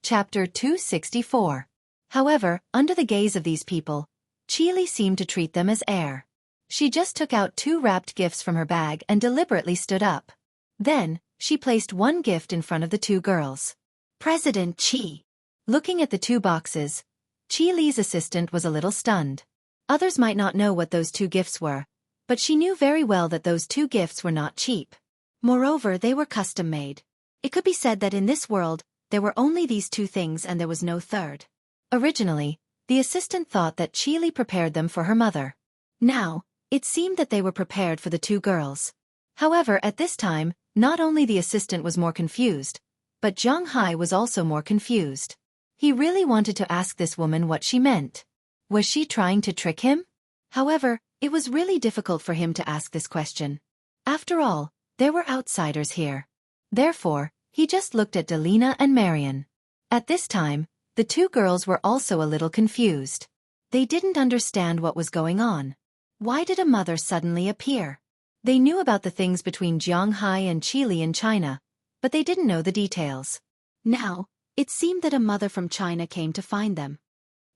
Chapter 264. However, under the gaze of these people, Xueqi seemed to treat them as air. She just took out 2 wrapped gifts from her bag and deliberately stood up. Then, she placed one gift in front of the 2 girls. President Qi. Looking at the 2 boxes, Xueqi's assistant was a little stunned. Others might not know what those 2 gifts were, but she knew very well that those 2 gifts were not cheap. Moreover, they were custom-made. It could be said that in this world, there were only these 2 things and there was no third. Originally, the assistant thought that Xueqi prepared them for her mother. Now, it seemed that they were prepared for the 2 girls. However, at this time, not only the assistant was more confused, but Zhang Hai was also more confused. He really wanted to ask this woman what she meant. Was she trying to trick him? However, it was really difficult for him to ask this question. After all, there were outsiders here. Therefore, he just looked at Delina and Marian. At this time, the 2 girls were also a little confused. They didn't understand what was going on. Why did a mother suddenly appear? They knew about the things between Zhang Hai and Xueqi in China, but they didn't know the details. Now, it seemed that a mother from China came to find them.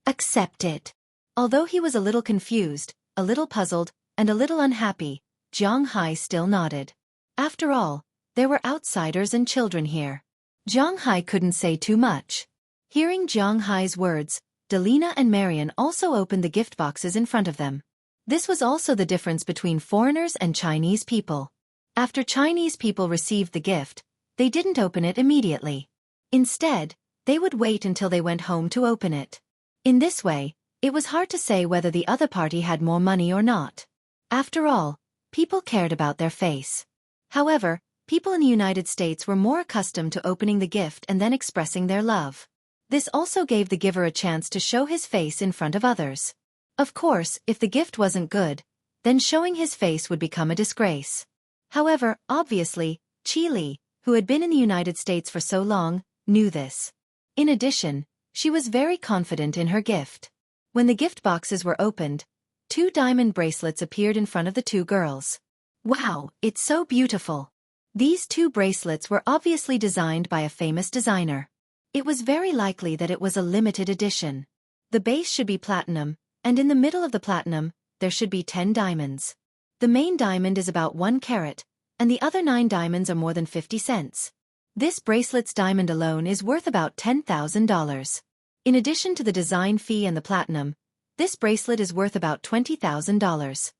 Accept it. Although he was a little confused, a little puzzled, and a little unhappy, Zhang Hai still nodded. After all, there were outsiders and children here. Zhang Hai couldn't say too much. Hearing Zhang Hai's words, Delina and Marian also opened the gift boxes in front of them. This was also the difference between foreigners and Chinese people. After Chinese people received the gift, they didn't open it immediately. Instead, they would wait until they went home to open it. In this way, it was hard to say whether the other party had more money or not. After all, people cared about their face. However, people in the United States were more accustomed to opening the gift and then expressing their love. This also gave the giver a chance to show his face in front of others. Of course, if the gift wasn't good, then showing his face would become a disgrace. However, obviously, Xueqi, who had been in the United States for so long, knew this. In addition, she was very confident in her gift. When the gift boxes were opened, 2 diamond bracelets appeared in front of the 2 girls. Wow, it's so beautiful. These 2 bracelets were obviously designed by a famous designer. It was very likely that it was a limited edition. The base should be platinum, and in the middle of the platinum, there should be 10 diamonds. The main diamond is about 1 carat, and the other 9 diamonds are more than 50 cents. This bracelet's diamond alone is worth about $10,000. In addition to the design fee and the platinum, this bracelet is worth about $20,000.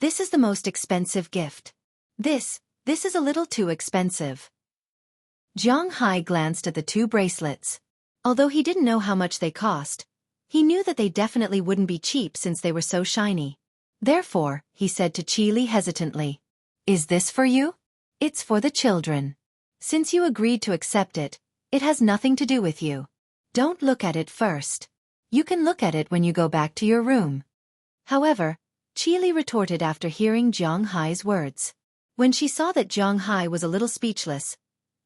This is the most expensive gift. This is a little too expensive. Zhang Hai glanced at the 2 bracelets. Although he didn't know how much they cost, he knew that they definitely wouldn't be cheap since they were so shiny. Therefore, he said to Xueqi hesitantly, "Is this for you? It's for the children. Since you agreed to accept it, it has nothing to do with you. Don't look at it first. You can look at it when you go back to your room." However, Xueqi retorted after hearing Zhang Hai's words. When she saw that Zhang Hai was a little speechless,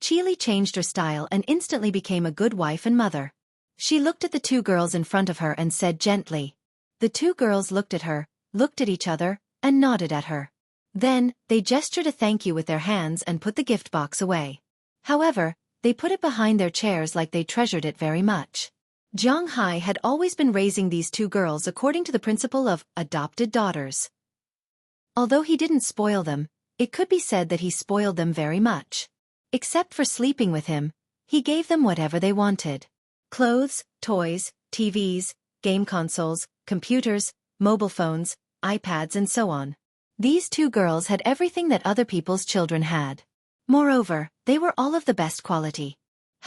Xueqi changed her style and instantly became a good wife and mother. She looked at the 2 girls in front of her and said gently. The 2 girls looked at her, looked at each other, and nodded at her. Then, they gestured a thank you with their hands and put the gift box away. However, they put it behind their chairs like they treasured it very much. Zhang Hai had always been raising these 2 girls according to the principle of adopted daughters. Although he didn't spoil them, it could be said that he spoiled them very much. Except for sleeping with him, he gave them whatever they wanted. Clothes, toys, TVs, game consoles, computers, mobile phones, iPads and so on. These 2 girls had everything that other people's children had. Moreover, they were all of the best quality.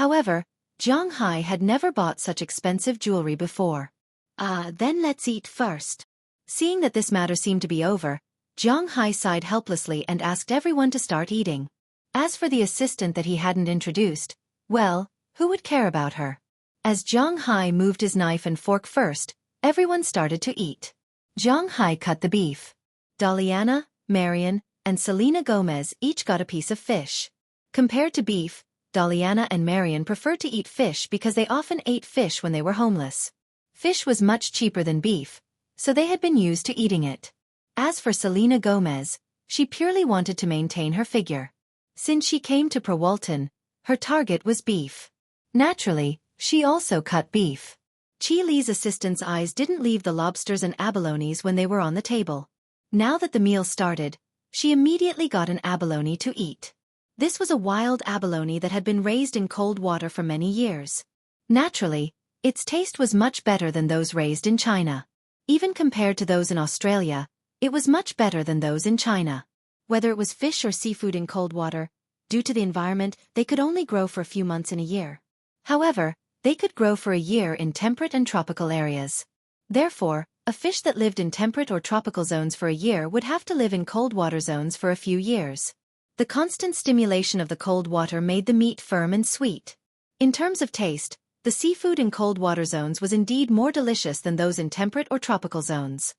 However, Zhang Hai had never bought such expensive jewelry before. Then let's eat first. Seeing that this matter seemed to be over, Zhang Hai sighed helplessly and asked everyone to start eating. As for the assistant that he hadn't introduced, well, who would care about her? As Zhang Hai moved his knife and fork first, everyone started to eat. Zhang Hai cut the beef. Daliana, Marian, and Selena Gomez each got a piece of fish. Compared to beef, Daliana and Marian preferred to eat fish because they often ate fish when they were homeless. Fish was much cheaper than beef, so they had been used to eating it. As for Selena Gomez, she purely wanted to maintain her figure. Since she came to Prowalton, her target was beef. Naturally, She also cut beef. Chi Li's assistant's eyes didn't leave the lobsters and abalones when they were on the table. Now that the meal started, she immediately got an abalone to eat. This was a wild abalone that had been raised in cold water for many years. Naturally, its taste was much better than those raised in China. Even compared to those in Australia, it was much better than those in China. Whether it was fish or seafood in cold water, due to the environment, they could only grow for a few months in a year. However, they could grow for a year in temperate and tropical areas. Therefore, a fish that lived in temperate or tropical zones for a year would have to live in cold water zones for a few years. The constant stimulation of the cold water made the meat firm and sweet. In terms of taste, the seafood in cold water zones was indeed more delicious than those in temperate or tropical zones.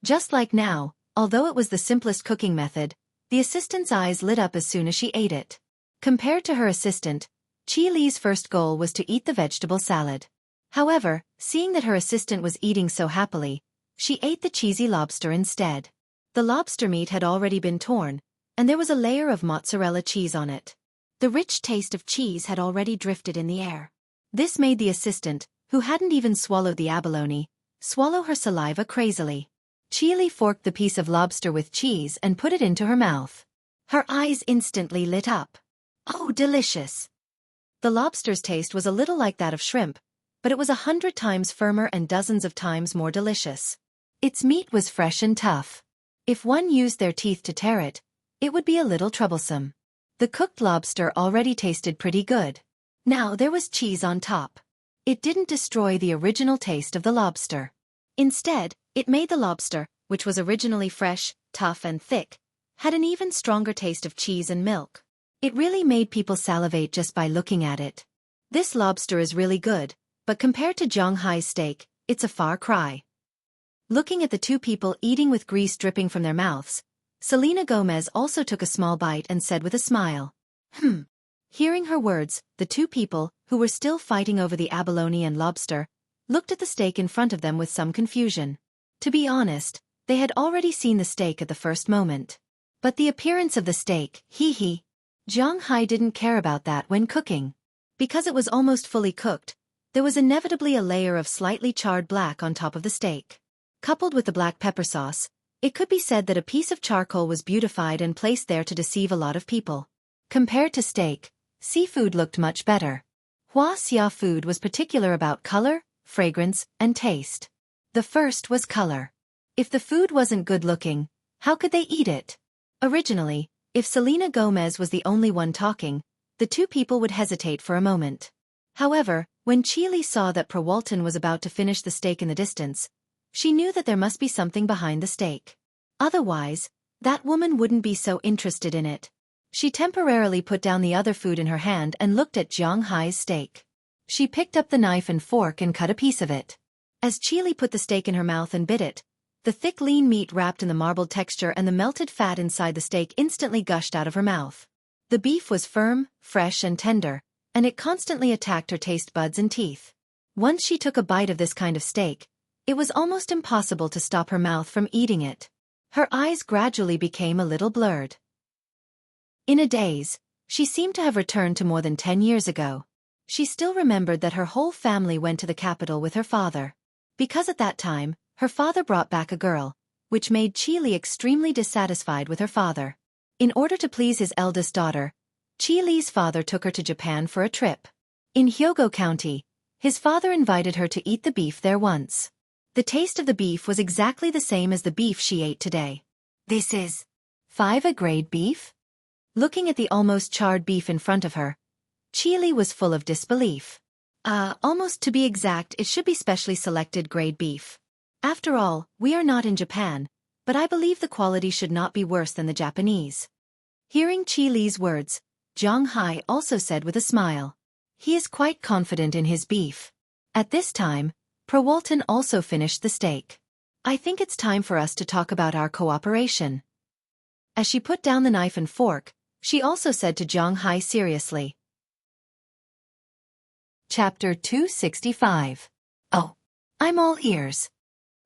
Just like now, although it was the simplest cooking method, the assistant's eyes lit up as soon as she ate it. Compared to her assistant, Chi Li's first goal was to eat the vegetable salad. However, seeing that her assistant was eating so happily, she ate the cheesy lobster instead. The lobster meat had already been torn, and there was a layer of mozzarella cheese on it. The rich taste of cheese had already drifted in the air. This made the assistant, who hadn't even swallowed the abalone, swallow her saliva crazily. Chi Li forked the piece of lobster with cheese and put it into her mouth. Her eyes instantly lit up. Oh, delicious! The lobster's taste was a little like that of shrimp, but it was 100 times firmer and dozens of times more delicious. Its meat was fresh and tough. If one used their teeth to tear it, it would be a little troublesome. The cooked lobster already tasted pretty good. Now there was cheese on top. It didn't destroy the original taste of the lobster. Instead, it made the lobster, which was originally fresh, tough and thick, had an even stronger taste of cheese and milk. It really made people salivate just by looking at it. This lobster is really good, but compared to Zhonghai's steak, it's a far cry. Looking at the two people eating with grease dripping from their mouths, Selena Gomez also took a small bite and said with a smile, Hearing her words, the two people, who were still fighting over the abalone and lobster, looked at the steak in front of them with some confusion. To be honest, they had already seen the steak at the first moment. But the appearance of the steak, Zhonghai didn't care about that when cooking. Because it was almost fully cooked, there was inevitably a layer of slightly charred black on top of the steak. Coupled with the black pepper sauce, it could be said that a piece of charcoal was beautified and placed there to deceive a lot of people. Compared to steak, seafood looked much better. Hua Xia food was particular about color, fragrance, and taste. The first was color. If the food wasn't good-looking, how could they eat it? Originally, if Selena Gomez was the only one talking, the two people would hesitate for a moment. However, when Chi Li saw that Walton was about to finish the steak in the distance, she knew that there must be something behind the steak. Otherwise, that woman wouldn't be so interested in it. She temporarily put down the other food in her hand and looked at Zhonghai's steak. She picked up the knife and fork and cut a piece of it. As Chi Li put the steak in her mouth and bit it, the thick lean meat wrapped in the marbled texture and the melted fat inside the steak instantly gushed out of her mouth. The beef was firm, fresh and tender, and it constantly attacked her taste buds and teeth. Once she took a bite of this kind of steak, it was almost impossible to stop her mouth from eating it. Her eyes gradually became a little blurred. In a daze, she seemed to have returned to more than 10 years ago. She still remembered that her whole family went to the capital with her father. Because at that time, her father brought back a girl, which made Chi Li extremely dissatisfied with her father. In order to please his eldest daughter, Chi Li's father took her to Japan for a trip. In Hyogo County, his father invited her to eat the beef there once. The taste of the beef was exactly the same as the beef she ate today. This is 5A-grade beef? Looking at the almost charred beef in front of her, Chi Li was full of disbelief. Almost to be exact, it should be specially selected grade beef. After all, we are not in Japan, but I believe the quality should not be worse than the Japanese. Hearing Chi Li's words, Zhonghai also said with a smile. He is quite confident in his beef. At this time, Walton also finished the steak. I think it's time for us to talk about our cooperation. As she put down the knife and fork, she also said to Zhonghai seriously. Chapter 265. Oh, I'm all ears.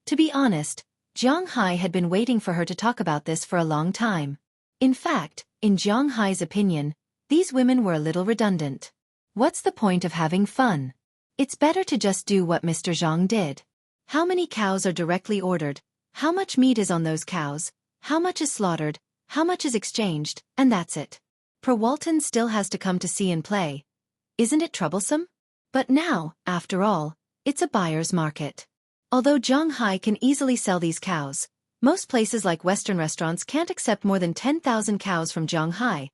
To be honest, Zhonghai had been waiting for her to talk about this for a long time. In fact, in Zhonghai's opinion, these women were a little redundant. What's the point of having fun? It's better to just do what Mr. Zhang did. How many cows are directly ordered? How much meat is on those cows? How much is slaughtered? How much is exchanged? And that's it. Per Walton still has to come to see and play. Isn't it troublesome? But now, after all, it's a buyer's market. Although Zhanghai can easily sell these cows, most places like Western restaurants can't accept more than 10,000 cows from Zhanghai,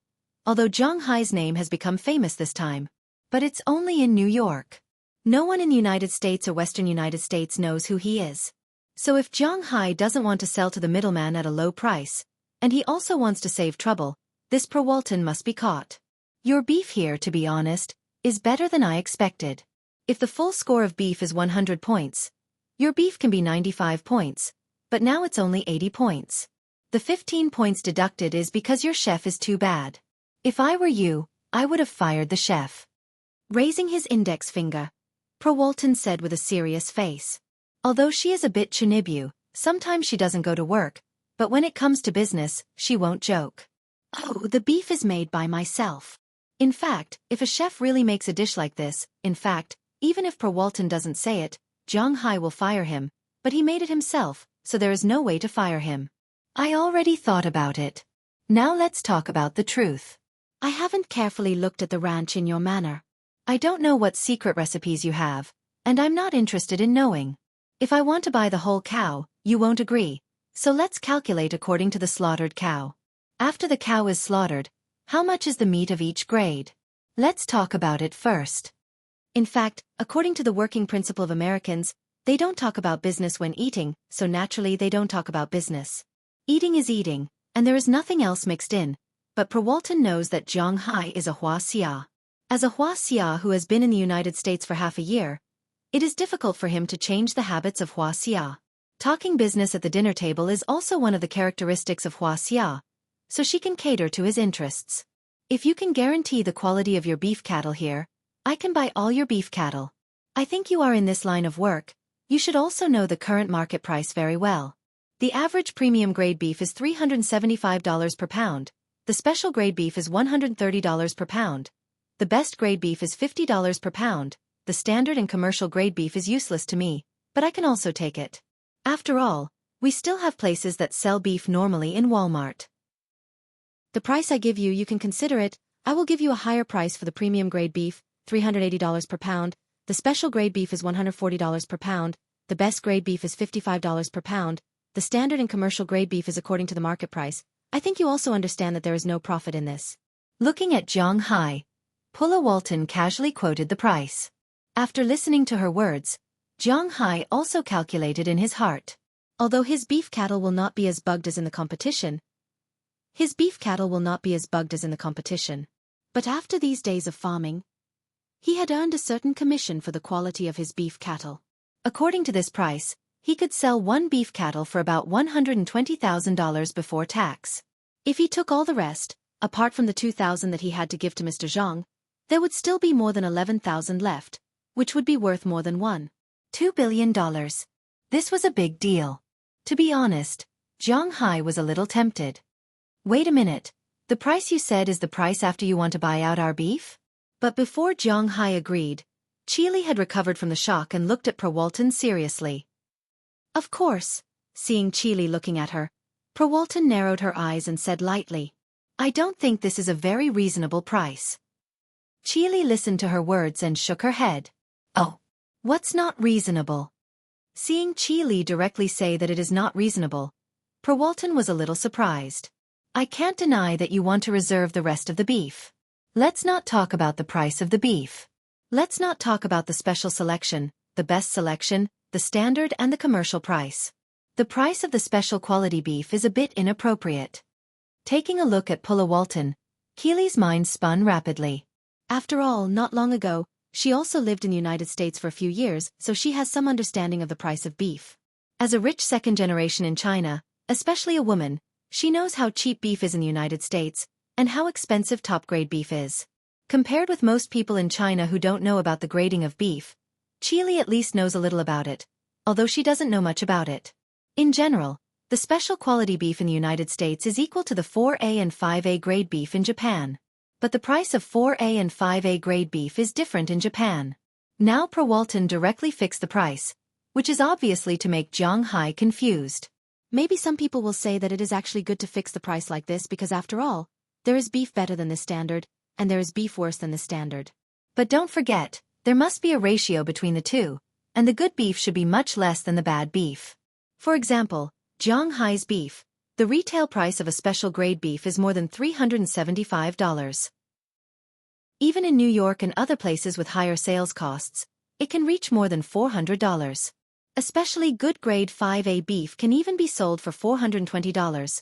although Zhanghai's name has become famous this time. But it's only in New York. No one in the United States or Western United States knows who he is. So if Zhanghai doesn't want to sell to the middleman at a low price, and he also wants to save trouble, this Per Walton must be caught. Your beef here, to be honest, is better than I expected. If the full score of beef is 100 points, your beef can be 95 points, but now it's only 80 points. The 15 points deducted is because your chef is too bad. If I were you, I would have fired the chef. Raising his index finger, Per Walton said with a serious face. Although she is a bit chunibu, sometimes she doesn't go to work, but when it comes to business, she won't joke. Oh, the beef is made by myself. In fact, if a chef really makes a dish like this, in fact, even if Per Walton doesn't say it, Zhanghai will fire him, but he made it himself, so there is no way to fire him. I already thought about it. Now let's talk about the truth. I haven't carefully looked at the ranch in your manor. I don't know what secret recipes you have, and I'm not interested in knowing. If I want to buy the whole cow, you won't agree, so let's calculate according to the slaughtered cow. After the cow is slaughtered, how much is the meat of each grade? Let's talk about it first. In fact, according to the working principle of Americans, they don't talk about business when eating, so naturally they don't talk about business. Eating is eating, and there is nothing else mixed in, but Per Walton knows that Zhanghai is a Huaxia. As a Huaxia who has been in the United States for half a year, it is difficult for him to change the habits of Huaxia. Talking business at the dinner table is also one of the characteristics of Huaxia, so she can cater to his interests. If you can guarantee the quality of your beef cattle here, I can buy all your beef cattle. I think you are in this line of work. You should also know the current market price very well. The average premium grade beef is $375 per pound. The special grade beef is $130 per pound. The best grade beef is $50 per pound. The standard and commercial grade beef is useless to me, but I can also take it. After all, we still have places that sell beef normally in Walmart. The price I give you, you can consider it. I will give you a higher price for the premium grade beef, $380 per pound. The special grade beef is $140 per pound. The best grade beef is $55 per pound. The standard and commercial grade beef is according to the market price. I think you also understand that there is no profit in this. Looking at Zhanghai, Per Walton casually quoted the price. After listening to her words, Zhanghai also calculated in his heart. Although his beef cattle will not be as bugged as in the competition, but after these days of farming, he had earned a certain commission for the quality of his beef cattle. According to this price, he could sell one beef cattle for about $120,000 before tax. If he took all the rest, apart from the $2,000 that he had to give to Mr. Zhang, there would still be more than $11,000 left, which would be worth more than $2 billion. This was a big deal. To be honest, Zhanghai was a little tempted. Wait a minute, the price you said is the price after you want to buy out our beef? But before Zhanghai agreed, Xueqi had recovered from the shock and looked at Per Walton seriously. Of course, seeing Xueqi looking at her, Per Walton narrowed her eyes and said lightly, I don't think this is a very reasonable price. Xueqi listened to her words and shook her head. Oh, what's not reasonable? Seeing Xueqi directly say that it is not reasonable, Per Walton was a little surprised. I can't deny that you want to reserve the rest of the beef. Let's not talk about the price of the beef. Let's not talk about the special selection, the best selection, the standard and the commercial price. The price of the special quality beef is a bit inappropriate. Taking a look at Per Walton, Keely's mind spun rapidly. After all, not long ago, she also lived in the United States for a few years, so she has some understanding of the price of beef. As a rich second generation in China, especially a woman, she knows how cheap beef is in the United States, and how expensive top-grade beef is. Compared with most people in China who don't know about the grading of beef, Xueqi at least knows a little about it, although she doesn't know much about it. In general, the special quality beef in the United States is equal to the 4A and 5A grade beef in Japan. But the price of 4A and 5A grade beef is different in Japan. Now Walton directly fixed the price, which is obviously to make Jiang Hai confused. Maybe some people will say that it is actually good to fix the price like this because after all, there is beef better than the standard, and there is beef worse than the standard. But don't forget, there must be a ratio between the two, and the good beef should be much less than the bad beef. For example, Jiang Hai's beef, the retail price of a special grade beef is more than $375. Even in New York and other places with higher sales costs, it can reach more than $400. Especially good grade 5A beef can even be sold for $420,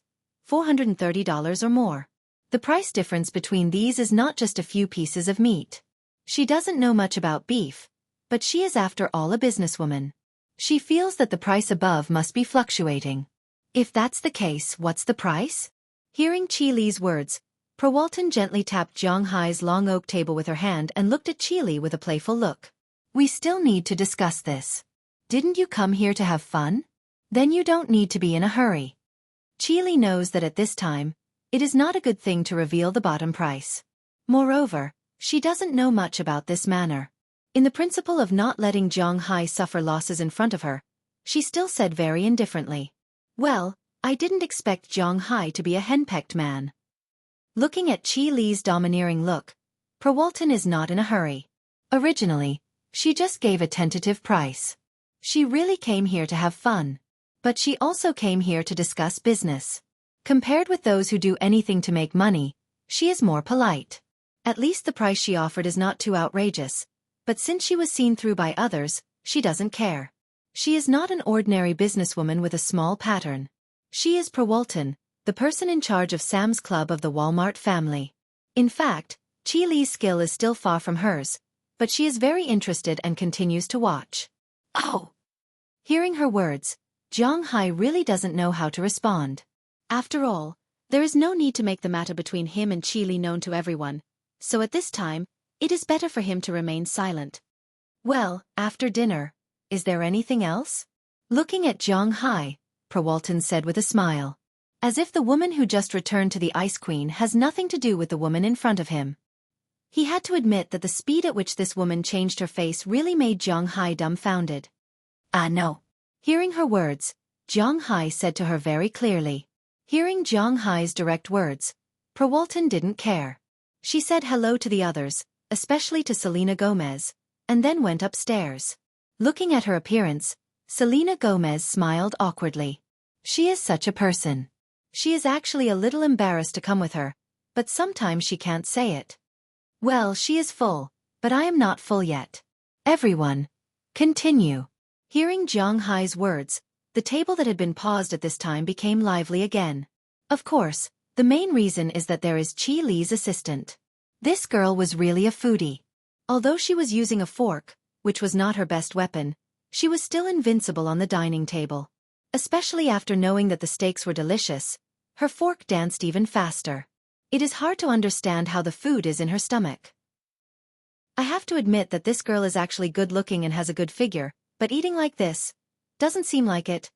$430 or more. The price difference between these is not just a few pieces of meat. She doesn't know much about beef, but she is after all a businesswoman. She feels that the price above must be fluctuating. If that's the case, what's the price? Hearing Chi Li's words, Walton gently tapped Jiang Hai's long oak table with her hand and looked at Chi Li with a playful look. We still need to discuss this. Didn't you come here to have fun? Then you don't need to be in a hurry. Chi Li knows that at this time, it is not a good thing to reveal the bottom price. Moreover, she doesn't know much about this manner. In the principle of not letting Jiang Hai suffer losses in front of her, she still said very indifferently, well, I didn't expect Jiang Hai to be a henpecked man. Looking at Chi Li's domineering look, Walton is not in a hurry. Originally, she just gave a tentative price. She really came here to have fun. But she also came here to discuss business. Compared with those who do anything to make money, she is more polite. At least the price she offered is not too outrageous, but since she was seen through by others, she doesn't care. She is not an ordinary businesswoman with a small pattern. She is Walton, the person in charge of Sam's Club of the Walmart family. In fact, Chi Li's skill is still far from hers, but she is very interested and continues to watch. Oh! Hearing her words, Jiang Hai really doesn't know how to respond. After all, there is no need to make the matter between him and Chi Li known to everyone, so at this time, it is better for him to remain silent. Well, after dinner, is there anything else? Looking at Jiang Hai, Walton said with a smile. As if the woman who just returned to the Ice Queen has nothing to do with the woman in front of him. He had to admit that the speed at which this woman changed her face really made Jiang Hai dumbfounded. No. Hearing her words, Jiang Hai said to her very clearly. Hearing Jiang Hai's direct words, Walton didn't care. She said hello to the others, especially to Selena Gomez, and then went upstairs. Looking at her appearance, Selena Gomez smiled awkwardly. She is such a person. She is actually a little embarrassed to come with her, but sometimes she can't say it. Well, she is full, but I am not full yet. Everyone, continue. Hearing Jiang Hai's words, the table that had been paused at this time became lively again. Of course, the main reason is that there is Chi Li's assistant. This girl was really a foodie. Although she was using a fork, which was not her best weapon, she was still invincible on the dining table. Especially after knowing that the steaks were delicious, her fork danced even faster. It is hard to understand how the food is in her stomach. I have to admit that this girl is actually good-looking and has a good figure, but eating like this doesn't seem like it.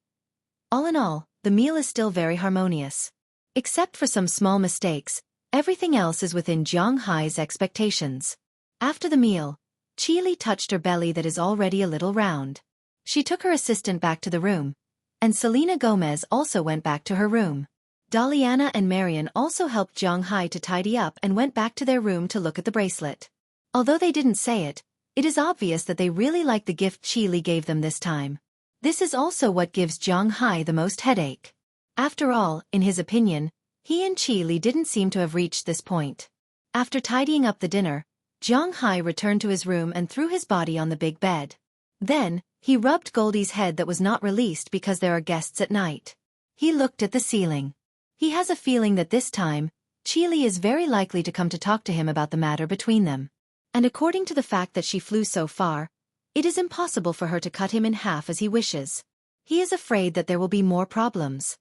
All in all, the meal is still very harmonious. Except for some small mistakes, everything else is within Jiang Hai's expectations. After the meal, Chi Li touched her belly that is already a little round. She took her assistant back to the room, and Selena Gomez also went back to her room. Daliana and Marian also helped Jiang Hai to tidy up and went back to their room to look at the bracelet. Although they didn't say it, it is obvious that they really liked the gift Chi Li gave them this time. This is also what gives Jiang Hai the most headache. After all, in his opinion, he and Chi Li didn't seem to have reached this point. After tidying up the dinner, Jiang Hai returned to his room and threw his body on the big bed. Then, he rubbed Goldie's head that was not released because there are guests at night. He looked at the ceiling. He has a feeling that this time, Chi Li is very likely to come to talk to him about the matter between them. And according to the fact that she flew so far, it is impossible for her to cut him in half as he wishes. He is afraid that there will be more problems.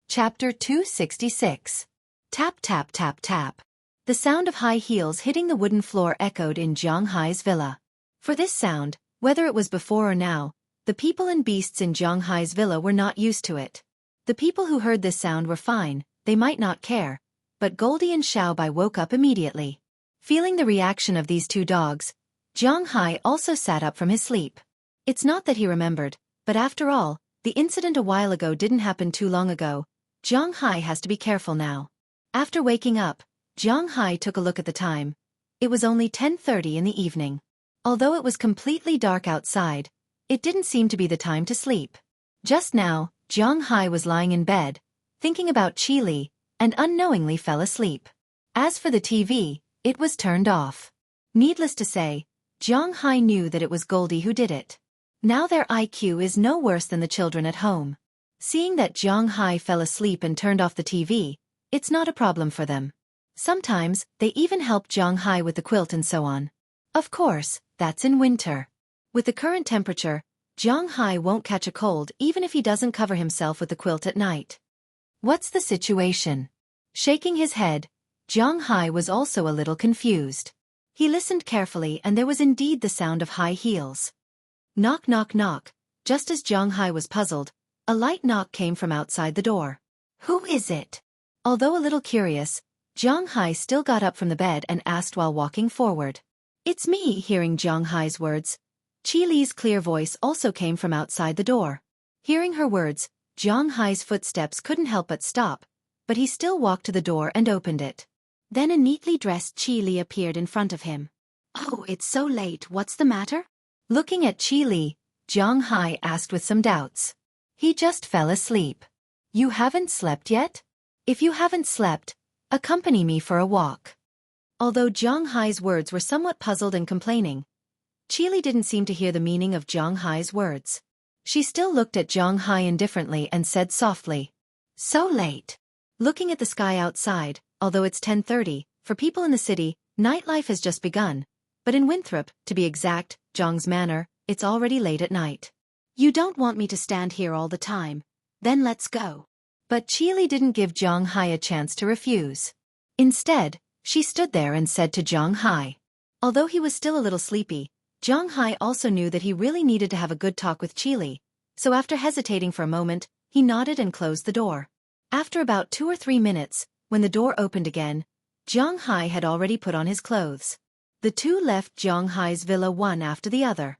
Chapter 266. Tap tap tap tap. The sound of high heels hitting the wooden floor echoed in Jiang Hai's villa. For this sound, whether it was before or now, the people and beasts in Jiang Hai's villa were not used to it. The people who heard this sound were fine, they might not care, but Goldie and Xiaobai woke up immediately. Feeling the reaction of these two dogs, Zhang Hai also sat up from his sleep. It's not that he remembered, but after all, the incident a while ago didn't happen too long ago. Zhang Hai has to be careful now. After waking up, Zhang Hai took a look at the time. It was only 10:30 in the evening. Although it was completely dark outside, it didn't seem to be the time to sleep. Just now, Zhang Hai was lying in bed, thinking about Qili, and unknowingly fell asleep. As for the TV, it was turned off. Needless to say, Zhang Hai knew that it was Goldie who did it. Now their IQ is no worse than the children at home. Seeing that Zhang Hai fell asleep and turned off the TV, it's not a problem for them. Sometimes, they even help Zhang Hai with the quilt and so on. Of course, that's in winter. With the current temperature, Zhang Hai won't catch a cold even if he doesn't cover himself with the quilt at night. What's the situation? Shaking his head, Zhang Hai was also a little confused. He listened carefully and there was indeed the sound of high heels. Knock knock knock. Just as Zhang Hai was puzzled, a light knock came from outside the door. Who is it? Although a little curious, Zhang Hai still got up from the bed and asked while walking forward. It's me. Hearing Zhang Hai's words, Qili's clear voice also came from outside the door. Hearing her words, Zhang Hai's footsteps couldn't help but stop, but he still walked to the door and opened it. Then a neatly dressed Qili appeared in front of him. Oh, it's so late, what's the matter? Looking at Qili, Zhang Hai asked with some doubts. He just fell asleep. You haven't slept yet? If you haven't slept, accompany me for a walk. Although Zhang Hai's words were somewhat puzzled and complaining, Qili didn't seem to hear the meaning of Zhang Hai's words. She still looked at Zhang Hai indifferently and said softly, so late. Looking at the sky outside, although it's 10:30, for people in the city, nightlife has just begun, but in Winthrop, to be exact, Zhang's Manor, it's already late at night. You don't want me to stand here all the time? Then let's go. But Qili didn't give Zhang Hai a chance to refuse. Instead, she stood there and said to Zhang Hai. Although he was still a little sleepy, Zhang Hai also knew that he really needed to have a good talk with Qili, so after hesitating for a moment, he nodded and closed the door. After about 2 or 3 minutes, when the door opened again, Zhang Hai had already put on his clothes. The two left Zhang Hai's villa one after the other.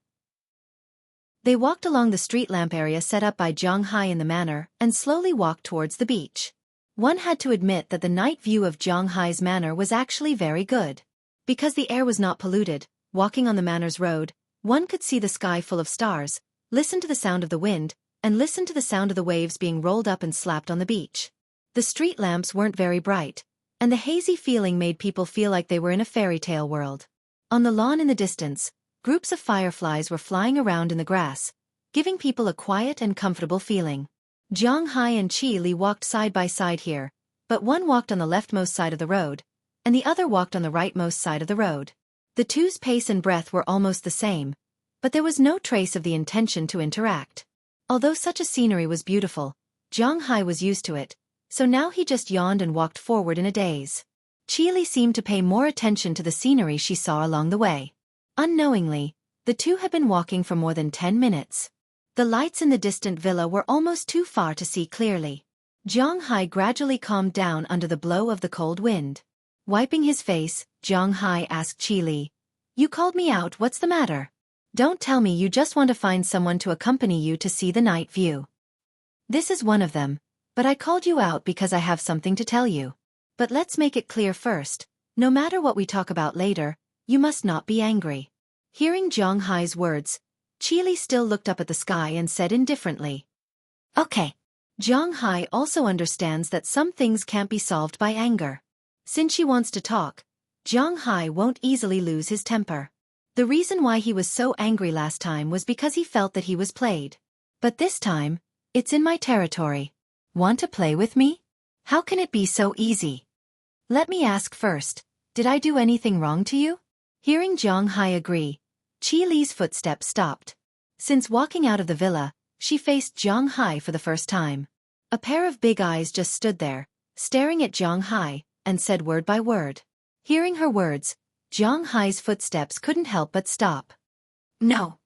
They walked along the street lamp area set up by Zhang Hai in the manor and slowly walked towards the beach. One had to admit that the night view of Zhang Hai's manor was actually very good. Because the air was not polluted, walking on the manor's road, one could see the sky full of stars, listen to the sound of the wind, and listen to the sound of the waves being rolled up and slapped on the beach. The street lamps weren't very bright, and the hazy feeling made people feel like they were in a fairy tale world. On the lawn in the distance, groups of fireflies were flying around in the grass, giving people a quiet and comfortable feeling. Zhang Hai and Qili walked side by side here, but one walked on the leftmost side of the road, and the other walked on the rightmost side of the road. The two's pace and breath were almost the same, but there was no trace of the intention to interact. Although such a scenery was beautiful, Zhang Hai was used to it, so now he just yawned and walked forward in a daze. Qili seemed to pay more attention to the scenery she saw along the way. Unknowingly, the two had been walking for more than 10 minutes. The lights in the distant villa were almost too far to see clearly. Zhang Hai gradually calmed down under the blow of the cold wind. Wiping his face, Zhang Hai asked Qili, "You called me out, what's the matter? Don't tell me you just want to find someone to accompany you to see the night view." "This is one of them, but I called you out because I have something to tell you. But let's make it clear first, no matter what we talk about later, you must not be angry." Hearing Zhang Hai's words, Qili still looked up at the sky and said indifferently, "Okay." Zhang Hai also understands that some things can't be solved by anger. Since she wants to talk, Zhang Hai won't easily lose his temper. The reason why he was so angry last time was because he felt that he was played. But this time, it's in my territory. Want to play with me? How can it be so easy? Let me ask first, did I do anything wrong to you? Hearing Zhang Hai agree, Qili's footsteps stopped. Since walking out of the villa, she faced Zhang Hai for the first time. A pair of big eyes just stood there, staring at Zhang Hai, and said word by word. Hearing her words, Zhang Hai's footsteps couldn't help but stop. No.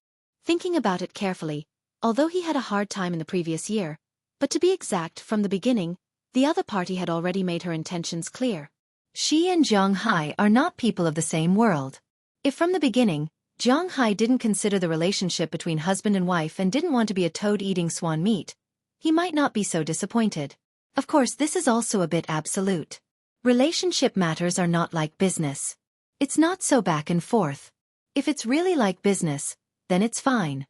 Thinking about it carefully, although he had a hard time in the previous year, but to be exact from the beginning, The other party had already made her intentions clear. She and Zhang Hai are not people of the same world. If from the beginning, Zhang Hai didn't consider the relationship between husband and wife and didn't want to be a toad eating swan meat, he might not be so disappointed. Of course, this is also a bit absolute. Relationship matters are not like business. It's not so back and forth. If it's really like business, then it's fine.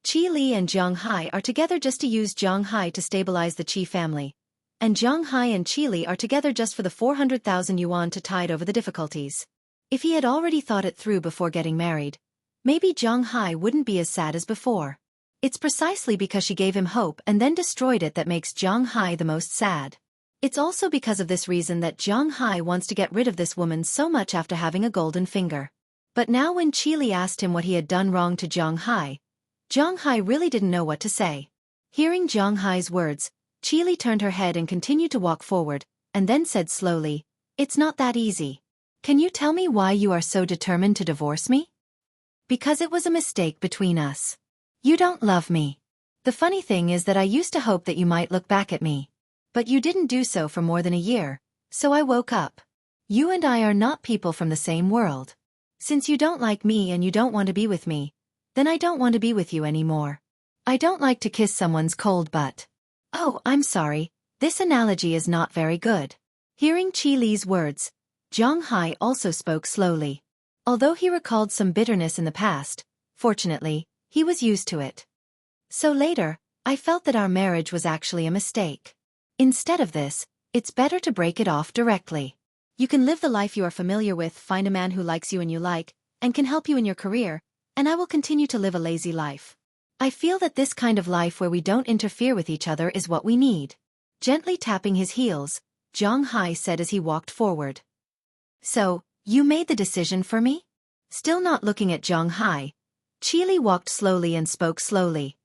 Qi Li and Zhang Hai are together just to use Zhang Hai to stabilize the Qi family. And Zhang Hai and Qi Li are together just for the 400,000 yuan to tide over the difficulties. If he had already thought it through before getting married, maybe Zhang Hai wouldn't be as sad as before. It's precisely because she gave him hope and then destroyed it that makes Zhang Hai the most sad. It's also because of this reason that Zhang Hai wants to get rid of this woman so much after having a golden finger. But now when Qi Li asked him what he had done wrong to Zhang Hai really didn't know what to say. Hearing Zhang Hai's words, Qi Li turned her head and continued to walk forward, and then said slowly, "It's not that easy. Can you tell me why you are so determined to divorce me?" "Because it was a mistake between us. You don't love me. The funny thing is that I used to hope that you might look back at me. But you didn't do so for more than a year, so I woke up. You and I are not people from the same world. Since you don't like me and you don't want to be with me, then I don't want to be with you anymore. I don't like to kiss someone's cold butt." "Oh, I'm sorry, this analogy is not very good." Hearing Qi Li's words, Zhang Hai also spoke slowly. Although he recalled some bitterness in the past, fortunately, he was used to it. "So later, I felt that our marriage was actually a mistake. Instead of this, it's better to break it off directly. You can live the life you are familiar with, find a man who likes you and you like, and can help you in your career, and I will continue to live a lazy life. I feel that this kind of life where we don't interfere with each other is what we need." Gently tapping his heels, Zhang Hai said as he walked forward. "So, you made the decision for me?" Still not looking at Zhang Hai, Qi Li walked slowly and spoke slowly.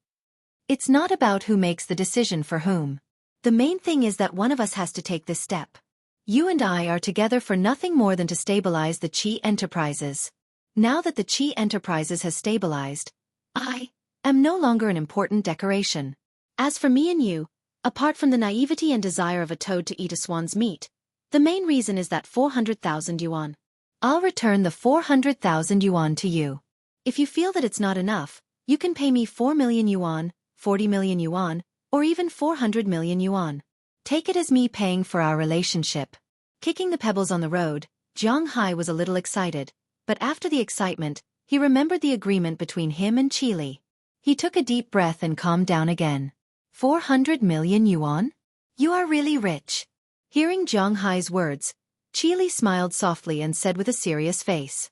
"It's not about who makes the decision for whom. The main thing is that one of us has to take this step. You and I are together for nothing more than to stabilize the Qi Enterprises. Now that the Qi Enterprises has stabilized, I am no longer an important decoration. As for me and you, apart from the naivety and desire of a toad to eat a swan's meat, the main reason is that 400,000 yuan. I'll return the 400,000 yuan to you. If you feel that it's not enough, you can pay me 4 million yuan, 40 million yuan, or even 400 million yuan. Take it as me paying for our relationship." Kicking the pebbles on the road, Zhang Hai was a little excited, but after the excitement, he remembered the agreement between him and Qi Li. He took a deep breath and calmed down again. 400 million yuan? You are really rich." Hearing Zhang Hai's words, Qi Li smiled softly and said with a serious face,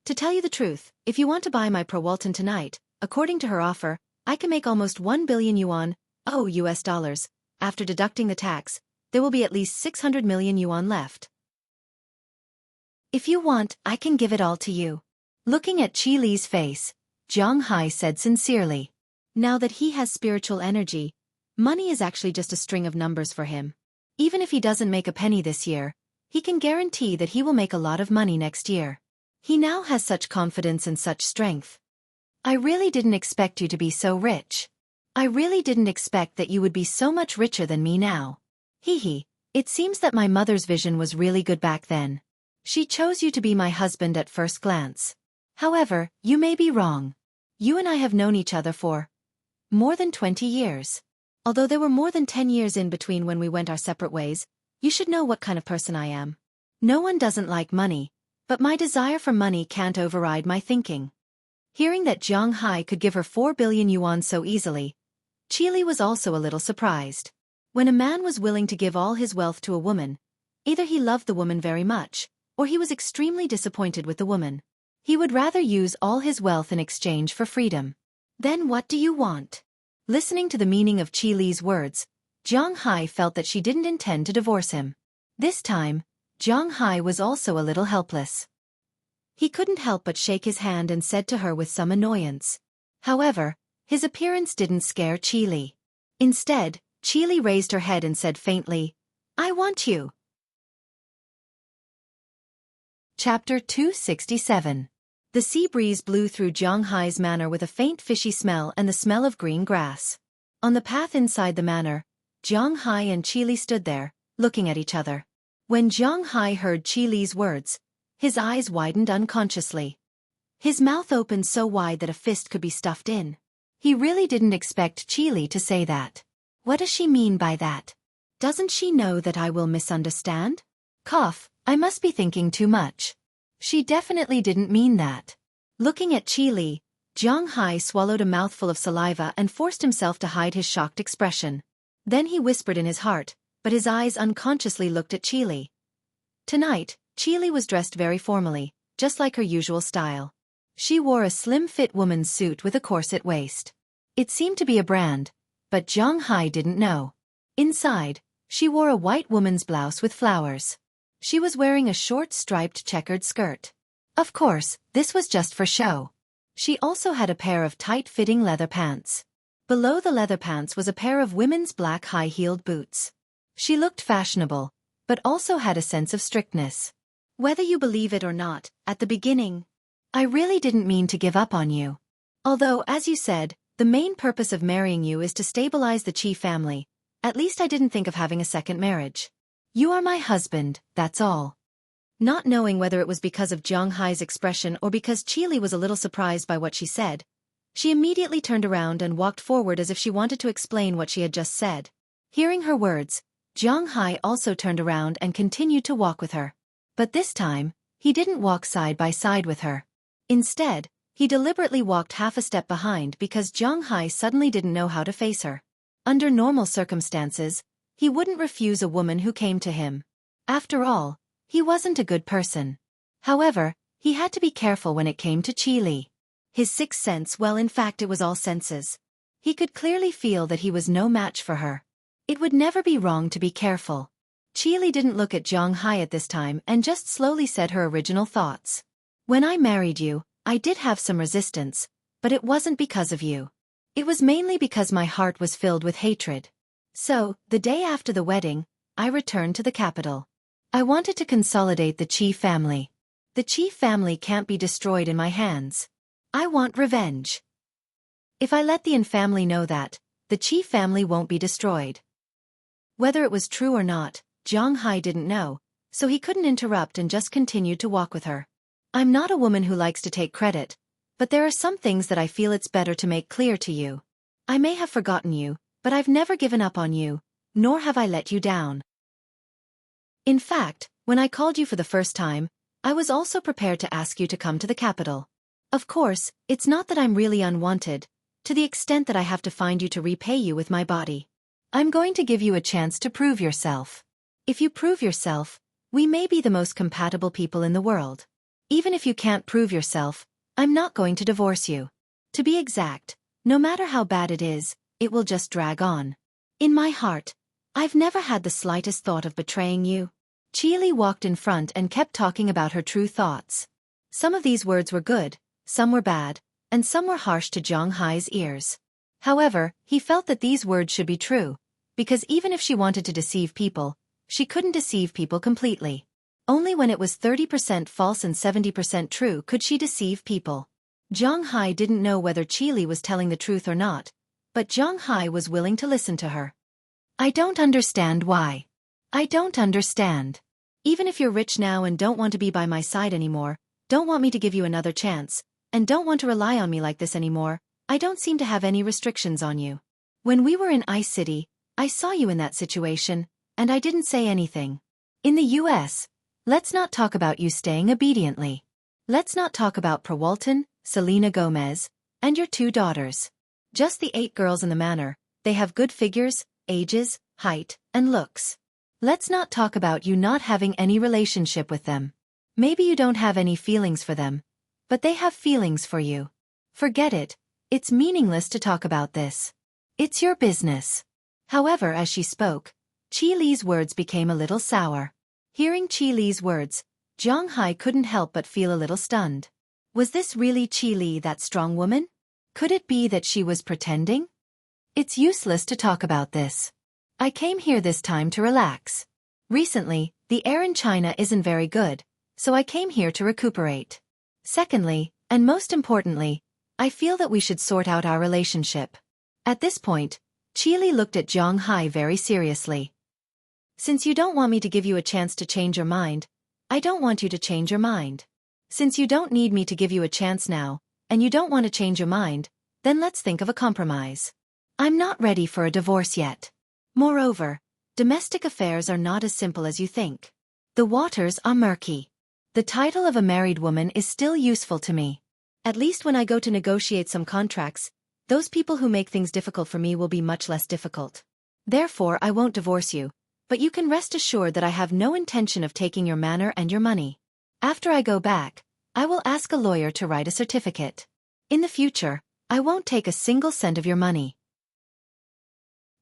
"To tell you the truth, if you want to buy my Pro Walton tonight, according to her offer, I can make almost 1 billion yuan, US dollars. After deducting the tax, there will be at least 600 million yuan left. If you want, I can give it all to you." Looking at Qi Li's face, Zhang Hai said sincerely. Now that he has spiritual energy, money is actually just a string of numbers for him. Even if he doesn't make a penny this year, he can guarantee that he will make a lot of money next year. He now has such confidence and such strength. "I really didn't expect you to be so rich. I really didn't expect that you would be so much richer than me now. Hee, it seems that my mother's vision was really good back then. She chose you to be my husband at first glance. However, you may be wrong. You and I have known each other for more than 20 years. Although there were more than 10 years in between when we went our separate ways, you should know what kind of person I am. No one doesn't like money, but my desire for money can't override my thinking." Hearing that Zhang Hai could give her 4 billion yuan so easily, Qi Li was also a little surprised. When a man was willing to give all his wealth to a woman, either he loved the woman very much, or he was extremely disappointed with the woman. He would rather use all his wealth in exchange for freedom. "Then what do you want?" Listening to the meaning of Qi Li's words, Zhang Hai felt that she didn't intend to divorce him. This time, Zhang Hai was also a little helpless. He couldn't help but shake his hand and said to her with some annoyance. However, his appearance didn't scare Qi Li. Instead, Qi Li raised her head and said faintly, "I want you." Chapter 267. The sea breeze blew through Zhang Hai's manor with a faint fishy smell and the smell of green grass. On the path inside the manor, Jiang Hai and Qili stood there, looking at each other. When Jiang Hai heard Qili's words, his eyes widened unconsciously. His mouth opened so wide that a fist could be stuffed in. He really didn't expect Qili to say that. What does she mean by that? Doesn't she know that I will misunderstand? Cough, I must be thinking too much. She definitely didn't mean that. Looking at Qili, Jiang Hai swallowed a mouthful of saliva and forced himself to hide his shocked expression. Then he whispered in his heart, but his eyes unconsciously looked at Qili. Tonight, Qili was dressed very formally, just like her usual style. She wore a slim-fit woman's suit with a corset waist. It seemed to be a brand, but Jiang Hai didn't know. Inside, she wore a white woman's blouse with flowers. She was wearing a short striped checkered skirt. Of course, this was just for show. She also had a pair of tight-fitting leather pants. Below the leather pants was a pair of women's black high-heeled boots. She looked fashionable, but also had a sense of strictness. Whether you believe it or not, at the beginning, I really didn't mean to give up on you. Although, as you said, the main purpose of marrying you is to stabilize the Qi family, at least I didn't think of having a second marriage. You are my husband, that's all. Not knowing whether it was because of Jiang Hai's expression or because Qili was a little surprised by what she said, she immediately turned around and walked forward as if she wanted to explain what she had just said. Hearing her words, Jiang Hai also turned around and continued to walk with her. But this time, he didn't walk side by side with her. Instead, he deliberately walked half a step behind because Jiang Hai suddenly didn't know how to face her. Under normal circumstances, he wouldn't refuse a woman who came to him. After all, he wasn't a good person. However, he had to be careful when it came to Qili. His sixth sense, well, in fact it was all senses. He could clearly feel that he was no match for her. It would never be wrong to be careful. Qili didn't look at Jiang Hai at this time and just slowly said her original thoughts. When I married you, I did have some resistance, but it wasn't because of you. It was mainly because my heart was filled with hatred. So, the day after the wedding, I returned to the capital. I wanted to consolidate the Qi family. The Qi family can't be destroyed in my hands. I want revenge. If I let the Yin family know that, the Qi family won't be destroyed. Whether it was true or not, Jiang Hai didn't know, so he couldn't interrupt and just continued to walk with her. I'm not a woman who likes to take credit, but there are some things that I feel it's better to make clear to you. I may have forgotten you, but I've never given up on you, nor have I let you down. In fact, when I called you for the first time, I was also prepared to ask you to come to the capital. Of course, it's not that I'm really unwanted, to the extent that I have to find you to repay you with my body. I'm going to give you a chance to prove yourself. If you prove yourself, we may be the most compatible people in the world. Even if you can't prove yourself, I'm not going to divorce you. To be exact, no matter how bad it is, it will just drag on. In my heart, I've never had the slightest thought of betraying you. Qili walked in front and kept talking about her true thoughts. Some of these words were good, some were bad, and some were harsh to Jiang Hai's ears. However, he felt that these words should be true, because even if she wanted to deceive people, she couldn't deceive people completely. Only when it was 30% false and 70% true could she deceive people. Jiang Hai didn't know whether Qili was telling the truth or not, but Jiang Hai was willing to listen to her. I don't understand why. I don't understand. Even if you're rich now and don't want to be by my side anymore, don't want me to give you another chance, and don't want to rely on me like this anymore, I don't seem to have any restrictions on you. When we were in Ice City, I saw you in that situation, and I didn't say anything. In the US, let's not talk about you staying obediently. Let's not talk about Prawalton, Selena Gomez, and your 2 daughters. Just the 8 girls in the manor, they have good figures, ages, height, and looks. Let's not talk about you not having any relationship with them. Maybe you don't have any feelings for them, but they have feelings for you. Forget it, it's meaningless to talk about this. It's your business. However, as she spoke, Qili's words became a little sour. Hearing Qili's words, Jiang Hai couldn't help but feel a little stunned. Was this really Qili, that strong woman? Could it be that she was pretending? It's useless to talk about this. I came here this time to relax. Recently, the air in China isn't very good, so I came here to recuperate. Secondly, and most importantly, I feel that we should sort out our relationship. At this point, Qili looked at Zhang Hai very seriously. Since you don't want me to give you a chance to change your mind, I don't want you to change your mind. Since you don't need me to give you a chance now, and you don't want to change your mind, then let's think of a compromise. I'm not ready for a divorce yet. Moreover, domestic affairs are not as simple as you think. The waters are murky. The title of a married woman is still useful to me. At least when I go to negotiate some contracts, those people who make things difficult for me will be much less difficult. Therefore, I won't divorce you, but you can rest assured that I have no intention of taking your manor and your money. After I go back, I will ask a lawyer to write a certificate. In the future, I won't take a single cent of your money.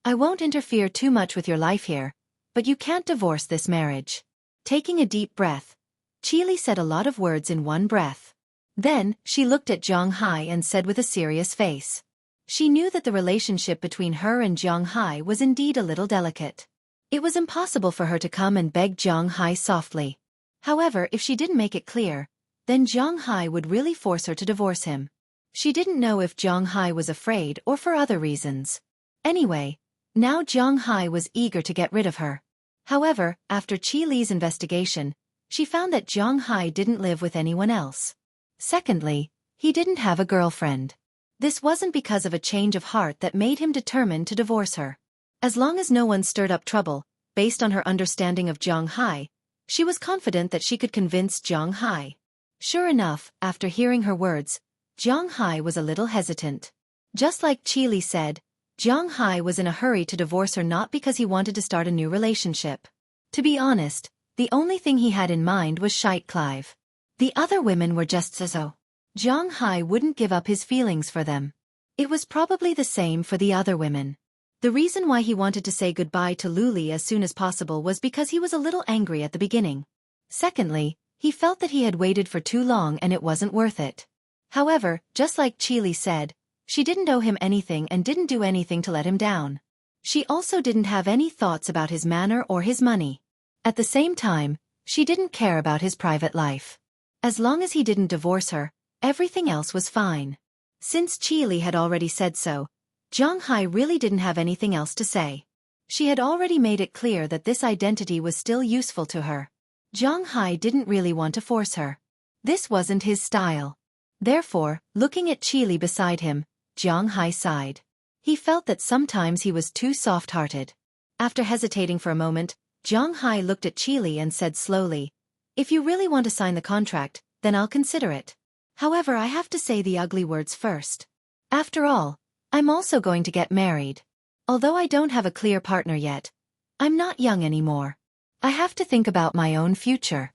I won't interfere too much with your life here, but you can't divorce this marriage. Taking a deep breath, Qili said a lot of words in one breath. Then, she looked at Zhang Hai and said with a serious face. She knew that the relationship between her and Zhang Hai was indeed a little delicate. It was impossible for her to come and beg Zhang Hai softly. However, if she didn't make it clear, then Zhang Hai would really force her to divorce him. She didn't know if Zhang Hai was afraid or for other reasons. Anyway, now Zhang Hai was eager to get rid of her. However, after Qili's investigation, she found that Zhang Hai didn't live with anyone else. Secondly, he didn't have a girlfriend. This wasn't because of a change of heart that made him determined to divorce her. As long as no one stirred up trouble, based on her understanding of Zhang Hai, she was confident that she could convince Zhang Hai. Sure enough, after hearing her words, Zhang Hai was a little hesitant. Just like Qili said, Zhang Hai was in a hurry to divorce her not because he wanted to start a new relationship. To be honest, the only thing he had in mind was Xueqi. The other women were just so. Zhang Hai wouldn't give up his feelings for them. It was probably the same for the other women. The reason why he wanted to say goodbye to Luli as soon as possible was because he was a little angry at the beginning. Secondly, he felt that he had waited for too long and it wasn't worth it. However, just like Qili said, she didn't owe him anything and didn't do anything to let him down. She also didn't have any thoughts about his manner or his money. At the same time, she didn't care about his private life. As long as he didn't divorce her, everything else was fine. Since Qili had already said so, Zhang Hai really didn't have anything else to say. She had already made it clear that this identity was still useful to her. Zhang Hai didn't really want to force her. This wasn't his style. Therefore, looking at Qili beside him, Zhang Hai sighed. He felt that sometimes he was too soft-hearted. After hesitating for a moment, Zhang Hai looked at Qili and said slowly, "If you really want to sign the contract, then I'll consider it. However, I have to say the ugly words first. After all, I'm also going to get married. Although I don't have a clear partner yet, I'm not young anymore. I have to think about my own future."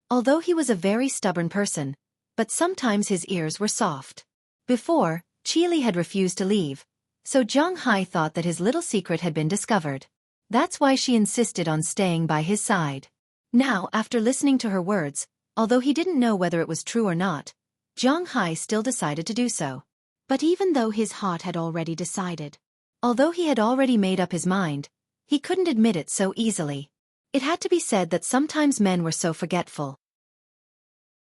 Although he was a very stubborn person, but sometimes his ears were soft. Before, Qili had refused to leave, so Zhang Hai thought that his little secret had been discovered. That's why she insisted on staying by his side. Now, after listening to her words, although he didn't know whether it was true or not, Zhang Hai still decided to do so. But even though his heart had already decided, although he had already made up his mind, he couldn't admit it so easily. It had to be said that sometimes men were so forgetful.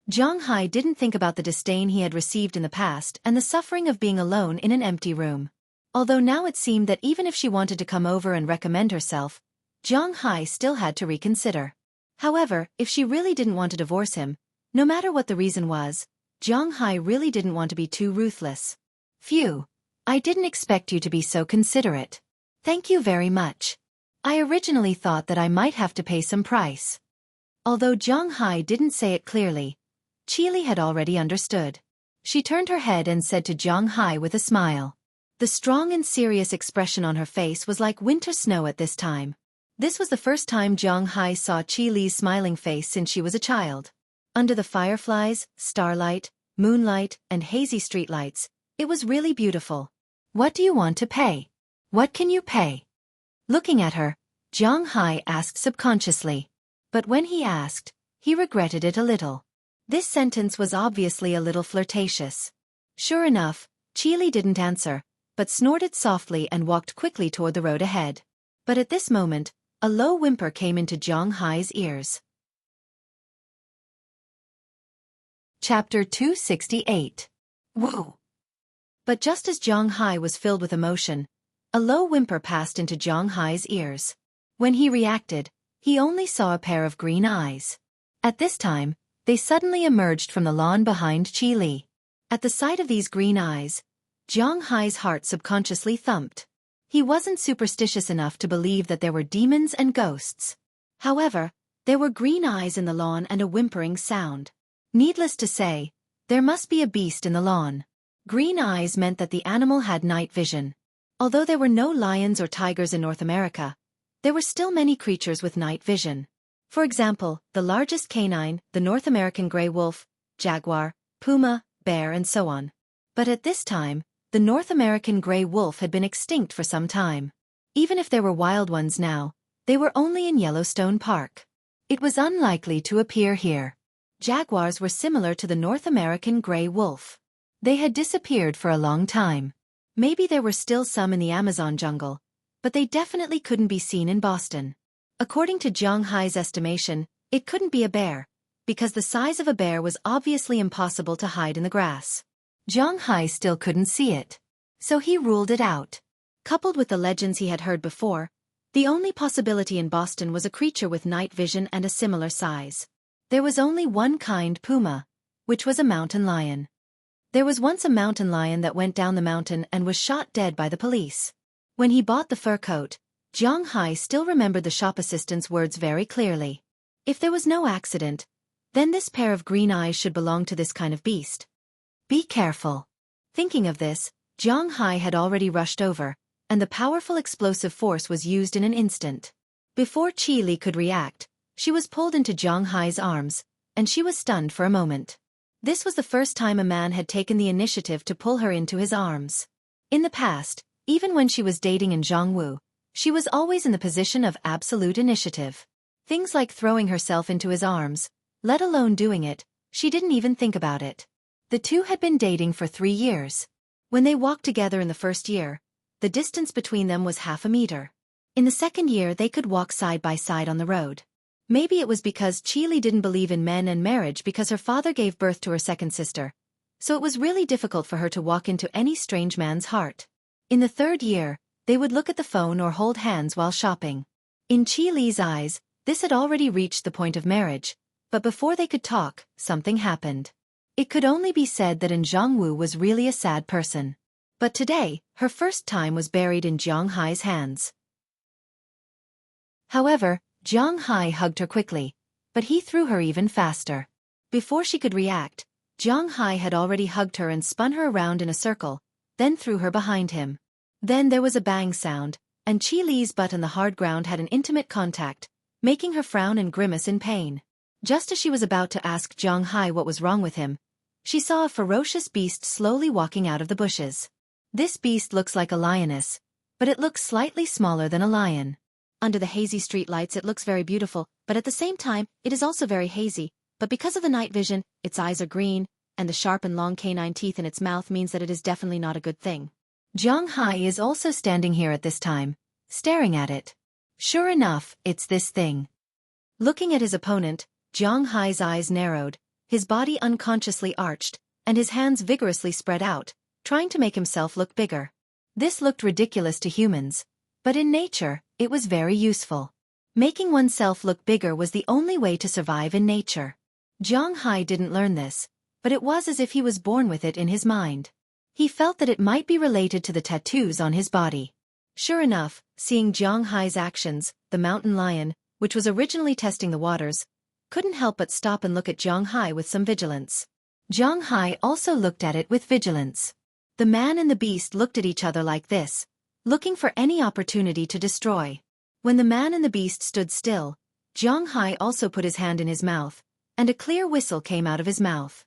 Zhang Hai didn't think about the disdain he had received in the past and the suffering of being alone in an empty room. Although now it seemed that even if she wanted to come over and recommend herself, Zhang Hai still had to reconsider. However, if she really didn't want to divorce him, no matter what the reason was, Zhang Hai really didn't want to be too ruthless. "Phew, I didn't expect you to be so considerate. Thank you very much. I originally thought that I might have to pay some price." Although Zhang Hai didn't say it clearly, Qili had already understood. She turned her head and said to Zhang Hai with a smile. The strong and serious expression on her face was like winter snow at this time. This was the first time Zhang Hai saw Qili's smiling face since she was a child. Under the fireflies, starlight, moonlight, and hazy streetlights, it was really beautiful. "What do you want to pay? What can you pay?" Looking at her, Zhang Hai asked subconsciously. But when he asked, he regretted it a little. This sentence was obviously a little flirtatious. Sure enough, Qili didn't answer, but snorted softly and walked quickly toward the road ahead. But at this moment, a low whimper came into Zhang Hai's ears. Chapter 268. Woo! But just as Zhang Hai was filled with emotion, A low whimper passed into Zhang Hai's ears. When he reacted, he only saw a pair of green eyes. At this time, they suddenly emerged from the lawn behind Qi Li. At the sight of these green eyes, Zhang Hai's heart subconsciously thumped. He wasn't superstitious enough to believe that there were demons and ghosts. However, there were green eyes in the lawn and a whimpering sound. Needless to say, there must be a beast in the lawn. Green eyes meant that the animal had night vision. Although there were no lions or tigers in North America, there were still many creatures with night vision. For example, the largest canine, the North American gray wolf, jaguar, puma, bear and so on. But at this time, the North American gray wolf had been extinct for some time. Even if there were wild ones now, they were only in Yellowstone Park. It was unlikely to appear here. Jaguars were similar to the North American gray wolf. They had disappeared for a long time. Maybe there were still some in the Amazon jungle, but they definitely couldn't be seen in Boston. According to Zhang Hai's estimation, it couldn't be a bear, because the size of a bear was obviously impossible to hide in the grass. Zhang Hai still couldn't see it, so he ruled it out. Coupled with the legends he had heard before, the only possibility in Boston was a creature with night vision and a similar size. There was only one kind puma, which was a mountain lion. There was once a mountain lion that went down the mountain and was shot dead by the police. When he bought the fur coat, Zhang Hai still remembered the shop assistant's words very clearly. If there was no accident, then this pair of green eyes should belong to this kind of beast. Be careful. Thinking of this, Zhang Hai had already rushed over, and the powerful explosive force was used in an instant. Before Qi Li could react, she was pulled into Zhang Hai's arms, and she was stunned for a moment. This was the first time a man had taken the initiative to pull her into his arms. In the past, even when she was dating in Zhongwu, she was always in the position of absolute initiative. Things like throwing herself into his arms, let alone doing it, she didn't even think about it. The two had been dating for 3 years. When they walked together in the first year, the distance between them was half a meter. In the second year they could walk side by side on the road. Maybe it was because Qi Li didn't believe in men and marriage because her father gave birth to her second sister, so it was really difficult for her to walk into any strange man's heart. In the third year, they would look at the phone or hold hands while shopping. In Qi Li's eyes, this had already reached the point of marriage, but before they could talk, something happened. It could only be said that in Zhongwu was really a sad person. But today, her first time was buried in Zhang Hai's hands. However, Zhang Hai hugged her quickly, but he threw her even faster. Before she could react, Zhang Hai had already hugged her and spun her around in a circle, then threw her behind him. Then there was a bang sound, and Qi Li's butt and the hard ground had an intimate contact, making her frown and grimace in pain. Just as she was about to ask Zhang Hai what was wrong with him, she saw a ferocious beast slowly walking out of the bushes. This beast looks like a lioness, but it looks slightly smaller than a lion. Under the hazy street lights it looks very beautiful, but at the same time, it is also very hazy. But because of the night vision, its eyes are green, and the sharp and long canine teeth in its mouth means that it is definitely not a good thing. Zhang Hai is also standing here at this time, staring at it. Sure enough, it's this thing. Looking at his opponent, Zhang Hai's eyes narrowed, his body unconsciously arched, and his hands vigorously spread out, trying to make himself look bigger. This looked ridiculous to humans, but in nature, it was very useful. Making oneself look bigger was the only way to survive in nature. Zhang Hai didn't learn this, but it was as if he was born with it in his mind. He felt that it might be related to the tattoos on his body. Sure enough, seeing Zhang Hai's actions, the mountain lion, which was originally testing the waters, couldn't help but stop and look at Zhang Hai with some vigilance. Zhang Hai also looked at it with vigilance. The man and the beast looked at each other like this, looking for any opportunity to destroy. When the man and the beast stood still, Zhang Hai also put his hand in his mouth, and a clear whistle came out of his mouth.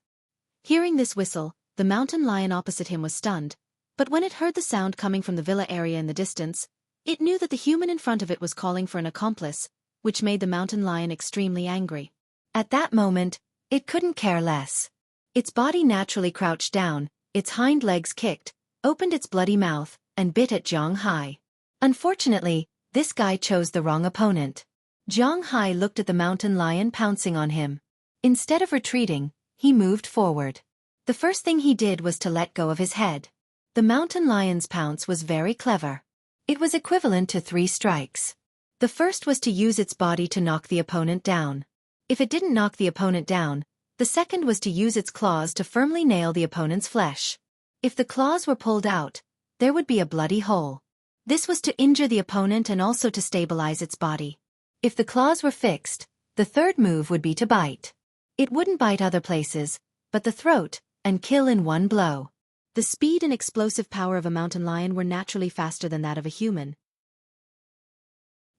Hearing this whistle, the mountain lion opposite him was stunned, but when it heard the sound coming from the villa area in the distance, it knew that the human in front of it was calling for an accomplice, which made the mountain lion extremely angry. At that moment, it couldn't care less. Its body naturally crouched down, its hind legs kicked, opened its bloody mouth, and bit at Zhang Hai. Unfortunately, this guy chose the wrong opponent. Zhang Hai looked at the mountain lion pouncing on him. Instead of retreating, he moved forward. The first thing he did was to let go of his head. The mountain lion's pounce was very clever. It was equivalent to 3 strikes. The first was to use its body to knock the opponent down. If it didn't knock the opponent down, the second was to use its claws to firmly nail the opponent's flesh. If the claws were pulled out, there would be a bloody hole. This was to injure the opponent and also to stabilize its body. If the claws were fixed, the third move would be to bite. It wouldn't bite other places, but the throat, and kill in one blow. The speed and explosive power of a mountain lion were naturally faster than that of a human.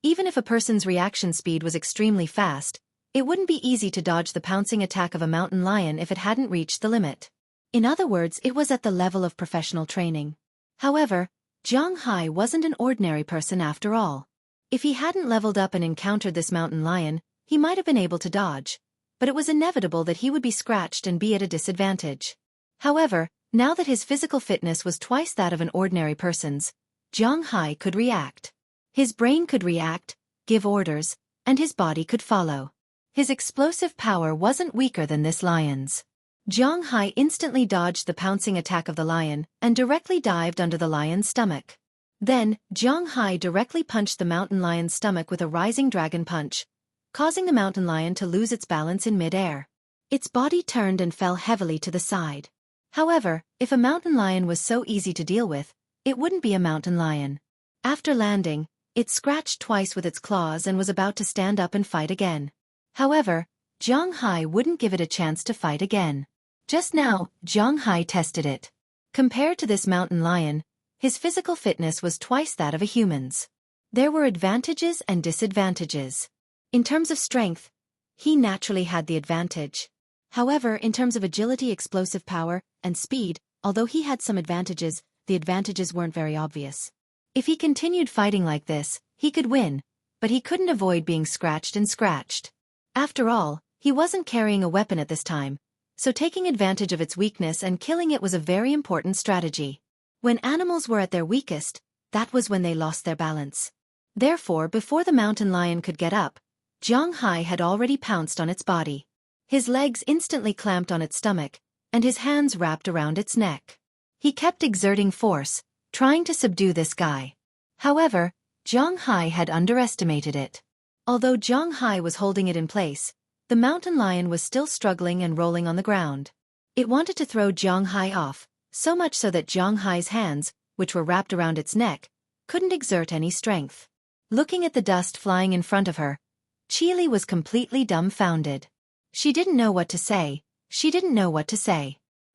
Even if a person's reaction speed was extremely fast, it wouldn't be easy to dodge the pouncing attack of a mountain lion if it hadn't reached the limit. In other words, it was at the level of professional training. However, Zhang Hai wasn't an ordinary person after all. If he hadn't leveled up and encountered this mountain lion, he might have been able to dodge, but it was inevitable that he would be scratched and be at a disadvantage. However, now that his physical fitness was twice that of an ordinary person's, Zhang Hai could react. His brain could react, give orders, and his body could follow. His explosive power wasn't weaker than this lion's. Zhang Hai instantly dodged the pouncing attack of the lion and directly dived under the lion's stomach. Then, Zhang Hai directly punched the mountain lion's stomach with a rising dragon punch, causing the mountain lion to lose its balance in mid-air. Its body turned and fell heavily to the side. However, if a mountain lion was so easy to deal with, it wouldn't be a mountain lion. After landing, it scratched twice with its claws and was about to stand up and fight again. However, Zhang Hai wouldn't give it a chance to fight again. Just now, Zhang Hai tested it. Compared to this mountain lion, his physical fitness was twice that of a human's. There were advantages and disadvantages. In terms of strength, he naturally had the advantage. However, in terms of agility, explosive power, and speed, although he had some advantages, the advantages weren't very obvious. If he continued fighting like this, he could win, but he couldn't avoid being scratched and scratched. After all, he wasn't carrying a weapon at this time, so taking advantage of its weakness and killing it was a very important strategy. When animals were at their weakest, that was when they lost their balance. Therefore, before the mountain lion could get up, Zhang Hai had already pounced on its body. His legs instantly clamped on its stomach, and his hands wrapped around its neck. He kept exerting force, trying to subdue this guy. However, Zhang Hai had underestimated it. Although Zhang Hai was holding it in place, the mountain lion was still struggling and rolling on the ground. It wanted to throw Zhang Hai off, so much so that Zhang Hai's hands, which were wrapped around its neck, couldn't exert any strength. Looking at the dust flying in front of her, Xueqi was completely dumbfounded. She didn't know what to say.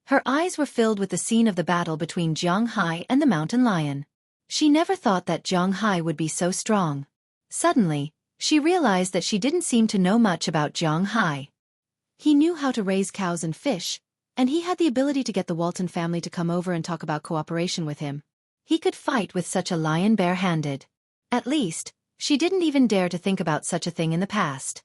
Her eyes were filled with the scene of the battle between Zhang Hai and the mountain lion. She never thought that Zhang Hai would be so strong. Suddenly, she realized that she didn't seem to know much about Zhang Hai. He knew how to raise cows and fish, and he had the ability to get the Walton family to come over and talk about cooperation with him. He could fight with such a lion bare-handed. At least, she didn't even dare to think about such a thing in the past.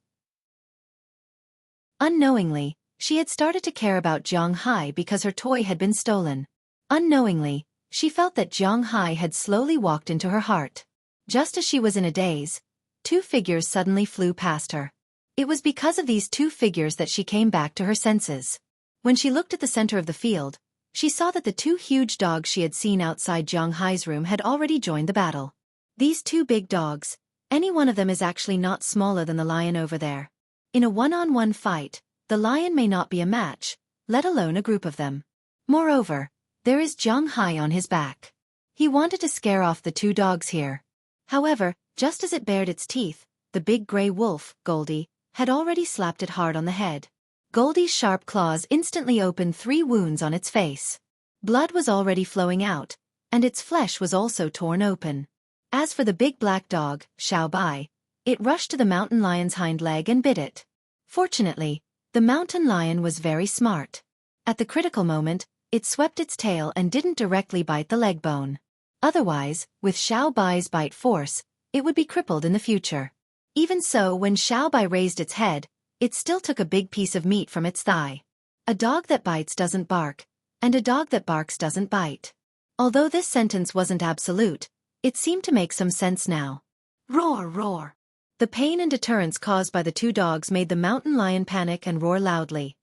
Unknowingly, she had started to care about Zhang Hai because her toy had been stolen. Unknowingly, she felt that Zhang Hai had slowly walked into her heart. Just as she was in a daze, 2 figures suddenly flew past her. It was because of these 2 figures that she came back to her senses. When she looked at the center of the field, she saw that the 2 huge dogs she had seen outside Zhang Hai's room had already joined the battle. These 2 big dogs, any one of them is actually not smaller than the lion over there. In a one-on-one fight, the lion may not be a match, let alone a group of them. Moreover, there is Zhang Hai on his back. He wanted to scare off the 2 dogs here. However, just as it bared its teeth, the big gray wolf, Goldie, had already slapped it hard on the head. Goldie's sharp claws instantly opened 3 wounds on its face. Blood was already flowing out, and its flesh was also torn open. As for the big black dog, Xueqi, it rushed to the mountain lion's hind leg and bit it. Fortunately, the mountain lion was very smart. At the critical moment, it swept its tail and didn't directly bite the leg bone. Otherwise, with Xueqi's bite force, it would be crippled in the future. Even so, when Xueqi raised its head, it still took a big piece of meat from its thigh. A dog that bites doesn't bark, and a dog that barks doesn't bite. Although this sentence wasn't absolute, it seemed to make some sense now. Roar, roar. The pain and deterrence caused by the 2 dogs made the mountain lion panic and roar loudly.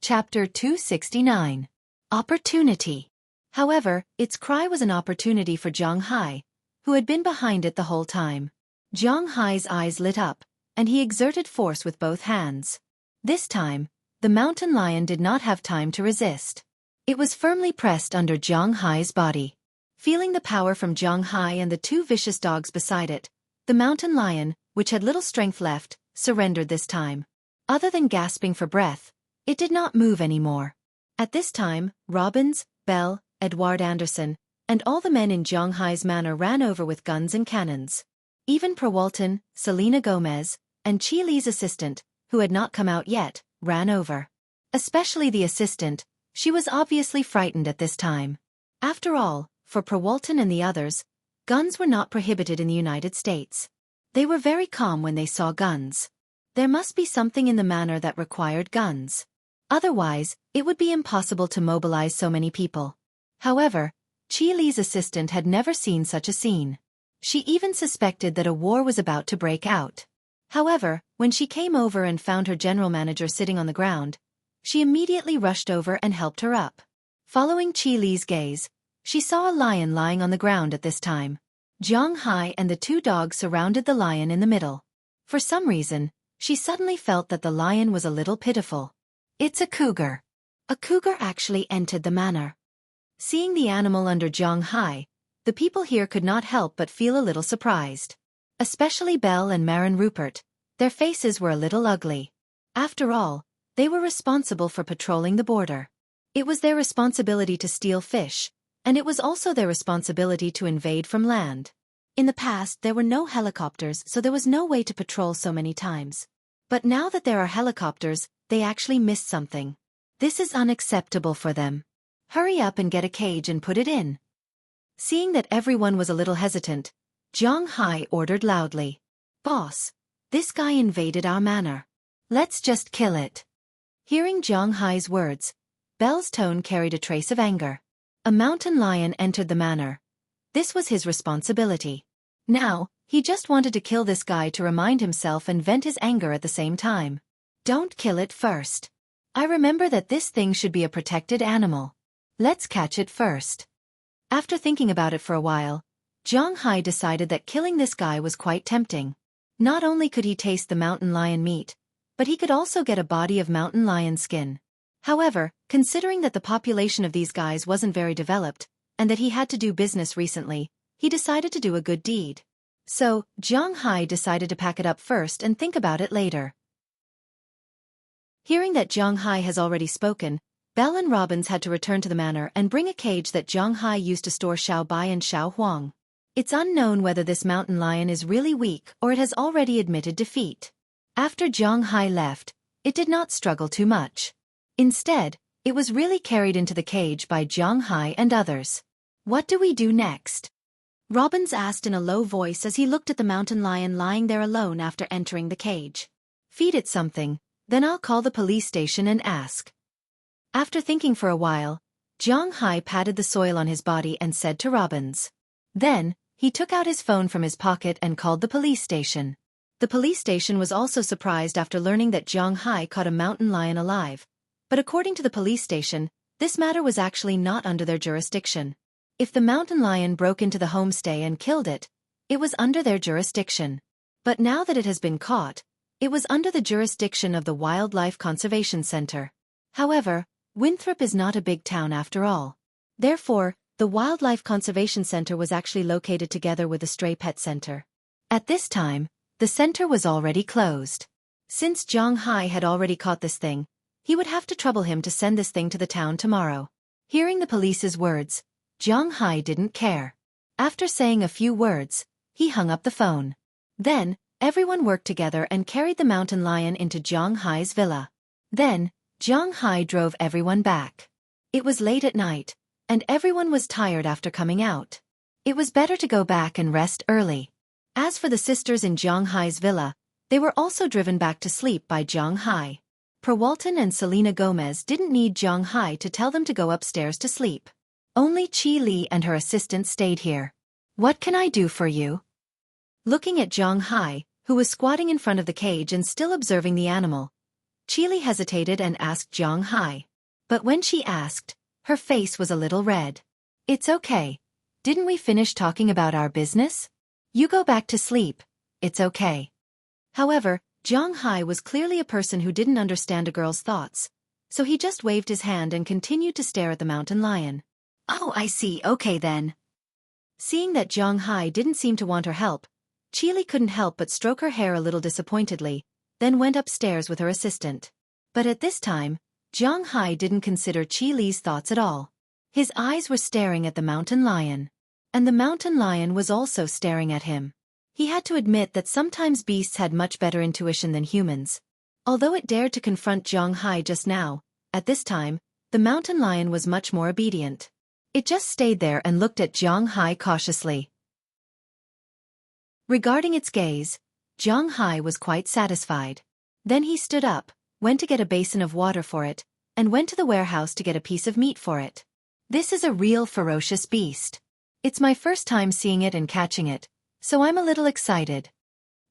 Chapter 269. Opportunity. However, its cry was an opportunity for Zhang Hai, who had been behind it the whole time. Zhang Hai's eyes lit up, and he exerted force with both hands. This time, the mountain lion did not have time to resist. It was firmly pressed under Zhang Hai's body. Feeling the power from Zhang Hai and the two vicious dogs beside it, the mountain lion, which had little strength left, surrendered this time. Other than gasping for breath, it did not move anymore. At this time, Robbins, Bell, Edward Anderson, and all the men in Zhang Hai's manor ran over with guns and cannons. Even Perwalton, Selena Gomez, and Chi Li's assistant, who had not come out yet, ran over. Especially the assistant, she was obviously frightened at this time. After all, for Perwalton and the others, guns were not prohibited in the United States. They were very calm when they saw guns. There must be something in the manor that required guns. Otherwise, it would be impossible to mobilize so many people. However, Chi Li's assistant had never seen such a scene. She even suspected that a war was about to break out. However, when she came over and found her general manager sitting on the ground, she immediately rushed over and helped her up. Following Chi Li's gaze, she saw a lion lying on the ground at this time. Zhang Hai and the two dogs surrounded the lion in the middle. For some reason, she suddenly felt that the lion was a little pitiful. It's a cougar. A cougar actually entered the manor. Seeing the animal under Zhang Hai, the people here could not help but feel a little surprised. Especially Belle and Marin Rupert, their faces were a little ugly. After all, they were responsible for patrolling the border. It was their responsibility to steal fish, and it was also their responsibility to invade from land. In the past, there were no helicopters, so there was no way to patrol so many times. But now that there are helicopters, they actually missed something. This is unacceptable for them. Hurry up and get a cage and put it in. Seeing that everyone was a little hesitant, Zhang Hai ordered loudly. Boss, this guy invaded our manor. Let's just kill it. Hearing Zhang Hai's words, Belle's tone carried a trace of anger. A mountain lion entered the manor. This was his responsibility. Now, he just wanted to kill this guy to remind himself and vent his anger at the same time. Don't kill it first. I remember that this thing should be a protected animal. Let's catch it first. After thinking about it for a while, Zhang Hai decided that killing this guy was quite tempting. Not only could he taste the mountain lion meat, but he could also get a body of mountain lion skin. However, considering that the population of these guys wasn't very developed, and that he had to do business recently, he decided to do a good deed. So, Zhang Hai decided to pack it up first and think about it later. Hearing that Zhang Hai has already spoken, Belle and Robbins had to return to the manor and bring a cage that Zhang Hai used to store Xiao Bai and Xiao Huang. It's unknown whether this mountain lion is really weak or it has already admitted defeat. After Zhang Hai left, it did not struggle too much. Instead, it was really carried into the cage by Zhang Hai and others. What do we do next? Robbins asked in a low voice as he looked at the mountain lion lying there alone after entering the cage. Feed it something, then I'll call the police station and ask. After thinking for a while, Zhang Hai patted the soil on his body and said to Robbins. Then, he took out his phone from his pocket and called the police station. The police station was also surprised after learning that Zhang Hai caught a mountain lion alive. But according to the police station, this matter was actually not under their jurisdiction. If the mountain lion broke into the homestay and killed it, it was under their jurisdiction. But now that it has been caught, it was under the jurisdiction of the Wildlife Conservation Center. However, Winthrop is not a big town after all. Therefore, the Wildlife Conservation Center was actually located together with the Stray Pet Center. At this time, the center was already closed. Since Zhang Hai had already caught this thing, he would have to trouble him to send this thing to the town tomorrow. Hearing the police's words, Zhang Hai didn't care. After saying a few words, he hung up the phone. Then, everyone worked together and carried the mountain lion into Zhang Hai's villa. Then, Zhang Hai drove everyone back. It was late at night, and everyone was tired after coming out. It was better to go back and rest early. As for the sisters in Zhang Hai's villa, they were also driven back to sleep by Zhang Hai. Perwalton and Selena Gomez didn't need Zhang Hai to tell them to go upstairs to sleep. Only Chi Li and her assistant stayed here. What can I do for you? Looking at Zhang Hai, who was squatting in front of the cage and still observing the animal, Chi Li hesitated and asked Zhang Hai. But when she asked, her face was a little red. It's okay. Didn't we finish talking about our business? You go back to sleep. It's okay. However, Zhang Hai was clearly a person who didn't understand a girl's thoughts, so he just waved his hand and continued to stare at the mountain lion. Oh, I see, okay then. Seeing that Zhang Hai didn't seem to want her help, Qili couldn't help but stroke her hair a little disappointedly, then went upstairs with her assistant. But at this time, Zhang Hai didn't consider Qili's thoughts at all. His eyes were staring at the mountain lion. And the mountain lion was also staring at him. He had to admit that sometimes beasts had much better intuition than humans. Although it dared to confront Zhang Hai just now, at this time, the mountain lion was much more obedient. It just stayed there and looked at Zhang Hai cautiously. Regarding its gaze, Zhang Hai was quite satisfied. Then he stood up, went to get a basin of water for it, and went to the warehouse to get a piece of meat for it. This is a real ferocious beast. It's my first time seeing it and catching it, so I'm a little excited.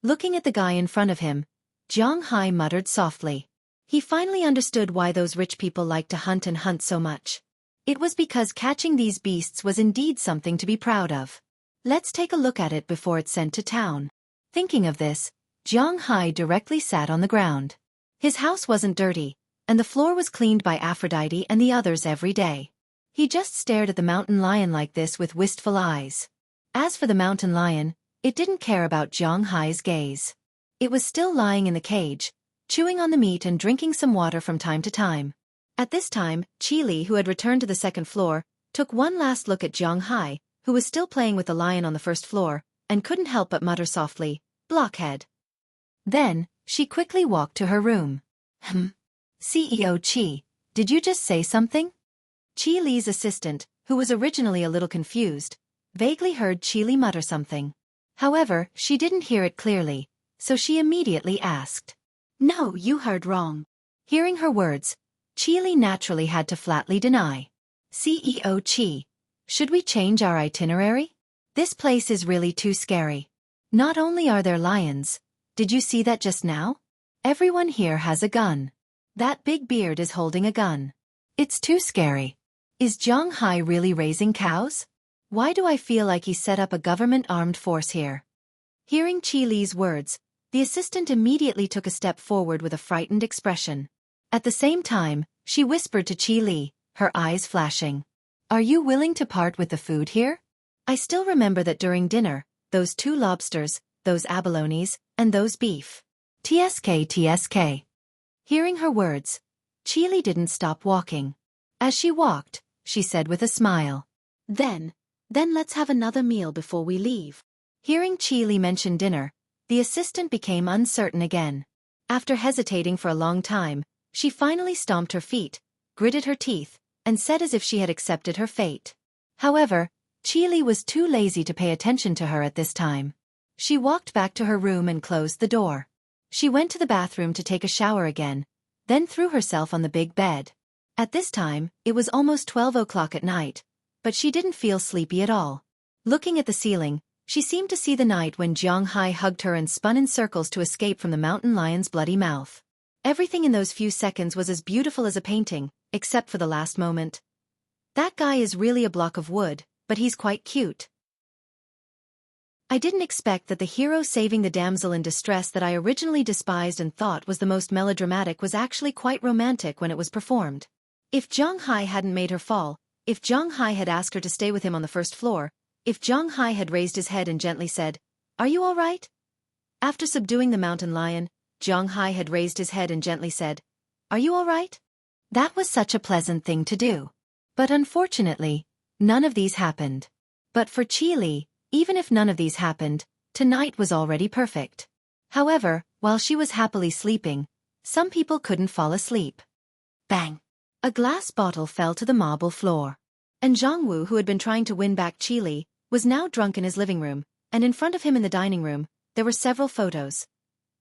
Looking at the guy in front of him, Zhang Hai muttered softly. He finally understood why those rich people liked to hunt and hunt so much. It was because catching these beasts was indeed something to be proud of. Let's take a look at it before it's sent to town. Thinking of this, Zhang Hai directly sat on the ground. His house wasn't dirty, and the floor was cleaned by Aphrodite and the others every day. He just stared at the mountain lion like this with wistful eyes. As for the mountain lion, it didn't care about Zhang Hai's gaze. It was still lying in the cage, chewing on the meat and drinking some water from time to time. At this time, Qili, who had returned to the second floor, took one last look at Zhang Hai, who was still playing with the lion on the first floor, and couldn't help but mutter softly, "Blockhead." Then, she quickly walked to her room. CEO Qi, did you just say something? Qili's assistant, who was originally a little confused, vaguely heard Qili mutter something. However, she didn't hear it clearly, so she immediately asked. No, you heard wrong. Hearing her words, Qili naturally had to flatly deny. CEO Qi, should we change our itinerary? This place is really too scary. Not only are there lions, did you see that just now? Everyone here has a gun. That big beard is holding a gun. It's too scary. Is Zhang Hai really raising cows? Why do I feel like he set up a government armed force here? Hearing Qili's words, the assistant immediately took a step forward with a frightened expression. At the same time, she whispered to Qili, her eyes flashing. Are you willing to part with the food here? I still remember that during dinner, those 2 lobsters, those abalones, and those beef. TSK. Hearing her words, Qili didn't stop walking. As she walked, she said with a smile. Then let's have another meal before we leave. Hearing Qili mention dinner, the assistant became uncertain again. After hesitating for a long time, she finally stomped her feet, gritted her teeth, and said as if she had accepted her fate. However, Qili was too lazy to pay attention to her at this time. She walked back to her room and closed the door. She went to the bathroom to take a shower again, then threw herself on the big bed. At this time, it was almost 12 o'clock at night, but she didn't feel sleepy at all. Looking at the ceiling, she seemed to see the night when Zhang Hai hugged her and spun in circles to escape from the mountain lion's bloody mouth. Everything in those few seconds was as beautiful as a painting, except for the last moment. That guy is really a block of wood, but he's quite cute. I didn't expect that the hero saving the damsel in distress that I originally despised and thought was the most melodramatic was actually quite romantic when it was performed. If Zhang Hai hadn't made her fall, if Zhang Hai had asked her to stay with him on the first floor, if Zhang Hai had raised his head and gently said, "Are you all right?" After subduing the mountain lion, Zhang Hai had raised his head and gently said, "Are you all right?" That was such a pleasant thing to do. But unfortunately, none of these happened. But for Qili, even if none of these happened, tonight was already perfect. However, while she was happily sleeping, some people couldn't fall asleep. Bang! A glass bottle fell to the marble floor. And Zhangwu, who had been trying to win back Qili, was now drunk in his living room, and in front of him in the dining room, there were several photos.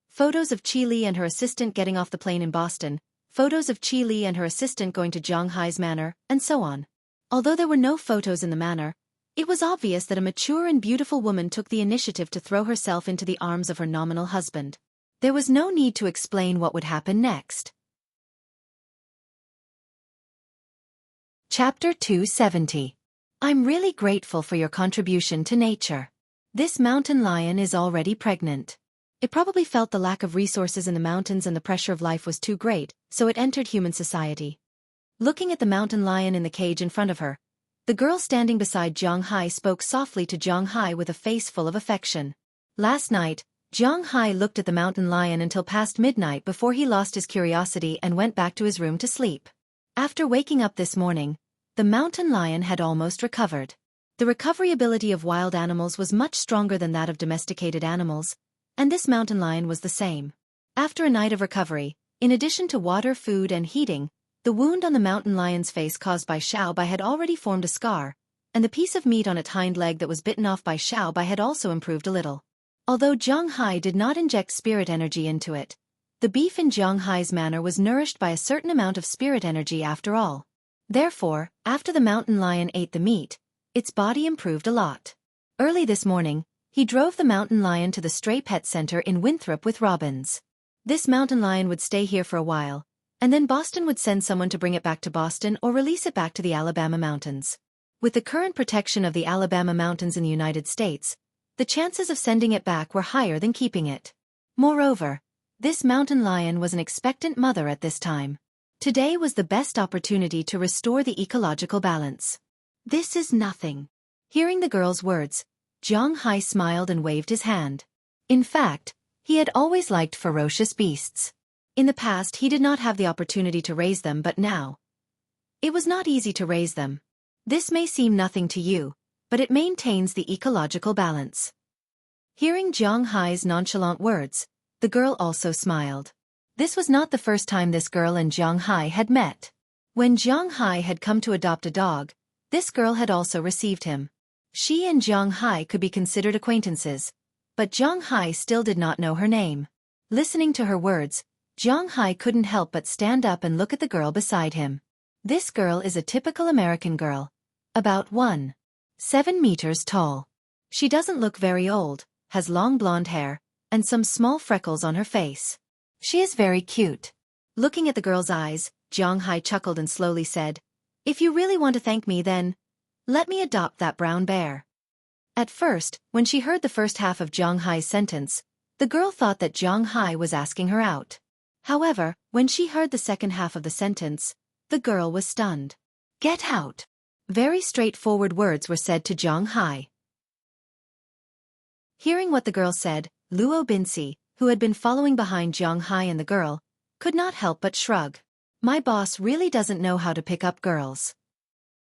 Photos of Qili and her assistant getting off the plane in Boston, photos of Qili and her assistant going to Zhang Hai's manor, and so on. Although there were no photos in the manor, it was obvious that a mature and beautiful woman took the initiative to throw herself into the arms of her nominal husband. There was no need to explain what would happen next. Chapter 270. I'm really grateful for your contribution to nature. This mountain lion is already pregnant. It probably felt the lack of resources in the mountains and the pressure of life was too great, so it entered human society. Looking at the mountain lion in the cage in front of her, the girl standing beside Zhang Hai spoke softly to Zhang Hai with a face full of affection. Last night, Zhang Hai looked at the mountain lion until past midnight before he lost his curiosity and went back to his room to sleep. After waking up this morning, the mountain lion had almost recovered. The recovery ability of wild animals was much stronger than that of domesticated animals, and this mountain lion was the same. After a night of recovery, in addition to water, food, and heating, the wound on the mountain lion's face caused by Xueqi had already formed a scar, and the piece of meat on its hind leg that was bitten off by Xueqi had also improved a little. Although Zhang Hai did not inject spirit energy into it, the beef in Zhang Hai's manor was nourished by a certain amount of spirit energy after all. Therefore, after the mountain lion ate the meat, its body improved a lot. Early this morning, he drove the mountain lion to the stray pet center in Winthrop with robins. This mountain lion would stay here for a while, and then Boston would send someone to bring it back to Boston or release it back to the Alabama mountains. With the current protection of the Alabama mountains in the United States, the chances of sending it back were higher than keeping it. Moreover, this mountain lion was an expectant mother at this time. Today was the best opportunity to restore the ecological balance. This is nothing. Hearing the girl's words, Zhang Hai smiled and waved his hand. In fact, he had always liked ferocious beasts. In the past he did not have the opportunity to raise them, but now it was not easy to raise them. This may seem nothing to you, but it maintains the ecological balance. Hearing Zhang Hai's nonchalant words, the girl also smiled. This was not the first time this girl and Zhang Hai had met. When Zhang Hai had come to adopt a dog, this girl had also received him. She and Zhang Hai could be considered acquaintances, but Zhang Hai still did not know her name. Listening to her words, Zhang Hai couldn't help but stand up and look at the girl beside him. This girl is a typical American girl, about 1.7 meters tall. She doesn't look very old, has long blonde hair, and some small freckles on her face. She is very cute. Looking at the girl's eyes, Zhang Hai chuckled and slowly said, "If you really want to thank me, then let me adopt that brown bear." At first, when she heard the first half of Zhang Hai's sentence, the girl thought that Zhang Hai was asking her out. However, when she heard the second half of the sentence, the girl was stunned. "Get out." Very straightforward words were said to Zhang Hai. Hearing what the girl said, Luo Binsi, who had been following behind Zhang Hai and the girl, could not help but shrug. My boss really doesn't know how to pick up girls.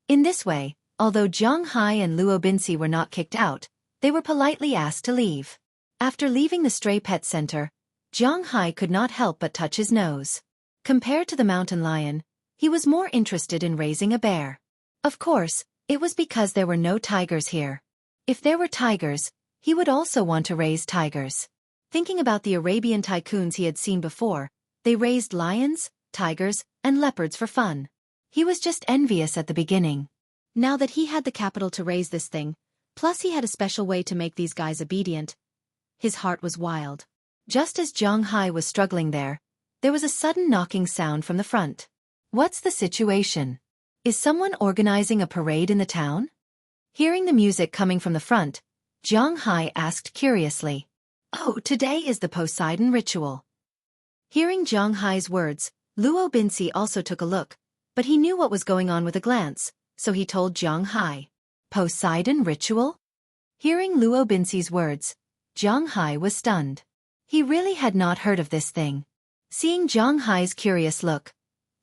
In this way, although Zhang Hai and Luo Binsi were not kicked out, they were politely asked to leave. After leaving the stray pet center, Zhang Hai could not help but touch his nose. Compared to the mountain lion, he was more interested in raising a bear. Of course, it was because there were no tigers here. If there were tigers, he would also want to raise tigers. Thinking about the Arabian tycoons he had seen before, they raised lions, tigers, and leopards for fun. He was just envious at the beginning. Now that he had the capital to raise this thing, plus he had a special way to make these guys obedient, his heart was wild. Just as Zhang Hai was struggling there was a sudden knocking sound from the front. What's the situation? Is someone organizing a parade in the town? Hearing the music coming from the front, Zhang Hai asked curiously. Oh, today is the Poseidon ritual. Hearing Zhang Hai's words, Luo Binsi also took a look, but he knew what was going on with a glance, so he told Zhang Hai. Poseidon ritual? Hearing Luo Binsi's words, Zhang Hai was stunned. He really had not heard of this thing. Seeing Zhang Hai's curious look,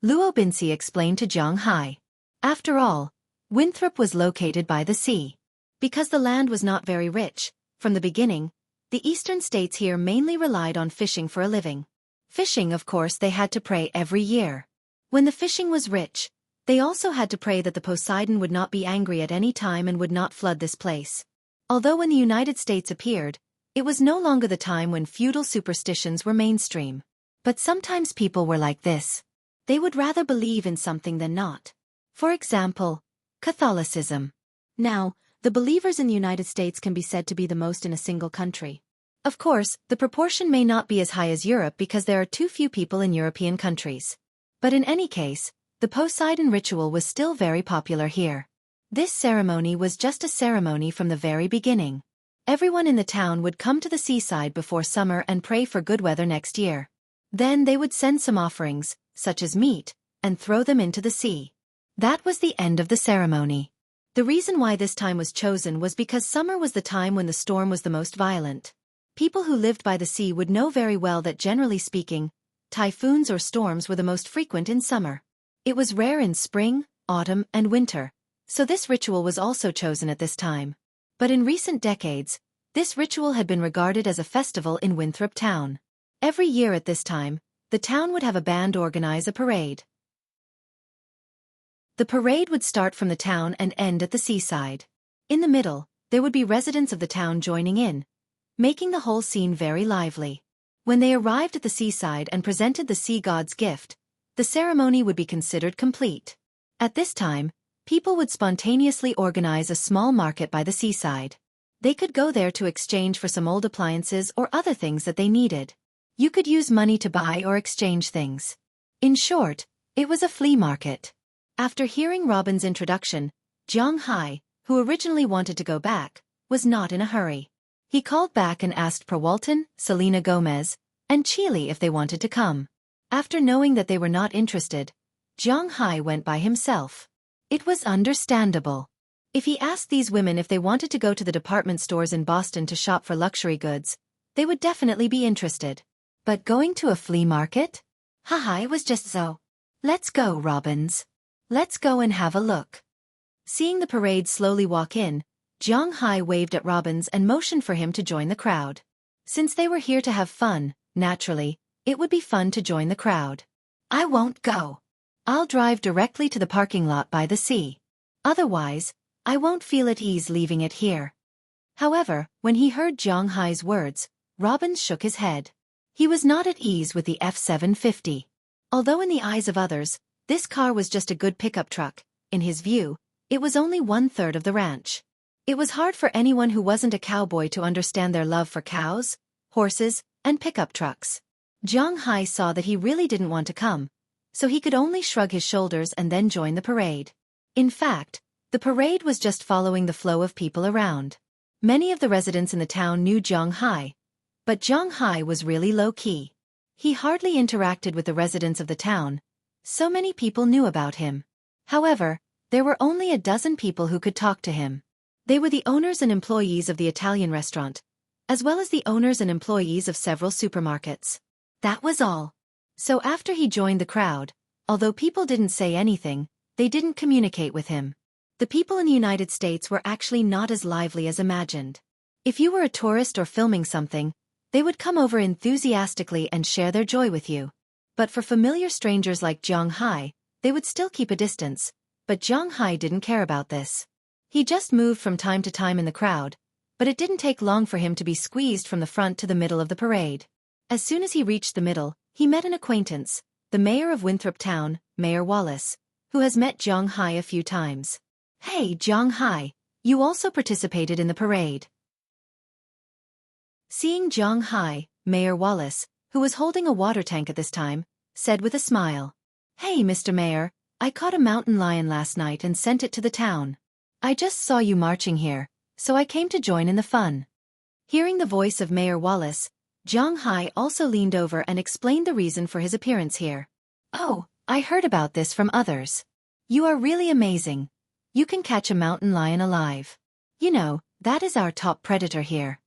Luo Binsi explained to Zhang Hai. After all, Winthrop was located by the sea. Because the land was not very rich, from the beginning, the eastern states here mainly relied on fishing for a living. Fishing, of course, they had to pray every year. When the fishing was rich, they also had to pray that the Poseidon would not be angry at any time and would not flood this place. Although when the United States appeared, it was no longer the time when feudal superstitions were mainstream. But sometimes people were like this. They would rather believe in something than not. For example, Catholicism. Now, the believers in the United States can be said to be the most in a single country. Of course, the proportion may not be as high as Europe because there are too few people in European countries. But in any case, the Poseidon ritual was still very popular here. This ceremony was just a ceremony from the very beginning. Everyone in the town would come to the seaside before summer and pray for good weather next year. Then they would send some offerings, such as meat, and throw them into the sea. That was the end of the ceremony. The reason why this time was chosen was because summer was the time when the storm was the most violent. People who lived by the sea would know very well that generally speaking, typhoons or storms were the most frequent in summer. It was rare in spring, autumn, and winter, so this ritual was also chosen at this time. But in recent decades, this ritual had been regarded as a festival in Winthrop Town. Every year at this time, the town would have a band organize a parade. The parade would start from the town and end at the seaside. In the middle, there would be residents of the town joining in, making the whole scene very lively. When they arrived at the seaside and presented the sea god's gift, the ceremony would be considered complete. At this time, people would spontaneously organize a small market by the seaside. They could go there to exchange for some old appliances or other things that they needed. You could use money to buy or exchange things. In short, it was a flea market. After hearing Robin's introduction, Xueqi, who originally wanted to go back, was not in a hurry. He called back and asked Perwalton, Selena Gomez, and Chile if they wanted to come. After knowing that they were not interested, Xueqi went by himself. It was understandable. If he asked these women if they wanted to go to the department stores in Boston to shop for luxury goods, they would definitely be interested. But going to a flea market? Haha, it was just so. Let's go, Robins. Let's go and have a look. Seeing the parade slowly walk in, Xueqi waved at Robins and motioned for him to join the crowd. Since they were here to have fun, naturally, it would be fun to join the crowd. I won't go. I'll drive directly to the parking lot by the sea. Otherwise, I won't feel at ease leaving it here. However, when he heard Xueqi's words, Robins shook his head. He was not at ease with the F-750. Although in the eyes of others, this car was just a good pickup truck, in his view, it was only 1/3 of the ranch. It was hard for anyone who wasn't a cowboy to understand their love for cows, horses, and pickup trucks. Xueqi saw that he really didn't want to come, so he could only shrug his shoulders and then join the parade. In fact, the parade was just following the flow of people around. Many of the residents in the town knew Xueqi, but Xueqi was really low-key. He hardly interacted with the residents of the town. So many people knew about him. However, there were only a dozen people who could talk to him. They were the owners and employees of the Italian restaurant, as well as the owners and employees of several supermarkets. That was all. So after he joined the crowd, although people didn't say anything, they didn't communicate with him. The people in the United States were actually not as lively as imagined. If you were a tourist or filming something, they would come over enthusiastically and share their joy with you. But for familiar strangers like Xueqi, they would still keep a distance, but Xueqi didn't care about this. He just moved from time to time in the crowd, but it didn't take long for him to be squeezed from the front to the middle of the parade. As soon as he reached the middle, he met an acquaintance, the mayor of Winthrop Town, Mayor Wallace, who has met Xueqi a few times. Hey Xueqi, you also participated in the parade. Seeing Xueqi, Mayor Wallace, who was holding a water tank at this time, said with a smile, Hey Mr. Mayor, I caught a mountain lion last night and sent it to the town. I just saw you marching here, so I came to join in the fun. Hearing the voice of Mayor Wallace, Xueqi also leaned over and explained the reason for his appearance here. Oh, I heard about this from others. You are really amazing. You can catch a mountain lion alive. You know, that is our top predator here.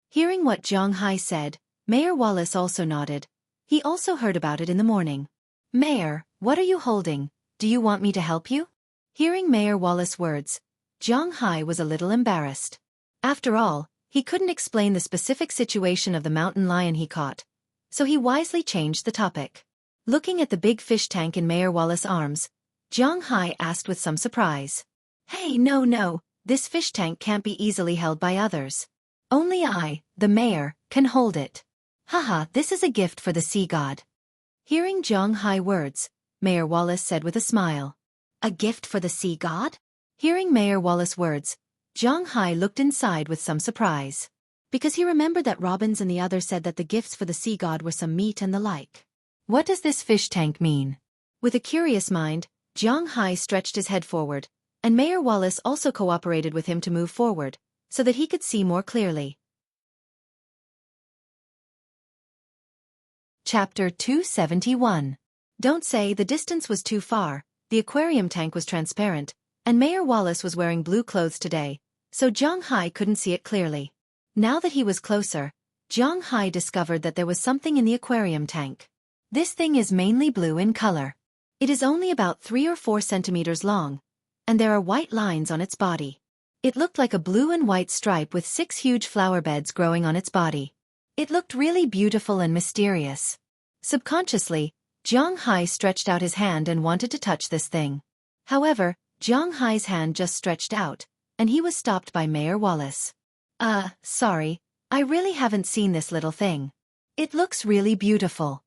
Hearing what Xueqi said, Mayor Wallace also nodded. He also heard about it in the morning. Mayor, what are you holding? Do you want me to help you? Hearing Mayor Wallace's words, Xueqi was a little embarrassed. After all, he couldn't explain the specific situation of the mountain lion he caught, so he wisely changed the topic. Looking at the big fish tank in Mayor Wallace's arms, Xueqi asked with some surprise. Hey, no, this fish tank can't be easily held by others. Only I, the mayor, can hold it. Haha, this is a gift for the sea god. Hearing Xueqi's words, Mayor Wallace said with a smile. A gift for the sea god? Hearing Mayor Wallace's words, Xueqi looked inside with some surprise. Because he remembered that Robins and the others said that the gifts for the sea god were some meat and the like. What does this fish tank mean? With a curious mind, Xueqi stretched his head forward, and Mayor Wallace also cooperated with him to move forward, so that he could see more clearly. Chapter 271. Don't say the distance was too far. The aquarium tank was transparent, and Mayor Wallace was wearing blue clothes today, so Zhang Hai couldn't see it clearly. Now that he was closer, Zhang Hai discovered that there was something in the aquarium tank. This thing is mainly blue in color. It is only about 3 or 4 centimeters long, and there are white lines on its body. It looked like a blue and white stripe with 6 huge flower beds growing on its body. It looked really beautiful and mysterious. Subconsciously, Zhang Hai stretched out his hand and wanted to touch this thing. However, Zhang Hai's hand just stretched out, and he was stopped by Mayor Wallace. Sorry, I really haven't seen this little thing. It looks really beautiful.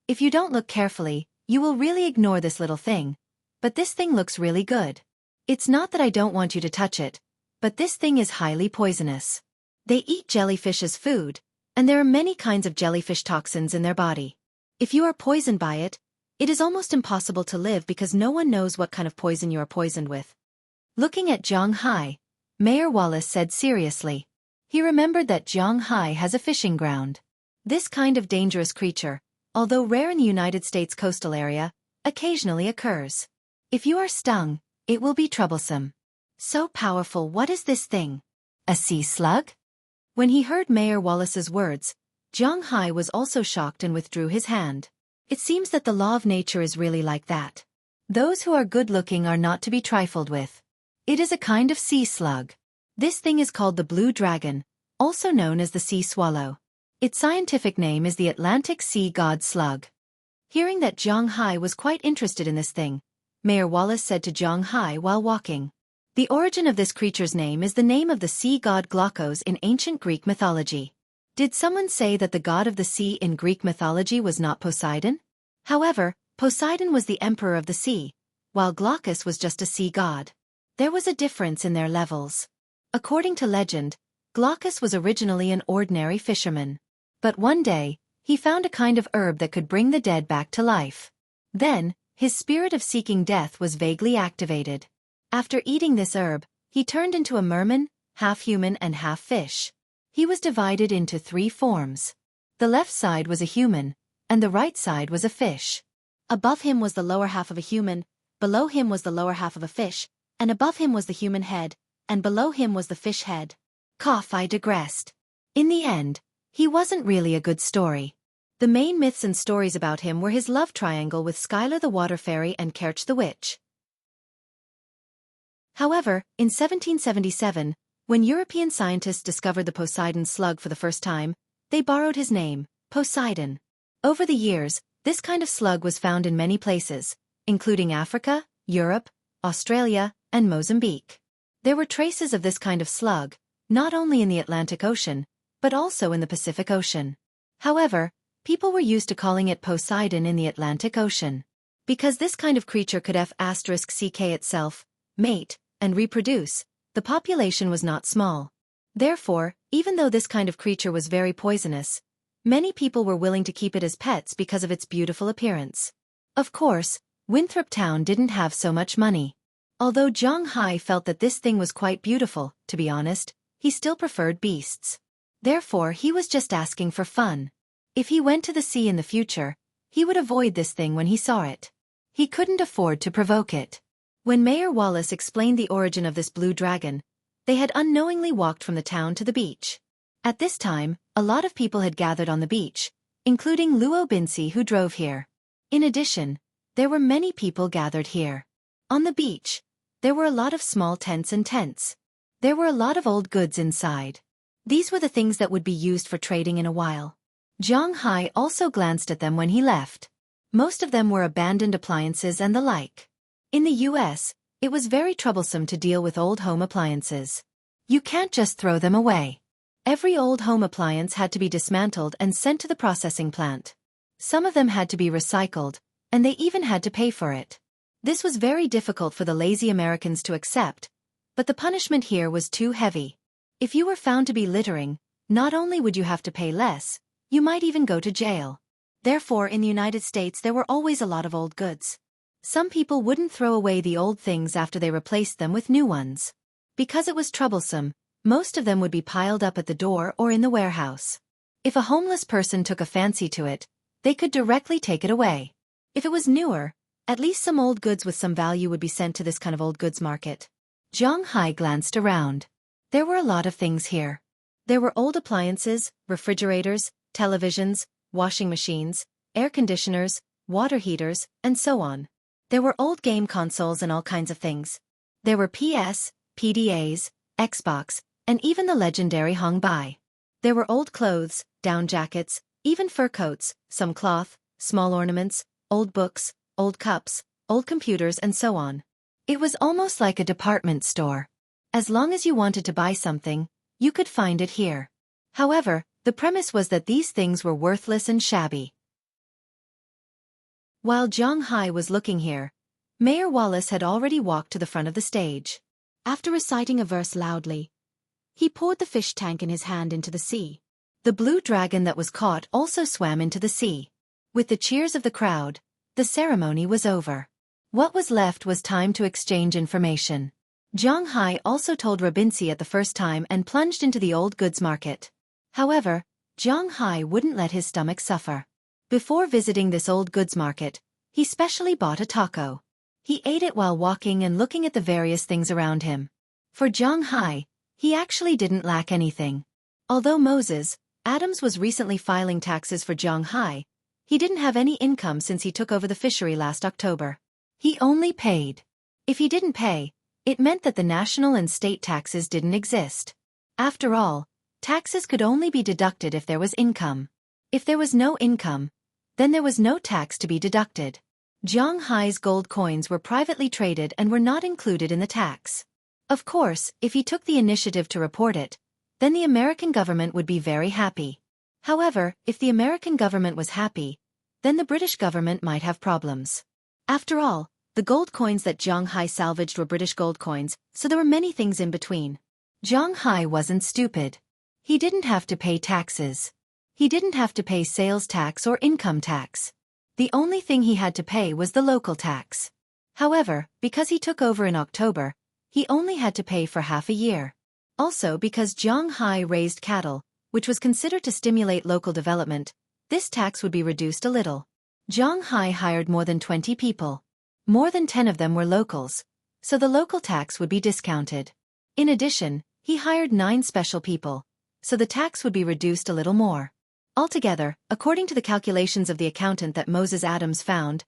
If you don't look carefully, you will really ignore this little thing, but this thing looks really good. It's not that I don't want you to touch it, but this thing is highly poisonous. They eat jellyfish as food, and there are many kinds of jellyfish toxins in their body. If you are poisoned by it, it is almost impossible to live because no one knows what kind of poison you are poisoned with. Looking at Zhang Hai, Mayor Wallace said seriously. He remembered that Zhang Hai has a fishing ground. This kind of dangerous creature, although rare in the United States coastal area, occasionally occurs. If you are stung, it will be troublesome. So powerful, what is this thing? A sea slug? When he heard Mayor Wallace's words, Zhang Hai was also shocked and withdrew his hand. It seems that the law of nature is really like that. Those who are good-looking are not to be trifled with. It is a kind of sea slug. This thing is called the blue dragon, also known as the sea swallow. Its scientific name is the Atlantic sea god slug. Hearing that Zhang Hai was quite interested in this thing, Mayor Wallace said to Zhang Hai while walking. The origin of this creature's name is the name of the sea god Glaucos in ancient Greek mythology. Did someone say that the god of the sea in Greek mythology was not Poseidon? However, Poseidon was the emperor of the sea, while Glaucus was just a sea god. There was a difference in their levels. According to legend, Glaucus was originally an ordinary fisherman. But one day, he found a kind of herb that could bring the dead back to life. Then, his spirit of seeking death was vaguely activated. After eating this herb, he turned into a merman, half human and half fish. He was divided into 3 forms. The left side was a human, and the right side was a fish. Above him was the lower half of a human, below him was the lower half of a fish, and above him was the human head, and below him was the fish head. I digressed. In the end, he wasn't really a good story. The main myths and stories about him were his love triangle with Skylar the water fairy and Kerch the witch. However, in 1777, when European scientists discovered the Poseidon slug for the first time, they borrowed his name, Poseidon. Over the years, this kind of slug was found in many places, including Africa, Europe, Australia, and Mozambique. There were traces of this kind of slug, not only in the Atlantic Ocean, but also in the Pacific Ocean. However, people were used to calling it Poseidon in the Atlantic Ocean. Because this kind of creature could *ck itself, mate, and reproduce, the population was not small. Therefore, even though this kind of creature was very poisonous, many people were willing to keep it as pets because of its beautiful appearance. Of course, Winthrop Town didn't have so much money. Although Zhang Hai felt that this thing was quite beautiful, to be honest, he still preferred beasts. Therefore, he was just asking for fun. If he went to the sea in the future, he would avoid this thing when he saw it. He couldn't afford to provoke it. When Mayor Wallace explained the origin of this blue dragon, they had unknowingly walked from the town to the beach. At this time, a lot of people had gathered on the beach, including Luo Binsi who drove here. In addition, there were many people gathered here. On the beach, there were a lot of small tents and tents. There were a lot of old goods inside. These were the things that would be used for trading in a while. Zhang Hai also glanced at them when he left. Most of them were abandoned appliances and the like. In the US, it was very troublesome to deal with old home appliances. You can't just throw them away. Every old home appliance had to be dismantled and sent to the processing plant. Some of them had to be recycled, and they even had to pay for it. This was very difficult for the lazy Americans to accept, but the punishment here was too heavy. If you were found to be littering, not only would you have to pay less, you might even go to jail. Therefore, in the United States there were always a lot of old goods. Some people wouldn't throw away the old things after they replaced them with new ones. Because it was troublesome, most of them would be piled up at the door or in the warehouse. If a homeless person took a fancy to it, they could directly take it away. If it was newer, at least some old goods with some value would be sent to this kind of old goods market. Zhang Hai glanced around. There were a lot of things here. There were old appliances, refrigerators, televisions, washing machines, air conditioners, water heaters, and so on. There were old game consoles and all kinds of things. There were PS, PDAs, Xbox, and even the legendary Hong Bai. There were old clothes, down jackets, even fur coats, some cloth, small ornaments, old books, old cups, old computers, and so on. It was almost like a department store. As long as you wanted to buy something, you could find it here. However, the premise was that these things were worthless and shabby. While Zhang Hai was looking here, Mayor Wallace had already walked to the front of the stage. After reciting a verse loudly, he poured the fish tank in his hand into the sea. The blue dragon that was caught also swam into the sea. With the cheers of the crowd, the ceremony was over. What was left was time to exchange information. Zhang Hai also told Rabinsi at the first time and plunged into the old goods market. However, Zhang Hai wouldn't let his stomach suffer. Before visiting this old goods market, he specially bought a taco. He ate it while walking and looking at the various things around him. For Zhang Hai, he actually didn't lack anything. Although Moses Adams was recently filing taxes for Zhang Hai, he didn't have any income since he took over the fishery last October. He only paid. If he didn't pay, it meant that the national and state taxes didn't exist. After all, taxes could only be deducted if there was income. If there was no income, then there was no tax to be deducted. Zhang Hai's gold coins were privately traded and were not included in the tax. Of course, if he took the initiative to report it, then the American government would be very happy. However, if the American government was happy, then the British government might have problems. After all, the gold coins that Zhang Hai salvaged were British gold coins, so there were many things in between. Zhang Hai wasn't stupid. He didn't have to pay taxes. He didn't have to pay sales tax or income tax. The only thing he had to pay was the local tax. However, because he took over in October, he only had to pay for half a year. Also because Zhang Hai raised cattle, which was considered to stimulate local development, this tax would be reduced a little. Zhang Hai hired more than 20 people. More than 10 of them were locals, so the local tax would be discounted. In addition, he hired 9 special people, so the tax would be reduced a little more. Altogether, according to the calculations of the accountant that Moses Adams found,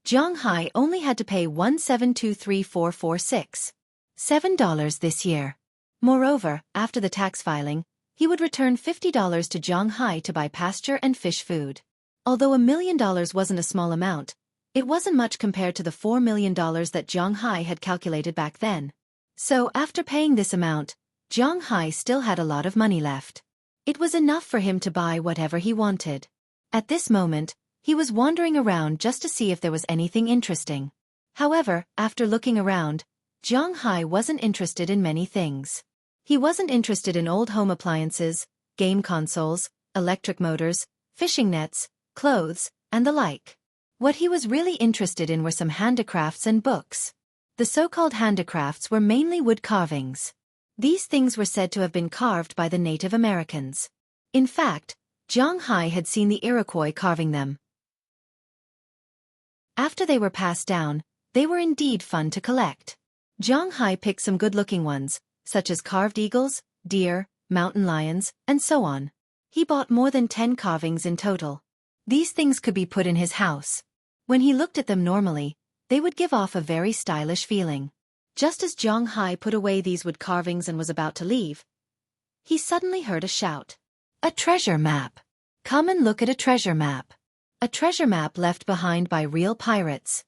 Zhang Hai only had to pay $1,723,446. $7 this year. Moreover, after the tax filing, he would return $50 to Zhang Hai to buy pasture and fish food. Although $1 million wasn't a small amount, it wasn't much compared to the $4 million that Zhang Hai had calculated back then. So after paying this amount, Zhang Hai still had a lot of money left. It was enough for him to buy whatever he wanted. At this moment, he was wandering around just to see if there was anything interesting. However, after looking around, Zhang Hai wasn't interested in many things. He wasn't interested in old home appliances, game consoles, electric motors, fishing nets, clothes, and the like. What he was really interested in were some handicrafts and books. The so-called handicrafts were mainly wood carvings. These things were said to have been carved by the Native Americans. In fact, Zhang Hai had seen the Iroquois carving them. After they were passed down, they were indeed fun to collect. Zhang Hai picked some good-looking ones, such as carved eagles, deer, mountain lions, and so on. He bought more than 10 carvings in total. These things could be put in his house. When he looked at them normally, they would give off a very stylish feeling. Just as Zhang Hai put away these wood carvings and was about to leave, he suddenly heard a shout. "A treasure map! Come and look at a treasure map!" A treasure map left behind by real pirates.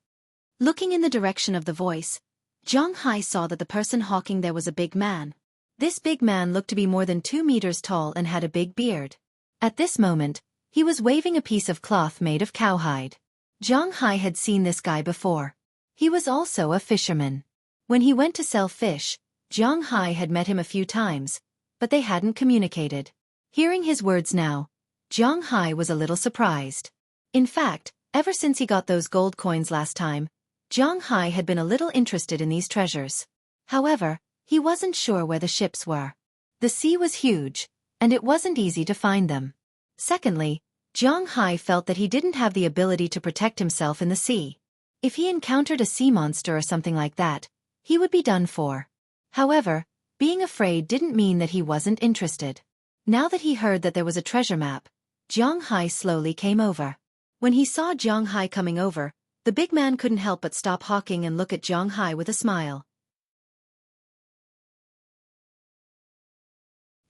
Looking in the direction of the voice, Zhang Hai saw that the person hawking there was a big man. This big man looked to be more than 2 meters tall and had a big beard. At this moment, he was waving a piece of cloth made of cowhide. Zhang Hai had seen this guy before. He was also a fisherman. When he went to sell fish, Zhang Hai had met him a few times, but they hadn't communicated. Hearing his words now, Zhang Hai was a little surprised. In fact, ever since he got those gold coins last time, Zhang Hai had been a little interested in these treasures. However, he wasn't sure where the ships were. The sea was huge, and it wasn't easy to find them. Secondly, Zhang Hai felt that he didn't have the ability to protect himself in the sea. If he encountered a sea monster or something like that, he would be done for. However, being afraid didn't mean that he wasn't interested. Now that he heard that there was a treasure map, Zhang Hai slowly came over. When he saw Zhang Hai coming over, the big man couldn't help but stop hawking and look at Zhang Hai with a smile.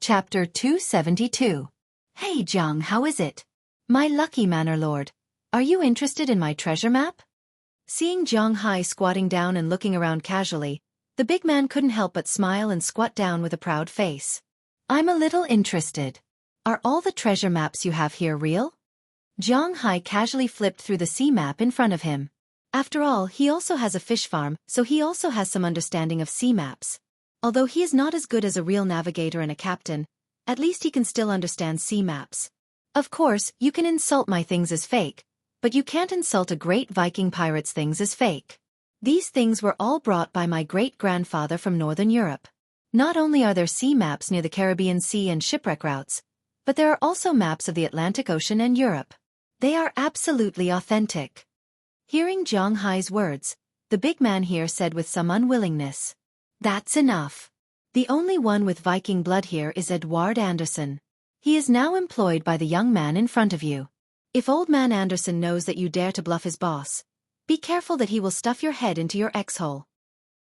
Chapter 272. Hey Zhang, how is it? My lucky manor lord. Are you interested in my treasure map? Seeing Zhang Hai squatting down and looking around casually, the big man couldn't help but smile and squat down with a proud face. I'm a little interested. Are all the treasure maps you have here real? Zhang Hai casually flipped through the sea map in front of him. After all, he also has a fish farm, so he also has some understanding of sea maps. Although he is not as good as a real navigator and a captain, at least he can still understand sea maps. Of course, you can insult my things as fake, but you can't insult a great Viking pirate's things as fake. These things were all brought by my great-grandfather from Northern Europe. Not only are there sea maps near the Caribbean Sea and shipwreck routes, but there are also maps of the Atlantic Ocean and Europe. They are absolutely authentic. Hearing Zhang Hai's words, the big man here said with some unwillingness, "That's enough. The only one with Viking blood here is Edward Anderson. He is now employed by the young man in front of you. If old man Anderson knows that you dare to bluff his boss, be careful that he will stuff your head into your X-hole."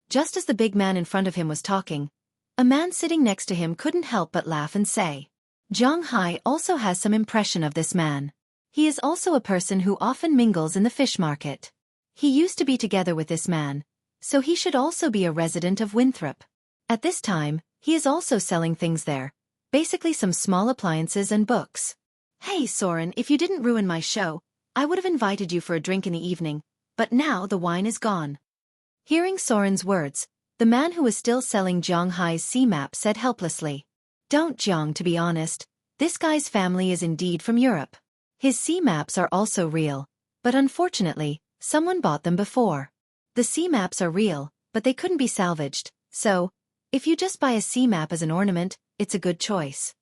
Just as the big man in front of him was talking, a man sitting next to him couldn't help but laugh and say, Zhang Hai also has some impression of this man. He is also a person who often mingles in the fish market. He used to be together with this man, so he should also be a resident of Winthrop. At this time, he is also selling things there, basically some small appliances and books. Hey Soren, if you didn't ruin my show, I would have invited you for a drink in the evening, but now the wine is gone. Hearing Soren's words, the man who was still selling Zhang Hai's sea map said helplessly, Don't Zhang, to be honest, this guy's family is indeed from Europe. His sea maps are also real, but unfortunately, someone bought them before. The sea maps are real, but they couldn't be salvaged, so, if you just buy a sea map as an ornament, it's a good choice.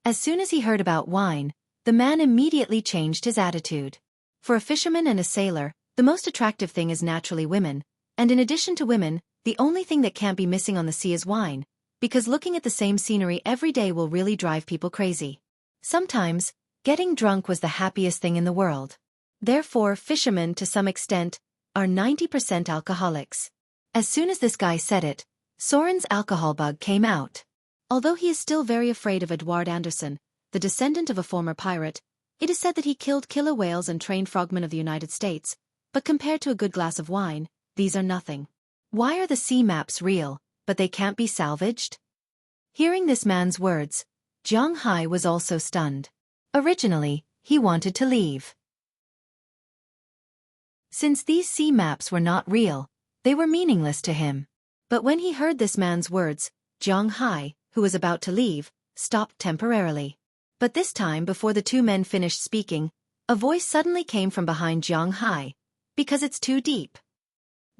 As soon as he heard about wine, the man immediately changed his attitude. For a fisherman and a sailor, the most attractive thing is naturally women, and in addition to women, the only thing that can't be missing on the sea is wine, because looking at the same scenery every day will really drive people crazy. Sometimes, getting drunk was the happiest thing in the world. Therefore, fishermen, to some extent, are 90% alcoholics. As soon as this guy said it, Soren's alcohol bug came out. Although he is still very afraid of Edward Anderson, the descendant of a former pirate, it is said that he killed killer whales and trained frogmen of the United States, but compared to a good glass of wine, these are nothing. Why are the sea maps real, but they can't be salvaged? Hearing this man's words, Zhang Hai was also stunned. Originally, he wanted to leave. Since these sea maps were not real, they were meaningless to him. But when he heard this man's words, Zhang Hai, who was about to leave, stopped temporarily. But this time, before the two men finished speaking, a voice suddenly came from behind Zhang Hai. Because it's too deep.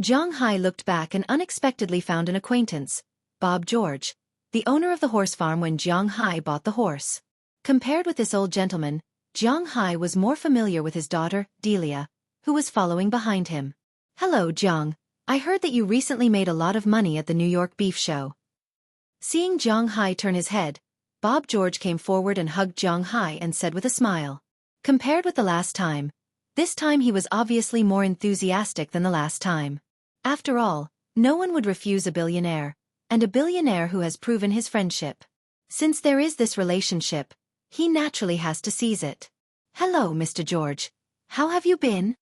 Zhang Hai looked back and unexpectedly found an acquaintance, Bob George, the owner of the horse farm when Zhang Hai bought the horse. Compared with this old gentleman, Zhang Hai was more familiar with his daughter, Delia, who was following behind him. Hello Zhang, I heard that you recently made a lot of money at the New York Beef Show. Seeing Zhang Hai turn his head, Bob George came forward and hugged Zhang Hai and said with a smile. Compared with the last time, this time he was obviously more enthusiastic than the last time. After all, no one would refuse a billionaire, and a billionaire who has proven his friendship. Since there is this relationship, he naturally has to seize it. Hello, Mr. George. How have you been?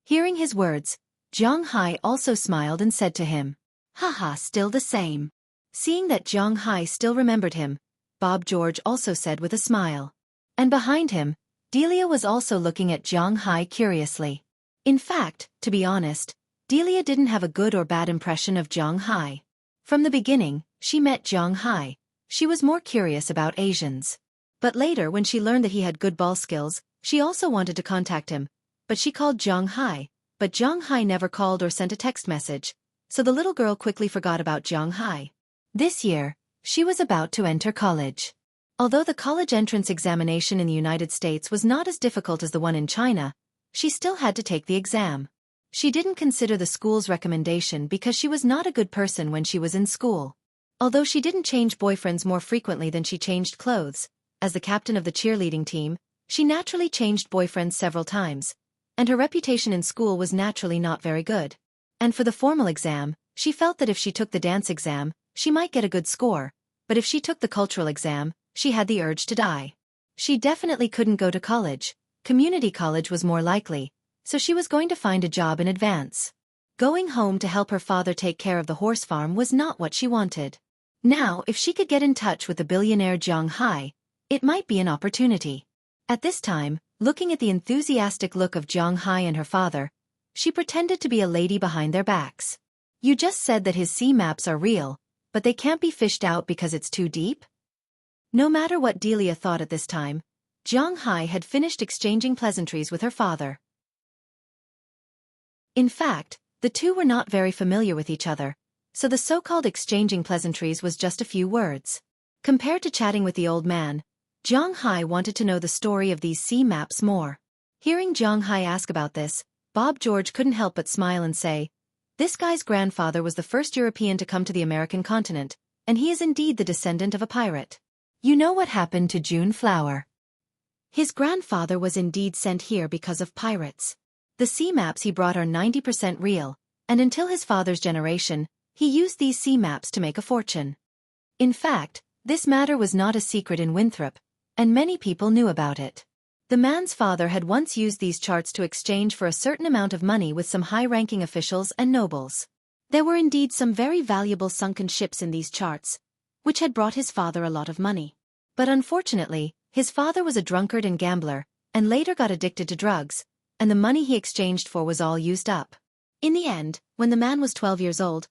Hearing his words, Zhang Hai also smiled and said to him, Haha, still the same. Seeing that Zhang Hai still remembered him, Bob George also said with a smile. And behind him, Delia was also looking at Zhang Hai curiously. In fact, to be honest, Delia didn't have a good or bad impression of Zhang Hai. From the beginning, she met Zhang Hai. She was more curious about Asians. But later when she learned that he had good ball skills, she also wanted to contact him, but she called Zhang Hai, but Jiang Hai never called or sent a text message, so the little girl quickly forgot about Jiang Hai. This year, she was about to enter college. Although the college entrance examination in the United States was not as difficult as the one in China, she still had to take the exam. She didn't consider the school's recommendation because she was not a good person when she was in school. Although she didn't change boyfriends more frequently than she changed clothes, as the captain of the cheerleading team, she naturally changed boyfriends several times, and her reputation in school was naturally not very good. And for the formal exam, she felt that if she took the dance exam, she might get a good score, but if she took the cultural exam, she had the urge to die. She definitely couldn't go to college. Community college was more likely, so she was going to find a job in advance. Going home to help her father take care of the horse farm was not what she wanted. Now, if she could get in touch with the billionaire Jiang Hai, it might be an opportunity. At this time, looking at the enthusiastic look of Jiang Hai and her father, she pretended to be a lady behind their backs. You just said that his sea maps are real, but they can't be fished out because it's too deep? No matter what Delia thought at this time, Jiang Hai had finished exchanging pleasantries with her father. In fact, the two were not very familiar with each other, so the so-called exchanging pleasantries was just a few words. Compared to chatting with the old man, Jiang Hai wanted to know the story of these sea maps more. Hearing Jiang Hai ask about this, Bob George couldn't help but smile and say, "This guy's grandfather was the first European to come to the American continent, and he is indeed the descendant of a pirate. You know what happened to June Flower? His grandfather was indeed sent here because of pirates. The sea maps he brought are 90% real, and until his father's generation, he used these sea maps to make a fortune. In fact, this matter was not a secret in Winthrop, and many people knew about it. The man's father had once used these charts to exchange for a certain amount of money with some high-ranking officials and nobles. There were indeed some very valuable sunken ships in these charts, which had brought his father a lot of money. But unfortunately, his father was a drunkard and gambler, and later got addicted to drugs, and the money he exchanged for was all used up. In the end, when the man was 12 years old,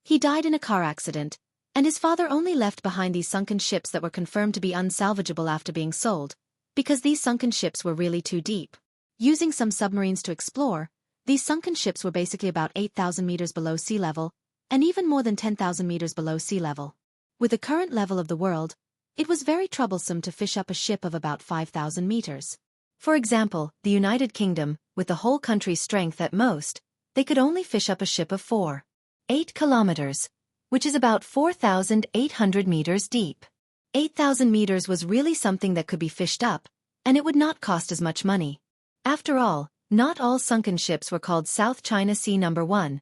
he died in a car accident, and his father only left behind these sunken ships that were confirmed to be unsalvageable after being sold, because these sunken ships were really too deep. Using some submarines to explore, these sunken ships were basically about 8,000 meters below sea level, and even more than 10,000 meters below sea level. With the current level of the world, it was very troublesome to fish up a ship of about 5,000 meters. For example, the United Kingdom, with the whole country's strength at most, they could only fish up a ship of 4.8 kilometers, which is about 4,800 meters deep. 8,000 meters was really something that could be fished up, and it would not cost as much money. After all, not all sunken ships were called South China Sea No. 1,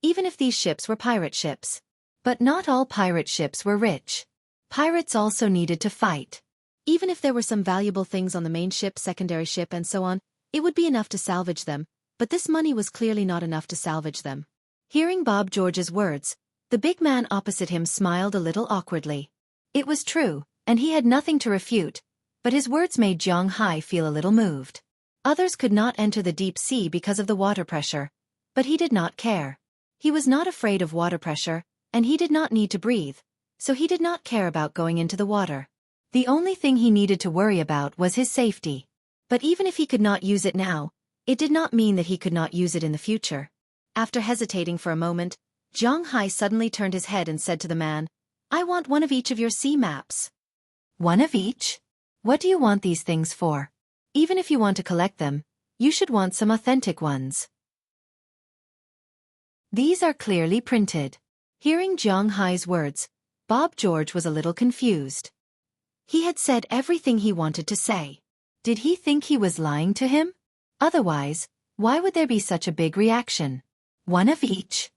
even if these ships were pirate ships. But not all pirate ships were rich. Pirates also needed to fight. Even if there were some valuable things on the main ship, secondary ship, and so on, it would be enough to salvage them, but this money was clearly not enough to salvage them. Hearing Bob George's words, the big man opposite him smiled a little awkwardly. It was true, and he had nothing to refute, but his words made Jiang Hai feel a little moved. Others could not enter the deep sea because of the water pressure, but he did not care. He was not afraid of water pressure, and he did not need to breathe, so he did not care about going into the water. The only thing he needed to worry about was his safety. But even if he could not use it now, it did not mean that he could not use it in the future. After hesitating for a moment, Jiang Hai suddenly turned his head and said to the man, "I want one of each of your sea maps." One of each? What do you want these things for? Even if you want to collect them, you should want some authentic ones. These are clearly printed. Hearing Jiang Hai's words, Bob George was a little confused. He had said everything he wanted to say. Did he think he was lying to him? Otherwise, why would there be such a big reaction? One of each?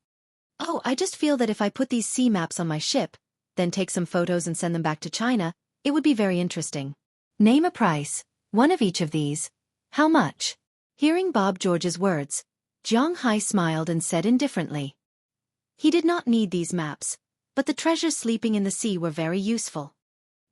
Oh, I just feel that if I put these sea maps on my ship, then take some photos and send them back to China, it would be very interesting. Name a price. One of each of these. How much? Hearing Bob George's words, Jiang Hai smiled and said indifferently. He did not need these maps, but the treasures sleeping in the sea were very useful.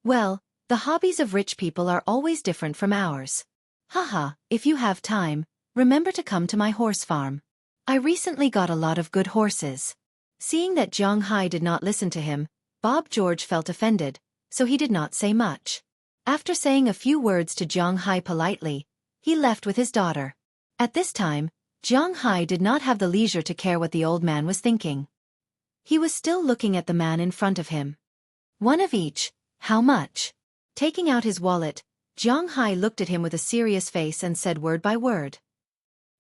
Well, the hobbies of rich people are always different from ours. Haha, if you have time, remember to come to my horse farm. I recently got a lot of good horses. Seeing that Jiang Hai did not listen to him, Bob George felt offended, so he did not say much. After saying a few words to Jiang Hai politely, he left with his daughter. At this time, Jiang Hai did not have the leisure to care what the old man was thinking. He was still looking at the man in front of him. One of each, how much? Taking out his wallet, Jiang Hai looked at him with a serious face and said word by word.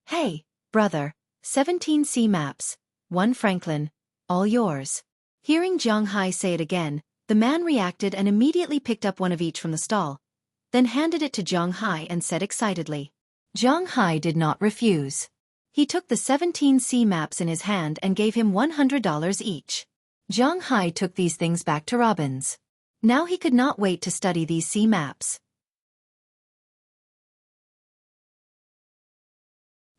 Hey, brother, 17 sea maps, 1 Franklin, all yours. Hearing Jiang Hai say it again, the man reacted and immediately picked up one of each from the stall, then handed it to Jiang Hai and said excitedly. Jiang Hai did not refuse. He took the 17 sea maps in his hand and gave him $100 each. Jiang Hai took these things back to Robbins. Now he could not wait to study these sea maps.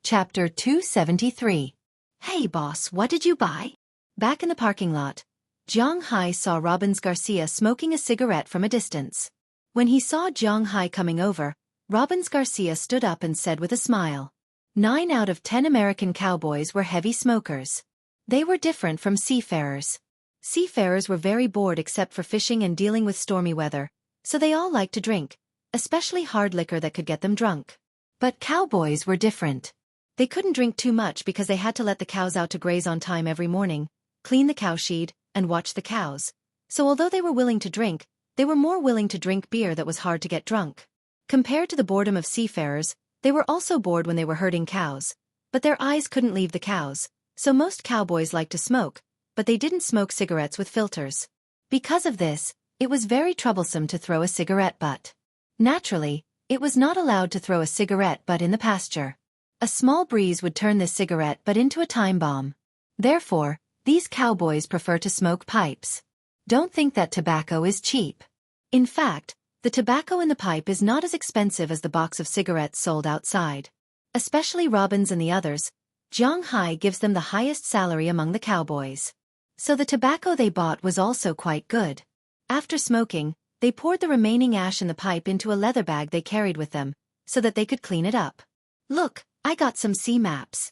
Chapter 273. Hey boss, what did you buy? Back in the parking lot, Jiang Hai saw Robbins Garcia smoking a cigarette from a distance. When he saw Jiang Hai coming over, Robbins Garcia stood up and said with a smile. 9 out of 10 American cowboys were heavy smokers. They were different from seafarers. Seafarers were very bored except for fishing and dealing with stormy weather, so they all liked to drink, especially hard liquor that could get them drunk. But cowboys were different. They couldn't drink too much because they had to let the cows out to graze on time every morning, clean the cowshed, and watch the cows. So although they were willing to drink, they were more willing to drink beer that was hard to get drunk. Compared to the boredom of seafarers, they were also bored when they were herding cows, but their eyes couldn't leave the cows, so most cowboys liked to smoke, but they didn't smoke cigarettes with filters. Because of this, it was very troublesome to throw a cigarette butt. Naturally, it was not allowed to throw a cigarette butt in the pasture. A small breeze would turn this cigarette butt into a time bomb. Therefore, these cowboys prefer to smoke pipes. Don't think that tobacco is cheap. In fact, the tobacco in the pipe is not as expensive as the box of cigarettes sold outside. Especially Robbins and the others, Jiang Hai gives them the highest salary among the cowboys. So the tobacco they bought was also quite good. After smoking, they poured the remaining ash in the pipe into a leather bag they carried with them, so that they could clean it up. Look, I got some sea maps.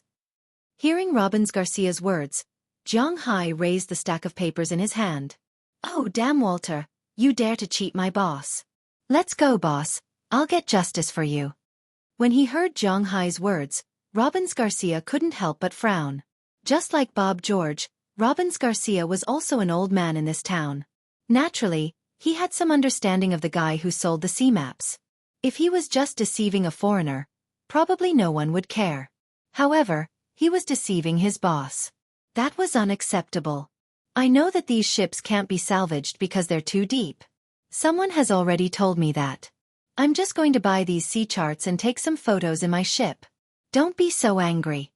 Hearing Robbins Garcia's words, Jiang Hai raised the stack of papers in his hand. Oh damn Walter, you dare to cheat my boss. Let's go boss, I'll get justice for you. When he heard Jiang Hai's words, Robbins Garcia couldn't help but frown. Just like Bob George, Robbins Garcia was also an old man in this town. Naturally, he had some understanding of the guy who sold the sea maps. If he was just deceiving a foreigner, probably no one would care. However, he was deceiving his boss. That was unacceptable. I know that these ships can't be salvaged because they're too deep. Someone has already told me that. I'm just going to buy these sea charts and take some photos in my ship. Don't be so angry.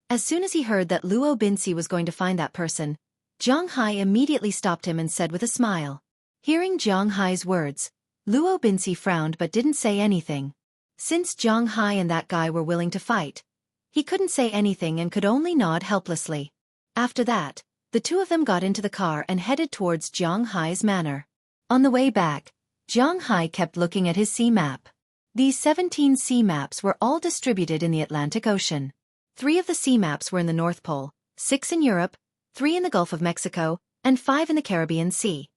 As soon as he heard that Luo Binsi was going to find that person, Jiang Hai immediately stopped him and said with a smile. Hearing Jiang Hai's words, Luo Binsi frowned but didn't say anything. Since Jiang Hai and that guy were willing to fight, he couldn't say anything and could only nod helplessly. After that, the two of them got into the car and headed towards Jiang Hai's manor. On the way back, Jiang Hai kept looking at his sea map. These 17 sea maps were all distributed in the Atlantic Ocean. 3 of the sea maps were in the North Pole, 6 in Europe, 3 in the Gulf of Mexico, and 5 in the Caribbean Sea.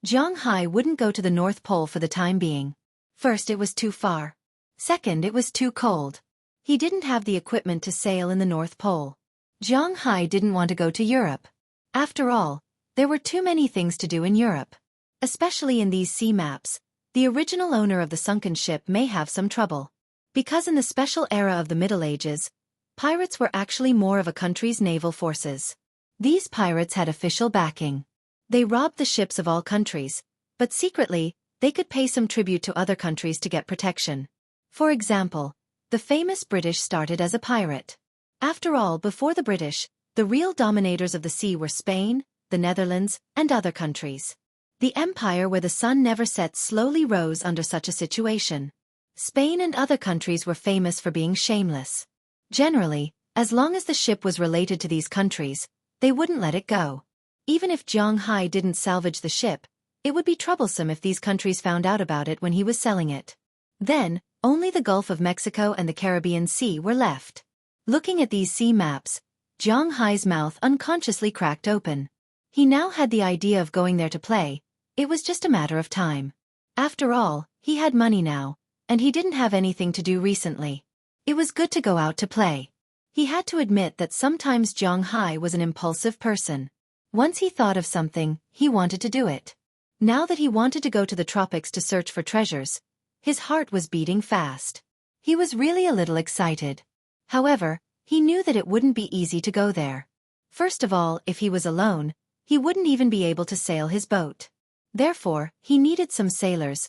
Jiang Hai wouldn't go to the North Pole for the time being. First, it was too far. Second, it was too cold. He didn't have the equipment to sail in the North Pole. Jiang Hai didn't want to go to Europe. After all, there were too many things to do in Europe. Especially in these sea maps, the original owner of the sunken ship may have some trouble. Because in the special era of the Middle Ages, pirates were actually more of a country's naval forces. These pirates had official backing. They robbed the ships of all countries, but secretly, they could pay some tribute to other countries to get protection. For example, the famous British started as a pirate. After all, before the British, the real dominators of the sea were Spain, the Netherlands, and other countries. The empire where the sun never sets slowly rose under such a situation. Spain and other countries were famous for being shameless. Generally, as long as the ship was related to these countries, they wouldn't let it go. Even if Jiang Hai didn't salvage the ship, it would be troublesome if these countries found out about it when he was selling it. Then, only the Gulf of Mexico and the Caribbean Sea were left. Looking at these sea maps, Jiang Hai's mouth unconsciously cracked open. He now had the idea of going there to play. It was just a matter of time. After all, he had money now, and he didn't have anything to do recently. It was good to go out to play. He had to admit that sometimes Zhang Hai was an impulsive person. Once he thought of something, he wanted to do it. Now that he wanted to go to the tropics to search for treasures, his heart was beating fast. He was really a little excited. However, he knew that it wouldn't be easy to go there. First of all, if he was alone, he wouldn't even be able to sail his boat. Therefore, he needed some sailors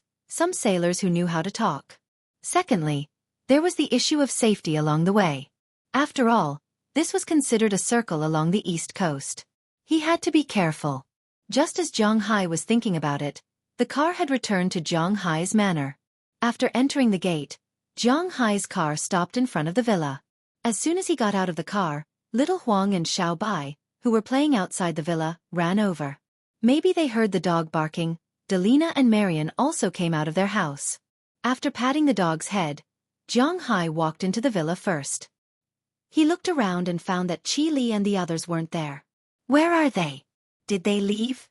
who knew how to talk. Secondly, there was the issue of safety along the way. After all, this was considered a circle along the east coast. He had to be careful. Just as Zhang Hai was thinking about it, the car had returned to Zhang Hai's manor. After entering the gate, Zhang Hai's car stopped in front of the villa. As soon as he got out of the car, Little Huang and Xiao Bai, who were playing outside the villa, ran over. Maybe they heard the dog barking. Delina and Marian also came out of their house. After patting the dog's head, Zhang Hai walked into the villa first. He looked around and found that Qi Li and the others weren't there. Where are they? Did they leave?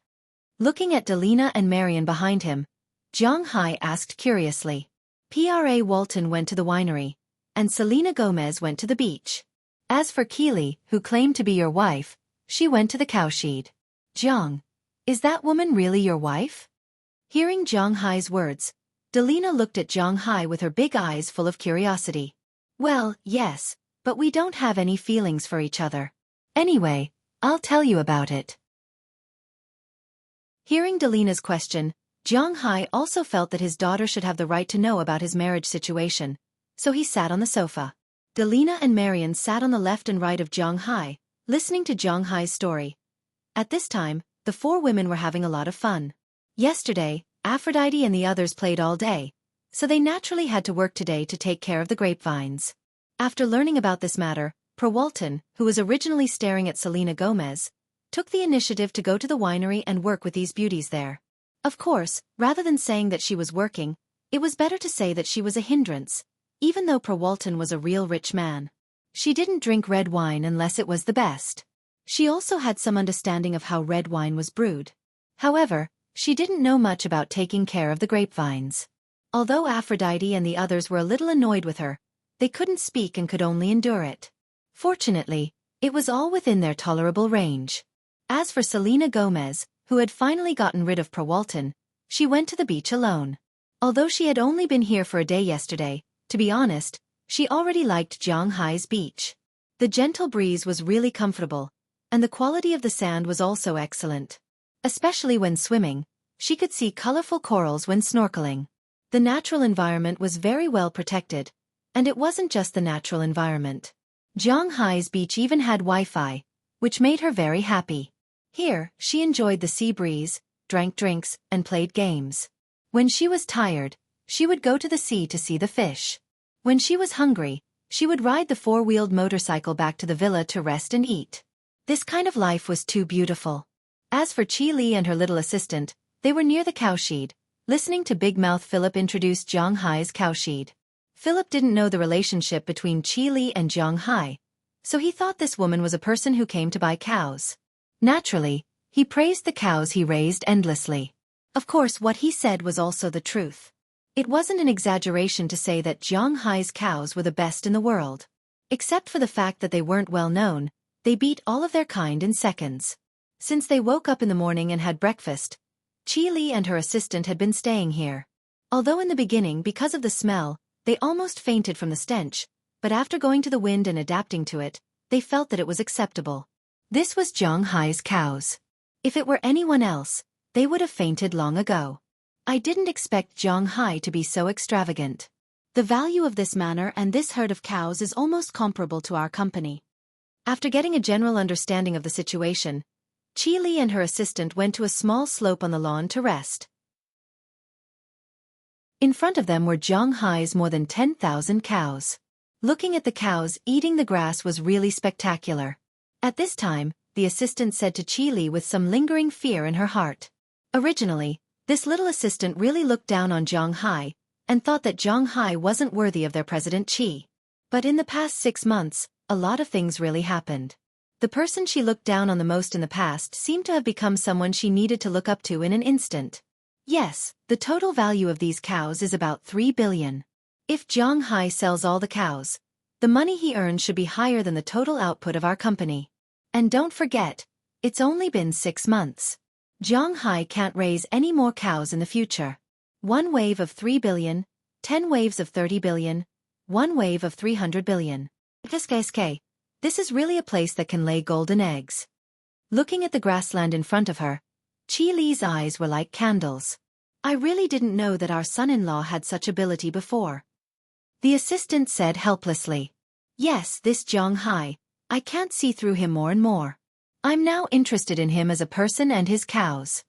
Looking at Delina and Marian behind him, Zhang Hai asked curiously. Pra Walton went to the winery, and Selena Gomez went to the beach. As for Keely, who claimed to be your wife, she went to the cowshed. Zhang, is that woman really your wife? Hearing Zhang Hai's words, Delina looked at Zhang Hai with her big eyes full of curiosity. Well, yes, but we don't have any feelings for each other. Anyway, I'll tell you about it. Hearing Delina's question, Zhang Hai also felt that his daughter should have the right to know about his marriage situation, so he sat on the sofa. Delina and Marian sat on the left and right of Zhang Hai, listening to Zhang Hai's story. At this time, the four women were having a lot of fun. Yesterday, Aphrodite and the others played all day, so they naturally had to work today to take care of the grapevines. After learning about this matter, Pra Walton, who was originally staring at Selena Gomez, took the initiative to go to the winery and work with these beauties there. Of course, rather than saying that she was working, it was better to say that she was a hindrance, even though Pra Walton was a real rich man. She didn't drink red wine unless it was the best. She also had some understanding of how red wine was brewed. However, she didn't know much about taking care of the grapevines. Although Aphrodite and the others were a little annoyed with her, they couldn't speak and could only endure it. Fortunately, it was all within their tolerable range. As for Selena Gomez, who had finally gotten rid of Pra Walton, she went to the beach alone. Although she had only been here for a day yesterday, to be honest, she already liked Zhang Hai's beach. The gentle breeze was really comfortable, and the quality of the sand was also excellent. Especially when swimming, she could see colorful corals when snorkeling. The natural environment was very well protected, and it wasn't just the natural environment. Zhang Hai's beach even had Wi-Fi, which made her very happy. Here, she enjoyed the sea breeze, drank drinks, and played games. When she was tired, she would go to the sea to see the fish. When she was hungry, she would ride the four-wheeled motorcycle back to the villa to rest and eat. This kind of life was too beautiful. As for Qi Li and her little assistant, they were near the cowshed, listening to Big Mouth Philip introduce Zhang Hai's cowshed. Philip didn't know the relationship between Qi Li and Zhang Hai, so he thought this woman was a person who came to buy cows. Naturally, he praised the cows he raised endlessly. Of course, what he said was also the truth. It wasn't an exaggeration to say that Zhang Hai's cows were the best in the world. Except for the fact that they weren't well known, they beat all of their kind in seconds. Since they woke up in the morning and had breakfast, Qi Li and her assistant had been staying here. Although in the beginning, because of the smell, they almost fainted from the stench, but after going to the wind and adapting to it, they felt that it was acceptable. This was Zhang Hai's cows. If it were anyone else, they would have fainted long ago. I didn't expect Zhang Hai to be so extravagant. The value of this manor and this herd of cows is almost comparable to our company. After getting a general understanding of the situation, Qi Li and her assistant went to a small slope on the lawn to rest. In front of them were Zhang Hai's more than 10,000 cows. Looking at the cows eating the grass was really spectacular. At this time, the assistant said to Qi Li with some lingering fear in her heart. Originally, this little assistant really looked down on Zhang Hai, and thought that Zhang Hai wasn't worthy of their President Qi. But in the past 6 months, a lot of things really happened. The person she looked down on the most in the past seemed to have become someone she needed to look up to in an instant. Yes, the total value of these cows is about 3 billion. If Zhang Hai sells all the cows, The money he earns should be higher than the total output of our company. And don't forget, it's only been 6 months. Zhang Hai can't raise any more cows in the future. 1 wave of 3 billion, 10 waves of 30 billion, 1 wave of 300 billion. This is really a place that can lay golden eggs. Looking at the grassland in front of her, Qi Li's eyes were like candles. I really didn't know that our son-in-law had such ability before. The assistant said helplessly. Yes, this Zhang Hai, I can't see through him more and more. I'm now interested in him as a person and his cows.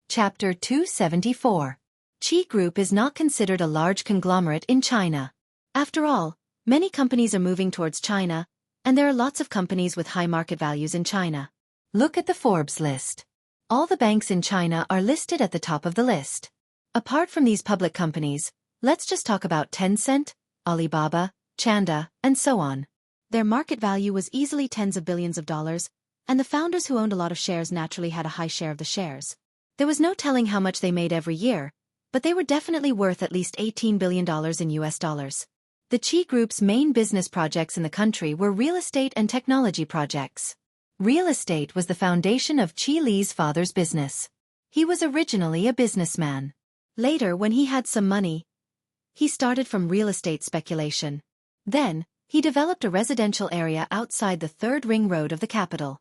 Chapter 274. Qi Group is not considered a large conglomerate in China. After all, many companies are moving towards China, and there are lots of companies with high market values in China. Look at the Forbes list. All the banks in China are listed at the top of the list. Apart from these public companies, let's just talk about Tencent, Alibaba, Chanda, and so on. Their market value was easily tens of billions of dollars, and the founders who owned a lot of shares naturally had a high share of the shares. There was no telling how much they made every year, but they were definitely worth at least $18 billion in US dollars. The Qi Group's main business projects in the country were real estate and technology projects. Real estate was the foundation of Qi Li's father's business. He was originally a businessman. Later, when he had some money, he started from real estate speculation. Then, he developed a residential area outside the third ring road of the capital.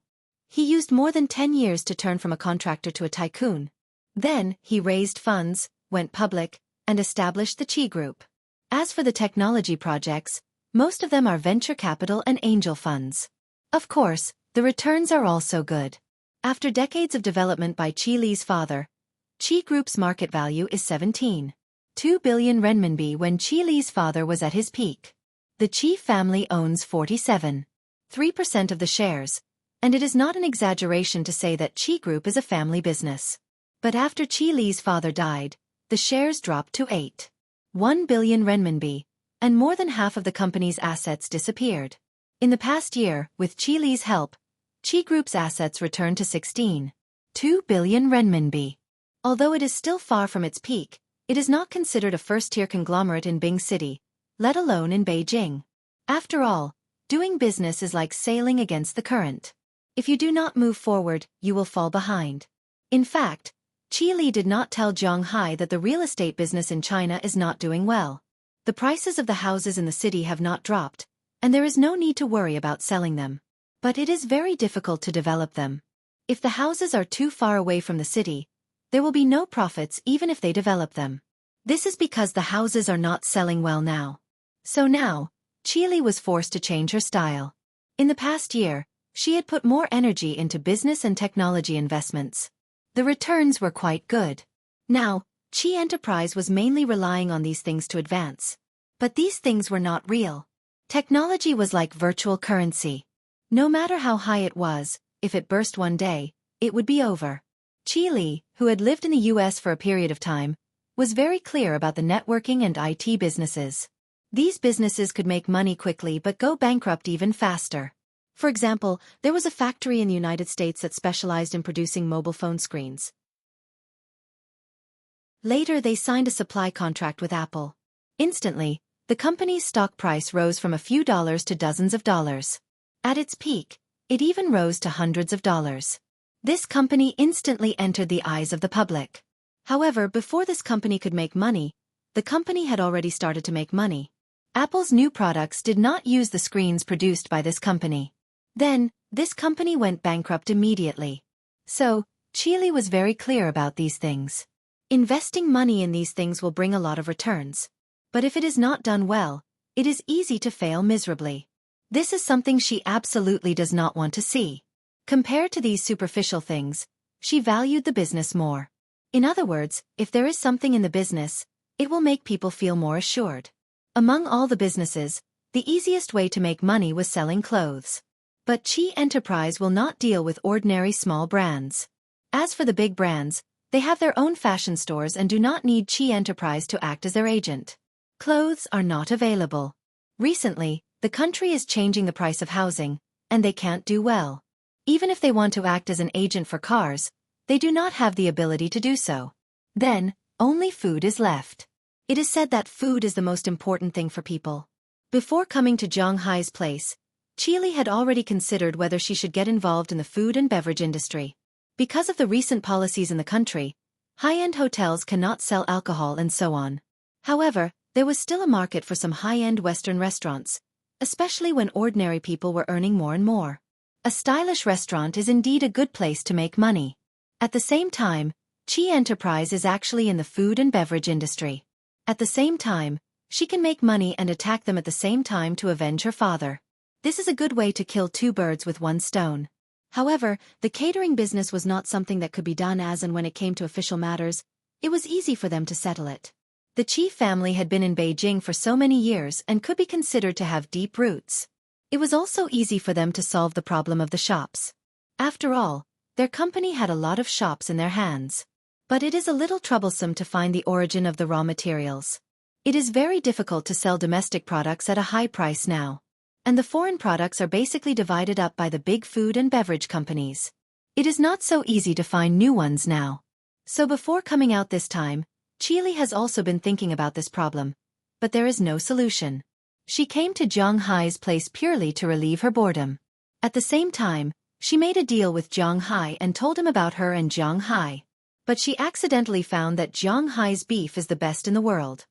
He used more than 10 years to turn from a contractor to a tycoon. Then, he raised funds, went public, and established the Qi Group. As for the technology projects, most of them are venture capital and angel funds. Of course, the returns are also good. After decades of development by Qi Li's father, Qi Group's market value is 17.2 billion renminbi when Qi Li's father was at his peak. The Qi family owns 47.3% of the shares, and it is not an exaggeration to say that Qi Group is a family business. But after Qi Li's father died, the shares dropped to 8.1 billion renminbi, and more than half of the company's assets disappeared. In the past year, with Qi Li's help, Qi Group's assets returned to 16.2 billion renminbi. Although it is still far from its peak, it is not considered a first-tier conglomerate in Bing City, let alone in Beijing. After all, doing business is like sailing against the current. If you do not move forward, you will fall behind. In fact, Qi Li did not tell Zhang Hai that the real estate business in China is not doing well. The prices of the houses in the city have not dropped, and there is no need to worry about selling them. But it is very difficult to develop them. If the houses are too far away from the city, there will be no profits even if they develop them. This is because the houses are not selling well now. So now, Qi Li was forced to change her style. In the past year, she had put more energy into business and technology investments. The returns were quite good. Now, Qi Enterprise was mainly relying on these things to advance. But these things were not real. Technology was like virtual currency. No matter how high it was, if it burst one day, it would be over. Qi Li, who had lived in the US for a period of time, was very clear about the networking and IT businesses. These businesses could make money quickly but go bankrupt even faster. For example, there was a factory in the United States that specialized in producing mobile phone screens. Later they signed a supply contract with Apple. Instantly, the company's stock price rose from a few dollars to dozens of dollars. At its peak, it even rose to hundreds of dollars. This company instantly entered the eyes of the public. However, before this company could make money, the company had already started to make money. Apple's new products did not use the screens produced by this company. Then, this company went bankrupt immediately. So, Qi Li was very clear about these things. Investing money in these things will bring a lot of returns. But if it is not done well, it is easy to fail miserably. This is something she absolutely does not want to see. Compared to these superficial things, she valued the business more. In other words, if there is something in the business, it will make people feel more assured. Among all the businesses, the easiest way to make money was selling clothes. But Qi Enterprise will not deal with ordinary small brands. As for the big brands, they have their own fashion stores and do not need Qi Enterprise to act as their agent. Clothes are not available. Recently, the country is changing the price of housing, and they can't do well. Even if they want to act as an agent for cars, they do not have the ability to do so. Then, only food is left. It is said that food is the most important thing for people. Before coming to Zhang Hai's place, Qili had already considered whether she should get involved in the food and beverage industry. Because of the recent policies in the country, high-end hotels cannot sell alcohol and so on. However, there was still a market for some high-end Western restaurants, especially when ordinary people were earning more and more. A stylish restaurant is indeed a good place to make money. At the same time, Qi Enterprise is actually in the food and beverage industry. At the same time, she can make money and attack them at the same time to avenge her father. This is a good way to kill two birds with one stone. However, the catering business was not something that could be done as and when it came to official matters. It was easy for them to settle it. The Qi family had been in Beijing for so many years and could be considered to have deep roots. It was also easy for them to solve the problem of the shops. After all, their company had a lot of shops in their hands. But it is a little troublesome to find the origin of the raw materials. It is very difficult to sell domestic products at a high price now. And the foreign products are basically divided up by the big food and beverage companies. It is not so easy to find new ones now. So before coming out this time, Qili has also been thinking about this problem. But there is no solution. She came to Zhang Hai's place purely to relieve her boredom. At the same time, she made a deal with Zhang Hai and told him about her and Zhang Hai. But she accidentally found that Zhang Hai's beef is the best in the world.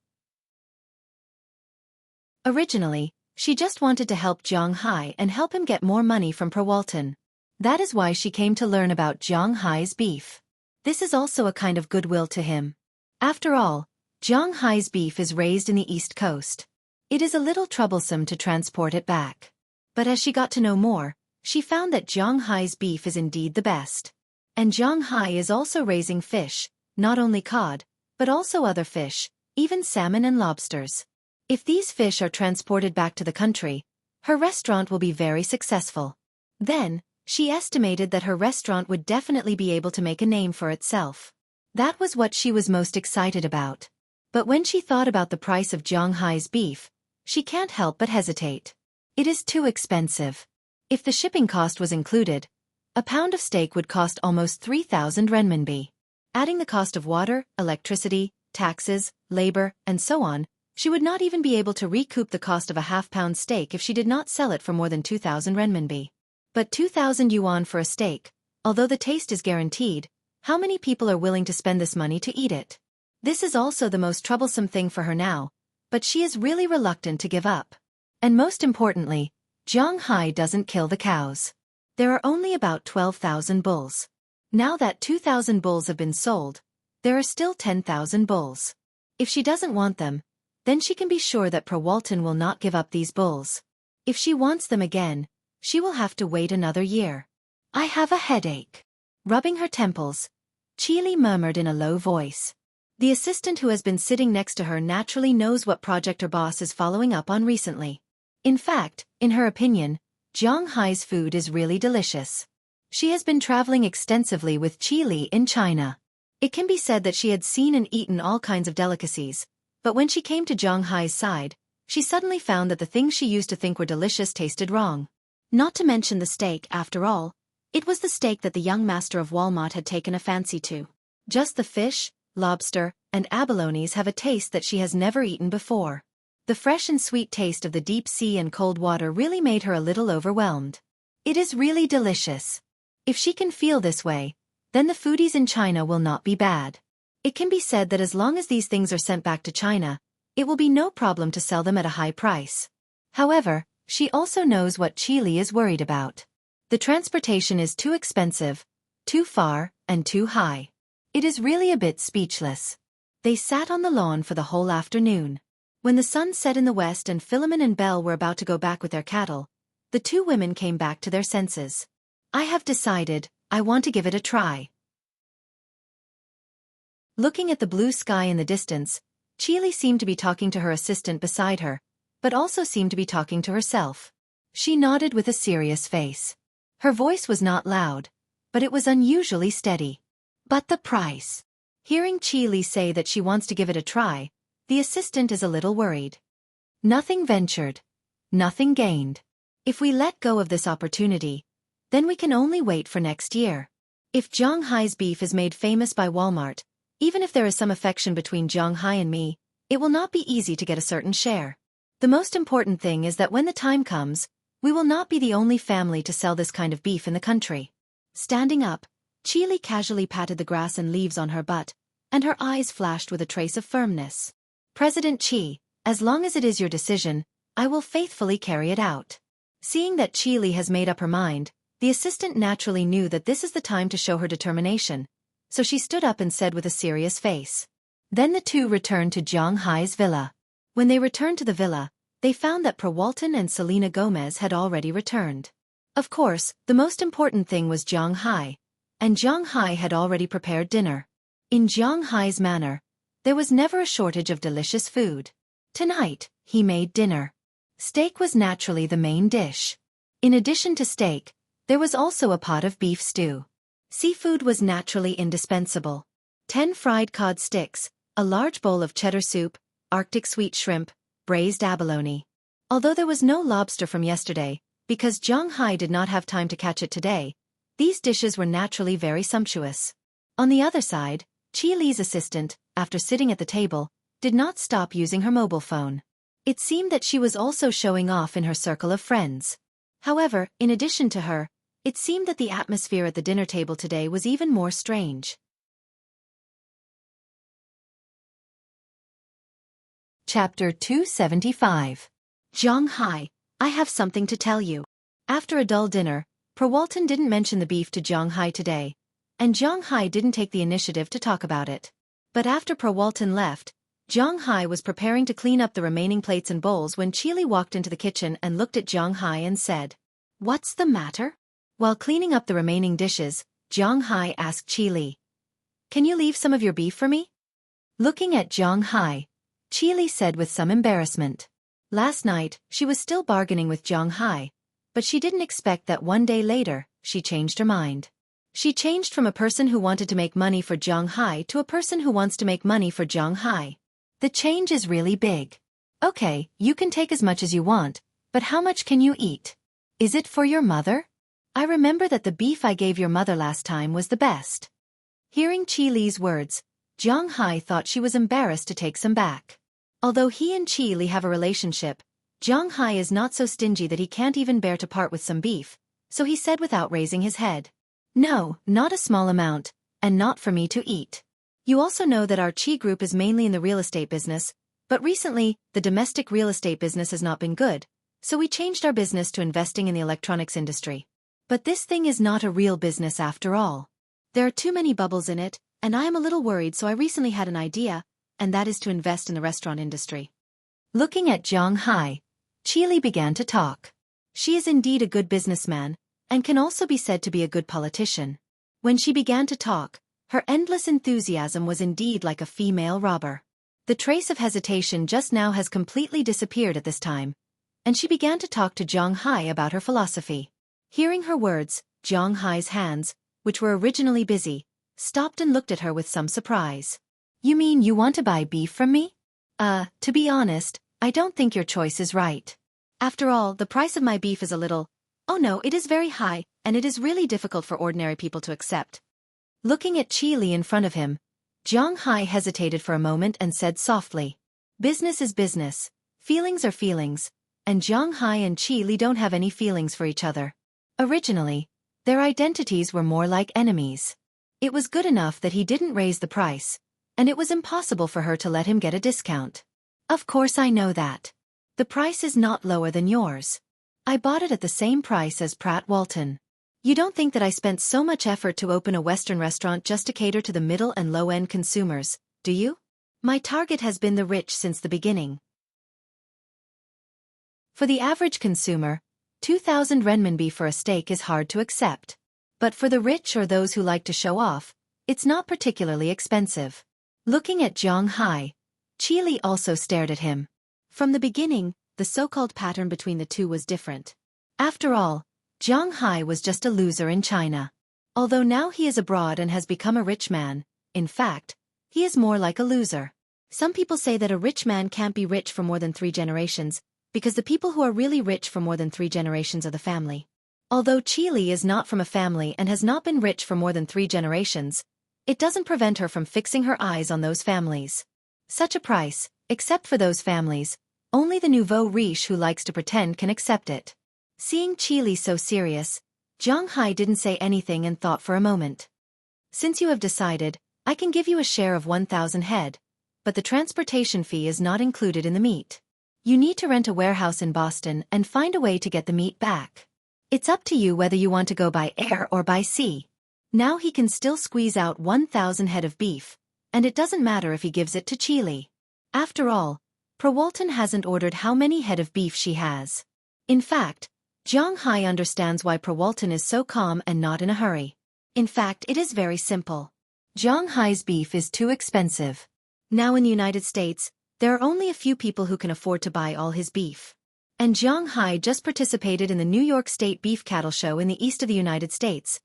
Originally, she just wanted to help Zhang Hai and help him get more money from Perwalton. That is why she came to learn about Zhang Hai's beef. This is also a kind of goodwill to him. After all, Zhang Hai's beef is raised in the East Coast. It is a little troublesome to transport it back. But as she got to know more, she found that Zhang Hai's beef is indeed the best. And Zhang Hai is also raising fish, not only cod, but also other fish, even salmon and lobsters. If these fish are transported back to the country, her restaurant will be very successful. Then, she estimated that her restaurant would definitely be able to make a name for itself. That was what she was most excited about. But when she thought about the price of Zhang Hai's beef, she can't help but hesitate. It is too expensive. If the shipping cost was included, a pound of steak would cost almost 3,000 renminbi. Adding the cost of water, electricity, taxes, labor, and so on, she would not even be able to recoup the cost of a half-pound steak if she did not sell it for more than 2,000 renminbi. But 2,000 yuan for a steak, although the taste is guaranteed, how many people are willing to spend this money to eat it? This is also the most troublesome thing for her now, but she is really reluctant to give up. And most importantly, Zhang Hai doesn't kill the cows. There are only about 12,000 bulls. Now that 2,000 bulls have been sold, there are still 10,000 bulls. If she doesn't want them, then she can be sure that Perwalton will not give up these bulls. If she wants them again, she will have to wait another year. I have a headache. Rubbing her temples, Qili murmured in a low voice. The assistant who has been sitting next to her naturally knows what project her boss is following up on recently. In fact, in her opinion, Zhang Hai's food is really delicious. She has been traveling extensively with Qili in China. It can be said that she had seen and eaten all kinds of delicacies, but when she came to Zhang Hai's side, she suddenly found that the things she used to think were delicious tasted wrong. Not to mention the steak, after all. It was the steak that the young master of Walmart had taken a fancy to. Just the fish, lobster, and abalones have a taste that she has never eaten before. The fresh and sweet taste of the deep sea and cold water really made her a little overwhelmed. It is really delicious. If she can feel this way, then the foodies in China will not be bad. It can be said that as long as these things are sent back to China, it will be no problem to sell them at a high price. However, she also knows what Qili is worried about. The transportation is too expensive, too far, and too high. It is really a bit speechless. They sat on the lawn for the whole afternoon. When the sun set in the west and Philemon and Belle were about to go back with their cattle, the two women came back to their senses. I have decided, I want to give it a try. Looking at the blue sky in the distance, Qili seemed to be talking to her assistant beside her, but also seemed to be talking to herself. She nodded with a serious face. Her voice was not loud, but it was unusually steady. But the price. Hearing Qili say that she wants to give it a try, the assistant is a little worried. Nothing ventured, nothing gained. If we let go of this opportunity, then we can only wait for next year. If Zhang Hai's beef is made famous by Walmart, even if there is some affection between Zhang Hai and me, It will not be easy to get a certain share. The most important thing is that when the time comes, we will not be the only family to sell this kind of beef in the country. Standing up, Xueqi casually patted the grass and leaves on her butt, and her eyes flashed with a trace of firmness. President Qi, as long as it is your decision, I will faithfully carry it out. Seeing that Xueqi has made up her mind, the assistant naturally knew that this is the time to show her determination, so she stood up and said with a serious face. Then the two returned to Zhang Hai's villa. When they returned to the villa, they found that Walton and Selena Gomez had already returned. Of course, the most important thing was Zhang Hai, and Zhang Hai had already prepared dinner. In Zhang Hai's manner, there was never a shortage of delicious food. Tonight, he made dinner. Steak was naturally the main dish. In addition to steak, there was also a pot of beef stew. Seafood was naturally indispensable. 10 fried cod sticks, a large bowl of cheddar soup, Arctic sweet shrimp, braised abalone. Although there was no lobster from yesterday, because Zhang Hai did not have time to catch it today, these dishes were naturally very sumptuous. On the other side, Xueqi's assistant, after sitting at the table, did not stop using her mobile phone. It seemed that she was also showing off in her circle of friends. However, in addition to her, it seemed that the atmosphere at the dinner table today was even more strange. Chapter 275. Zhang Hai, I have something to tell you. After a dull dinner, Walton didn't mention the beef to Zhang Hai today, and Zhang Hai didn't take the initiative to talk about it. But after Walton left, Zhang Hai was preparing to clean up the remaining plates and bowls when Xueqi walked into the kitchen and looked at Zhang Hai and said, "What's the matter?" While cleaning up the remaining dishes, Zhang Hai asked Xueqi, "Can you leave some of your beef for me?" Looking at Zhang Hai, Xueqi said with some embarrassment. Last night, she was still bargaining with Zhang Hai, but she didn't expect that one day later, she changed her mind. She changed from a person who wanted to make money for Zhang Hai to a person who wants to make money for Zhang Hai. The change is really big. Okay, you can take as much as you want, but how much can you eat? Is it for your mother? I remember that the beef I gave your mother last time was the best. Hearing Xueqi's words, Zhang Hai thought she was embarrassed to take some back. Although he and Xueqi have a relationship, Zhang Hai is not so stingy that he can't even bear to part with some beef, so he said without raising his head, "No, not a small amount, and not for me to eat. You also know that our Qi group is mainly in the real estate business, but recently, the domestic real estate business has not been good, so we changed our business to investing in the electronics industry. But this thing is not a real business after all. There are too many bubbles in it, and I am a little worried, so I recently had an idea, and that is to invest in the restaurant industry." Looking at Zhang Hai, Xueqi began to talk. She is indeed a good businessman, and can also be said to be a good politician. When she began to talk, her endless enthusiasm was indeed like a female robber. The trace of hesitation just now has completely disappeared at this time, and she began to talk to Zhang Hai about her philosophy. Hearing her words, Zhang Hai's hands, which were originally busy, stopped and looked at her with some surprise. "You mean you want to buy beef from me? To be honest, I don't think your choice is right. After all, the price of my beef is a little— oh no, it is very high, and it is really difficult for ordinary people to accept." Looking at Xueqi in front of him, Zhang Hai hesitated for a moment and said softly, "Business is business, feelings are feelings, and Zhang Hai and Xueqi don't have any feelings for each other. Originally, their identities were more like enemies. It was good enough that he didn't raise the price, and it was impossible for her to let him get a discount. Of course I know that. The price is not lower than yours. I bought it at the same price as Walton. You don't think that I spent so much effort to open a Western restaurant just to cater to the middle and low-end consumers, do you? My target has been the rich since the beginning. For the average consumer, 2,000 renminbi for a steak is hard to accept. But for the rich or those who like to show off, it's not particularly expensive." Looking at Zhang Hai, Xueqi also stared at him. From the beginning, the so-called pattern between the two was different. After all, Zhang Hai was just a loser in China. Although now he is abroad and has become a rich man, in fact, he is more like a loser. Some people say that a rich man can't be rich for more than 3 generations, because the people who are really rich for more than 3 generations are the family. Although Xueqi is not from a family and has not been rich for more than 3 generations, it doesn't prevent her from fixing her eyes on those families. Such a price, Except for those families, only the nouveau riche who likes to pretend can accept it. Seeing Qili so serious, Zhang Hai didn't say anything and thought for a moment. Since you have decided, I can give you a share of 1,000 head, but the transportation fee is not included in the meat. You need to rent a warehouse in Boston and find a way to get the meat back. It's up to you whether you want to go by air or by sea. Now he can still squeeze out 1,000 head of beef, and it doesn't matter if he gives it to Qili. After all, Prawalton hasn't ordered how many head of beef she has. In fact, Zhang Hai understands why Prawalton is so calm and not in a hurry. In fact, it is very simple. Zhang Hai's beef is too expensive. Now in the United States, there are only a few people who can afford to buy all his beef. And Zhang Hai just participated in the New York State Beef Cattle Show in the east of the United States,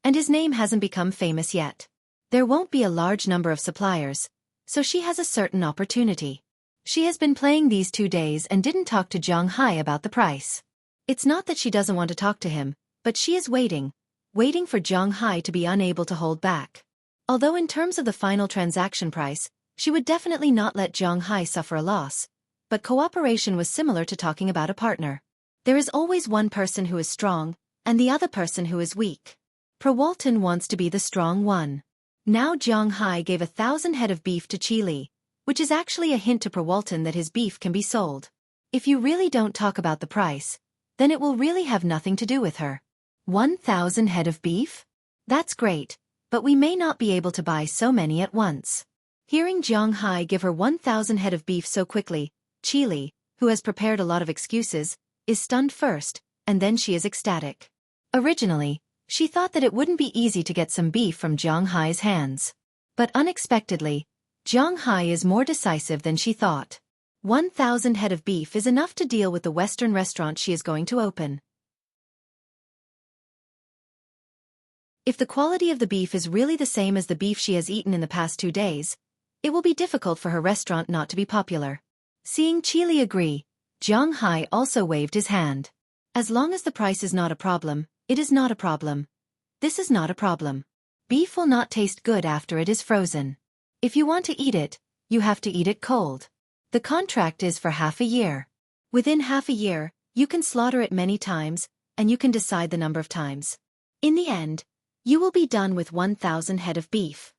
and his name hasn't become famous yet. There won't be a large number of suppliers, so she has a certain opportunity. She has been playing these 2 days and didn't talk to Zhang Hai about the price. It's not that she doesn't want to talk to him, but she is waiting for Zhang Hai to be unable to hold back. Although in terms of the final transaction price, she would definitely not let Zhang Hai suffer a loss, but cooperation was similar to talking about a partner. There is always one person who is strong, and the other person who is weak. Prawalton wants to be the strong one. Now Zhang Hai gave 1,000 head of beef to Qili, which is actually a hint to Prawalton that his beef can be sold. If you really don't talk about the price, then it will really have nothing to do with her. 1,000 head of beef? That's great, but we may not be able to buy so many at once. Hearing Zhang Hai give her 1,000 head of beef so quickly, Qili, who has prepared a lot of excuses, is stunned first, and then she is ecstatic. Originally, she thought that it wouldn't be easy to get some beef from Zhang Hai's hands. But unexpectedly, Zhang Hai is more decisive than she thought. 1,000 head of beef is enough to deal with the Western restaurant she is going to open. If the quality of the beef is really the same as the beef she has eaten in the past 2 days, it will be difficult for her restaurant not to be popular. Seeing Qili agree, Zhang Hai also waved his hand. As long as the price is not a problem, it is not a problem. This is not a problem. Beef will not taste good after it is frozen. If you want to eat it, you have to eat it cold. The contract is for half a year. Within half a year, you can slaughter it many times, and you can decide the number of times. In the end, you will be done with 1,000 head of beef.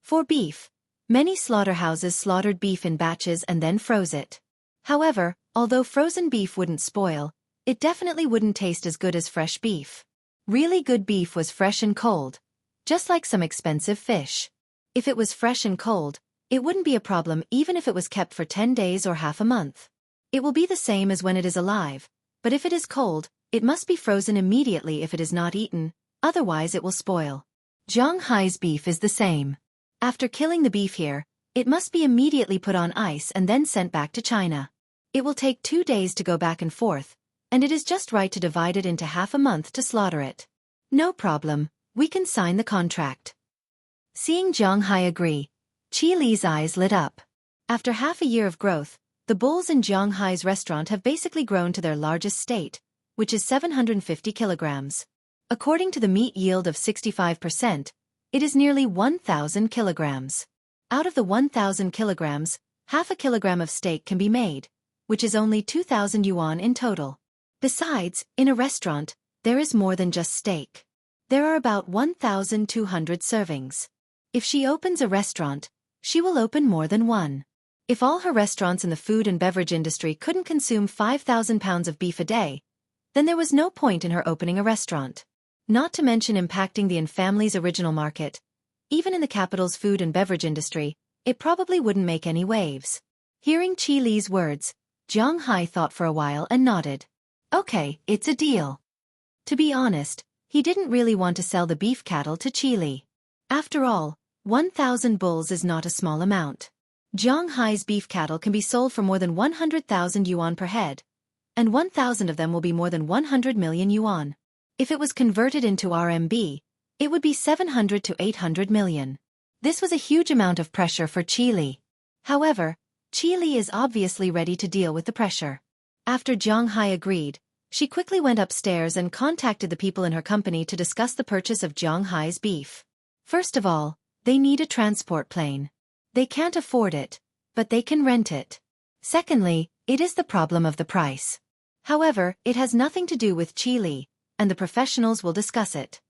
For beef, many slaughterhouses slaughtered beef in batches and then froze it. However, although frozen beef wouldn't spoil, it definitely wouldn't taste as good as fresh beef. Really good beef was fresh and cold, just like some expensive fish. If it was fresh and cold, it wouldn't be a problem even if it was kept for 10 days or half a month. It will be the same as when it is alive, but if it is cold, it must be frozen immediately if it is not eaten, otherwise it will spoil. Zhang Hai's beef is the same. After killing the beef here, it must be immediately put on ice and then sent back to China. It will take 2 days to go back and forth, and it is just right to divide it into half a month to slaughter it. No problem, we can sign the contract. Seeing Zhang Hai agree, Qili's eyes lit up. After half a year of growth, the bulls in Zhang Hai's restaurant have basically grown to their largest state, which is 750 kilograms. According to the meat yield of 65%, it is nearly 1,000 kilograms. Out of the 1,000 kilograms, half a kilogram of steak can be made, which is only 2,000 yuan in total. Besides, in a restaurant, there is more than just steak. There are about 1,200 servings. If she opens a restaurant, she will open more than one. If all her restaurants in the food and beverage industry couldn't consume 5,000 pounds of beef a day, then there was no point in her opening a restaurant. Not to mention impacting the family's original market. Even in the capital's food and beverage industry, it probably wouldn't make any waves. Hearing Qili's words, Zhang Hai thought for a while and nodded. Okay, it's a deal. To be honest, he didn't really want to sell the beef cattle to Qili. After all, 1,000 bulls is not a small amount. Zhang Hai's beef cattle can be sold for more than 100,000 yuan per head, and 1,000 of them will be more than 100 million yuan. If it was converted into RMB, it would be 700 to 800 million. This was a huge amount of pressure for Qili. However, Qili is obviously ready to deal with the pressure. After Zhang Hai agreed, she quickly went upstairs and contacted the people in her company to discuss the purchase of Zhang Hai's beef. First of all, they need a transport plane. They can't afford it, but they can rent it. Secondly, it is the problem of the price. However, it has nothing to do with Xueqi, and the professionals will discuss it.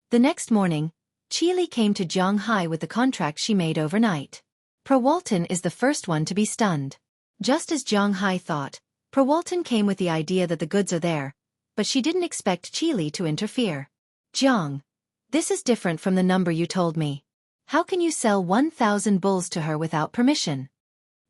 The next morning, Xueqi came to Zhang with the contract she made overnight. Perwalton is the first one to be stunned. Just as Zhang thought, Perwalton came with the idea that the goods are there, but she didn't expect Xueqi to interfere. Zhang, this is different from the number you told me. How can you sell 1,000 bulls to her without permission?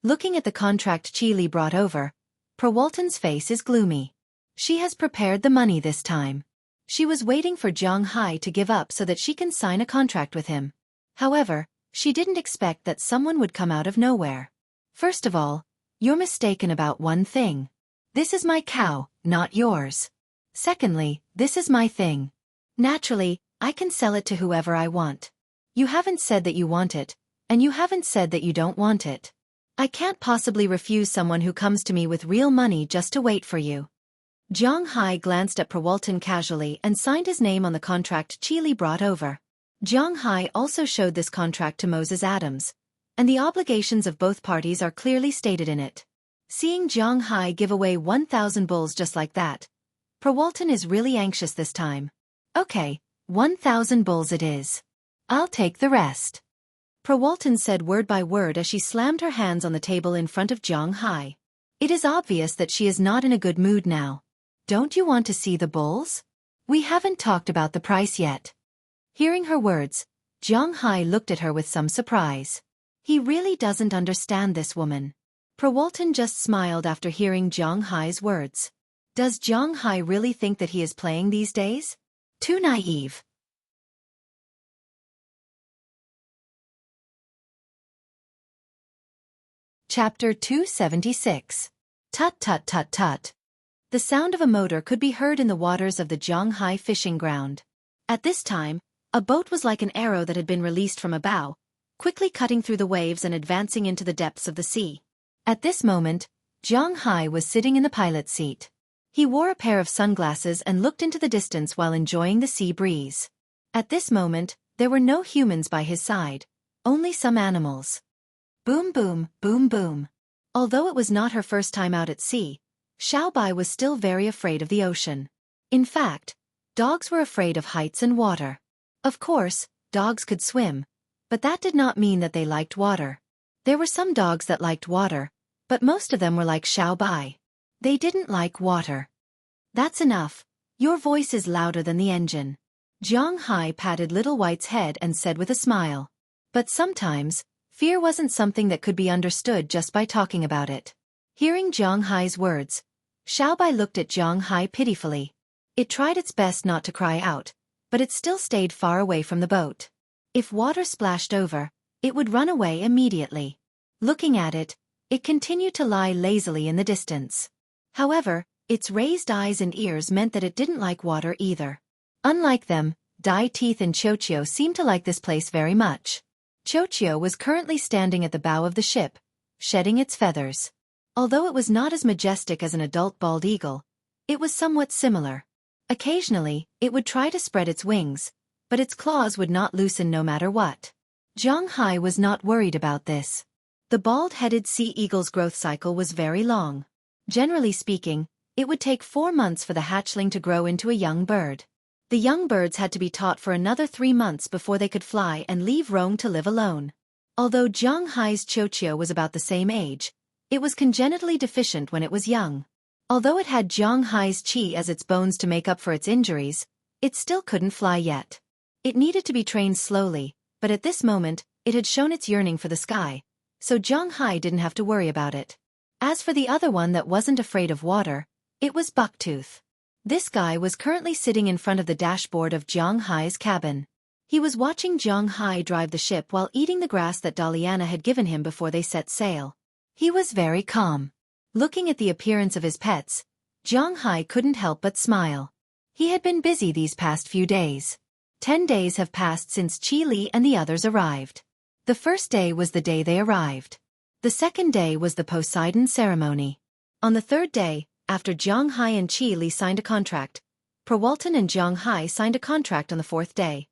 Looking at the contract Xueqi brought over, Perwalton's face is gloomy. She has prepared the money this time. She was waiting for Zhang to give up so that she can sign a contract with him. However, she didn't expect that someone would come out of nowhere. First of all, you're mistaken about one thing. This is my cow, not yours. Secondly, this is my thing. Naturally, I can sell it to whoever I want. You haven't said that you want it, and you haven't said that you don't want it. I can't possibly refuse someone who comes to me with real money just to wait for you. Zhang glanced at Perwalton casually and signed his name on the contract Xueqi brought over. Zhang also showed this contract to Moses Adams, and the obligations of both parties are clearly stated in it. Seeing Zhang give away 1,000 bulls just like that, Perwalton is really anxious this time. Okay, 1,000 bulls it is. I'll take the rest. Perwalton said word by word as she slammed her hands on the table in front of Zhang. It is obvious that she is not in a good mood now. Don't you want to see the bulls? We haven't talked about the price yet. Hearing her words, Zhang looked at her with some surprise. He really doesn't understand this woman. Perwalton just smiled after hearing Zhang words. Does Zhang really think that he is playing these days? Too naive. Chapter 276. Tut tut tut tut. The sound of a motor could be heard in the waters of the Zhang fishing ground. At this time, a boat was like an arrow that had been released from a bow, quickly cutting through the waves and advancing into the depths of the sea. At this moment, Zhang was sitting in the pilot's seat. He wore a pair of sunglasses and looked into the distance while enjoying the sea breeze. At this moment, there were no humans by his side, only some animals. Boom boom, boom boom. Although it was not her first time out at sea, Xueqi was still very afraid of the ocean. In fact, dogs were afraid of heights and water. Of course, dogs could swim, but that did not mean that they liked water. There were some dogs that liked water, but most of them were like Xueqi. They didn't like water. That's enough. Your voice is louder than the engine. Zhang patted Little White's head and said with a smile. But sometimes, fear wasn't something that could be understood just by talking about it. Hearing Zhang words, Xueqi looked at Zhang pitifully. It tried its best not to cry out, but it still stayed far away from the boat. If water splashed over, it would run away immediately. Looking at it, it continued to lie lazily in the distance. However, its raised eyes and ears meant that it didn't like water either. Unlike them, Dai Teeth and Xueqi seemed to like this place very much. Xueqi was currently standing at the bow of the ship, shedding its feathers. Although it was not as majestic as an adult bald eagle, it was somewhat similar. Occasionally, it would try to spread its wings, but its claws would not loosen no matter what. Zhang was not worried about this. The bald-headed sea eagle's growth cycle was very long. Generally speaking, it would take 4 months for the hatchling to grow into a young bird. The young birds had to be taught for another 3 months before they could fly and leave Rome to live alone. Although Zhang Xueqi was about the same age, it was congenitally deficient when it was young. Although it had Zhang qi as its bones to make up for its injuries, it still couldn't fly yet. It needed to be trained slowly, but at this moment, it had shown its yearning for the sky, so Zhang didn't have to worry about it. As for the other one that wasn't afraid of water, it was Bucktooth. This guy was currently sitting in front of the dashboard of Zhang cabin. He was watching Zhang drive the ship while eating the grass that Daliana had given him before they set sail. He was very calm. Looking at the appearance of his pets, Zhang couldn't help but smile. He had been busy these past few days. 10 days have passed since Xueqi and the others arrived. The first day was the day they arrived. The second day was the Poseidon ceremony. On the third day, after Zhang and Xueqi signed a contract, Perwalton and Zhang signed a contract on the fourth day.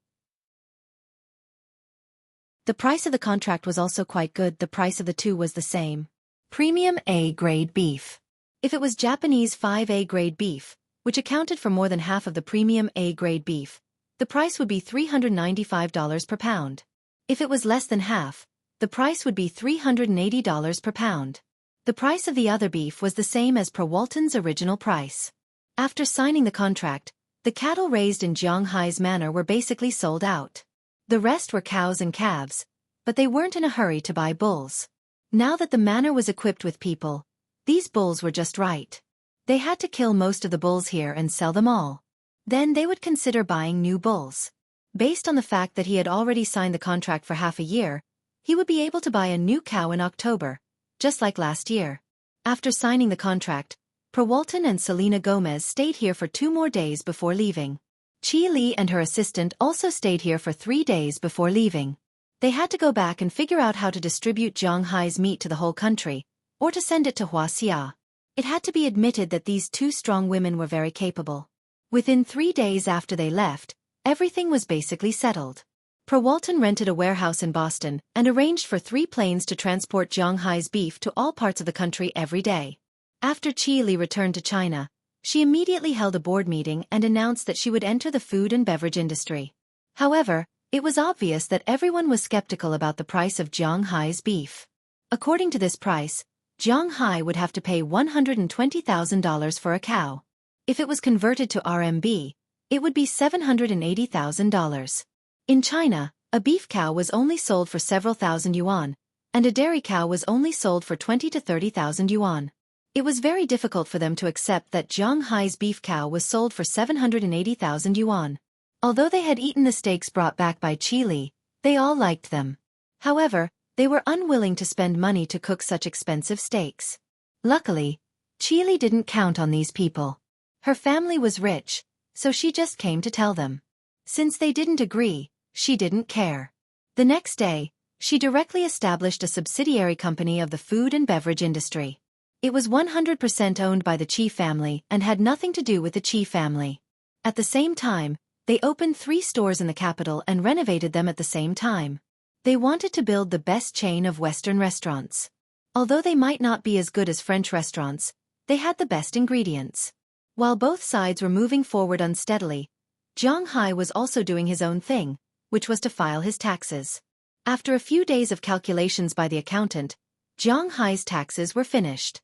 The price of the contract was also quite good. The price of the two was the same. Premium A-grade beef. If it was Japanese 5A grade beef, which accounted for more than half of the premium A-grade beef, the price would be $395 per pound. If it was less than half, the price would be $380 per pound. The price of the other beef was the same as per Walton's original price. After signing the contract, the cattle raised in Jiang Hai's manor were basically sold out. The rest were cows and calves, but they weren't in a hurry to buy bulls. Now that the manor was equipped with people, these bulls were just right. They had to kill most of the bulls here and sell them all. Then they would consider buying new bulls. Based on the fact that he had already signed the contract for half a year, he would be able to buy a new cow in October, just like last year. After signing the contract, Per Walton and Selena Gomez stayed here for 2 more days before leaving. Chi Li and her assistant also stayed here for 3 days before leaving. They had to go back and figure out how to distribute Jiang Hai's meat to the whole country, or to send it to Huaxia. It had to be admitted that these 2 strong women were very capable. Within 3 days after they left, everything was basically settled. Per Walton rented a warehouse in Boston and arranged for 3 planes to transport Jiang Hai's beef to all parts of the country every day. After Chi Li returned to China, she immediately held a board meeting and announced that she would enter the food and beverage industry. However, it was obvious that everyone was skeptical about the price of Jiang Hai's beef. According to this price, Jiang Hai would have to pay $120,000 for a cow. If it was converted to RMB, it would be $780,000. In China, a beef cow was only sold for several thousand yuan, and a dairy cow was only sold for 20 to 30,000 yuan. It was very difficult for them to accept that Jiang Hai's beef cow was sold for 780,000 yuan. Although they had eaten the steaks brought back by Chi Li, they all liked them. However, they were unwilling to spend money to cook such expensive steaks. Luckily, Chi Li didn't count on these people. Her family was rich, so she just came to tell them. Since they didn't agree, she didn't care. The next day, she directly established a subsidiary company of the food and beverage industry. It was 100% owned by the Qi family and had nothing to do with the Qi family. At the same time, they opened 3 stores in the capital and renovated them at the same time. They wanted to build the best chain of Western restaurants. Although they might not be as good as French restaurants, they had the best ingredients. While both sides were moving forward unsteadily, Jiang Hai was also doing his own thing, which was to file his taxes. After a few days of calculations by the accountant, Jiang Hai's taxes were finished.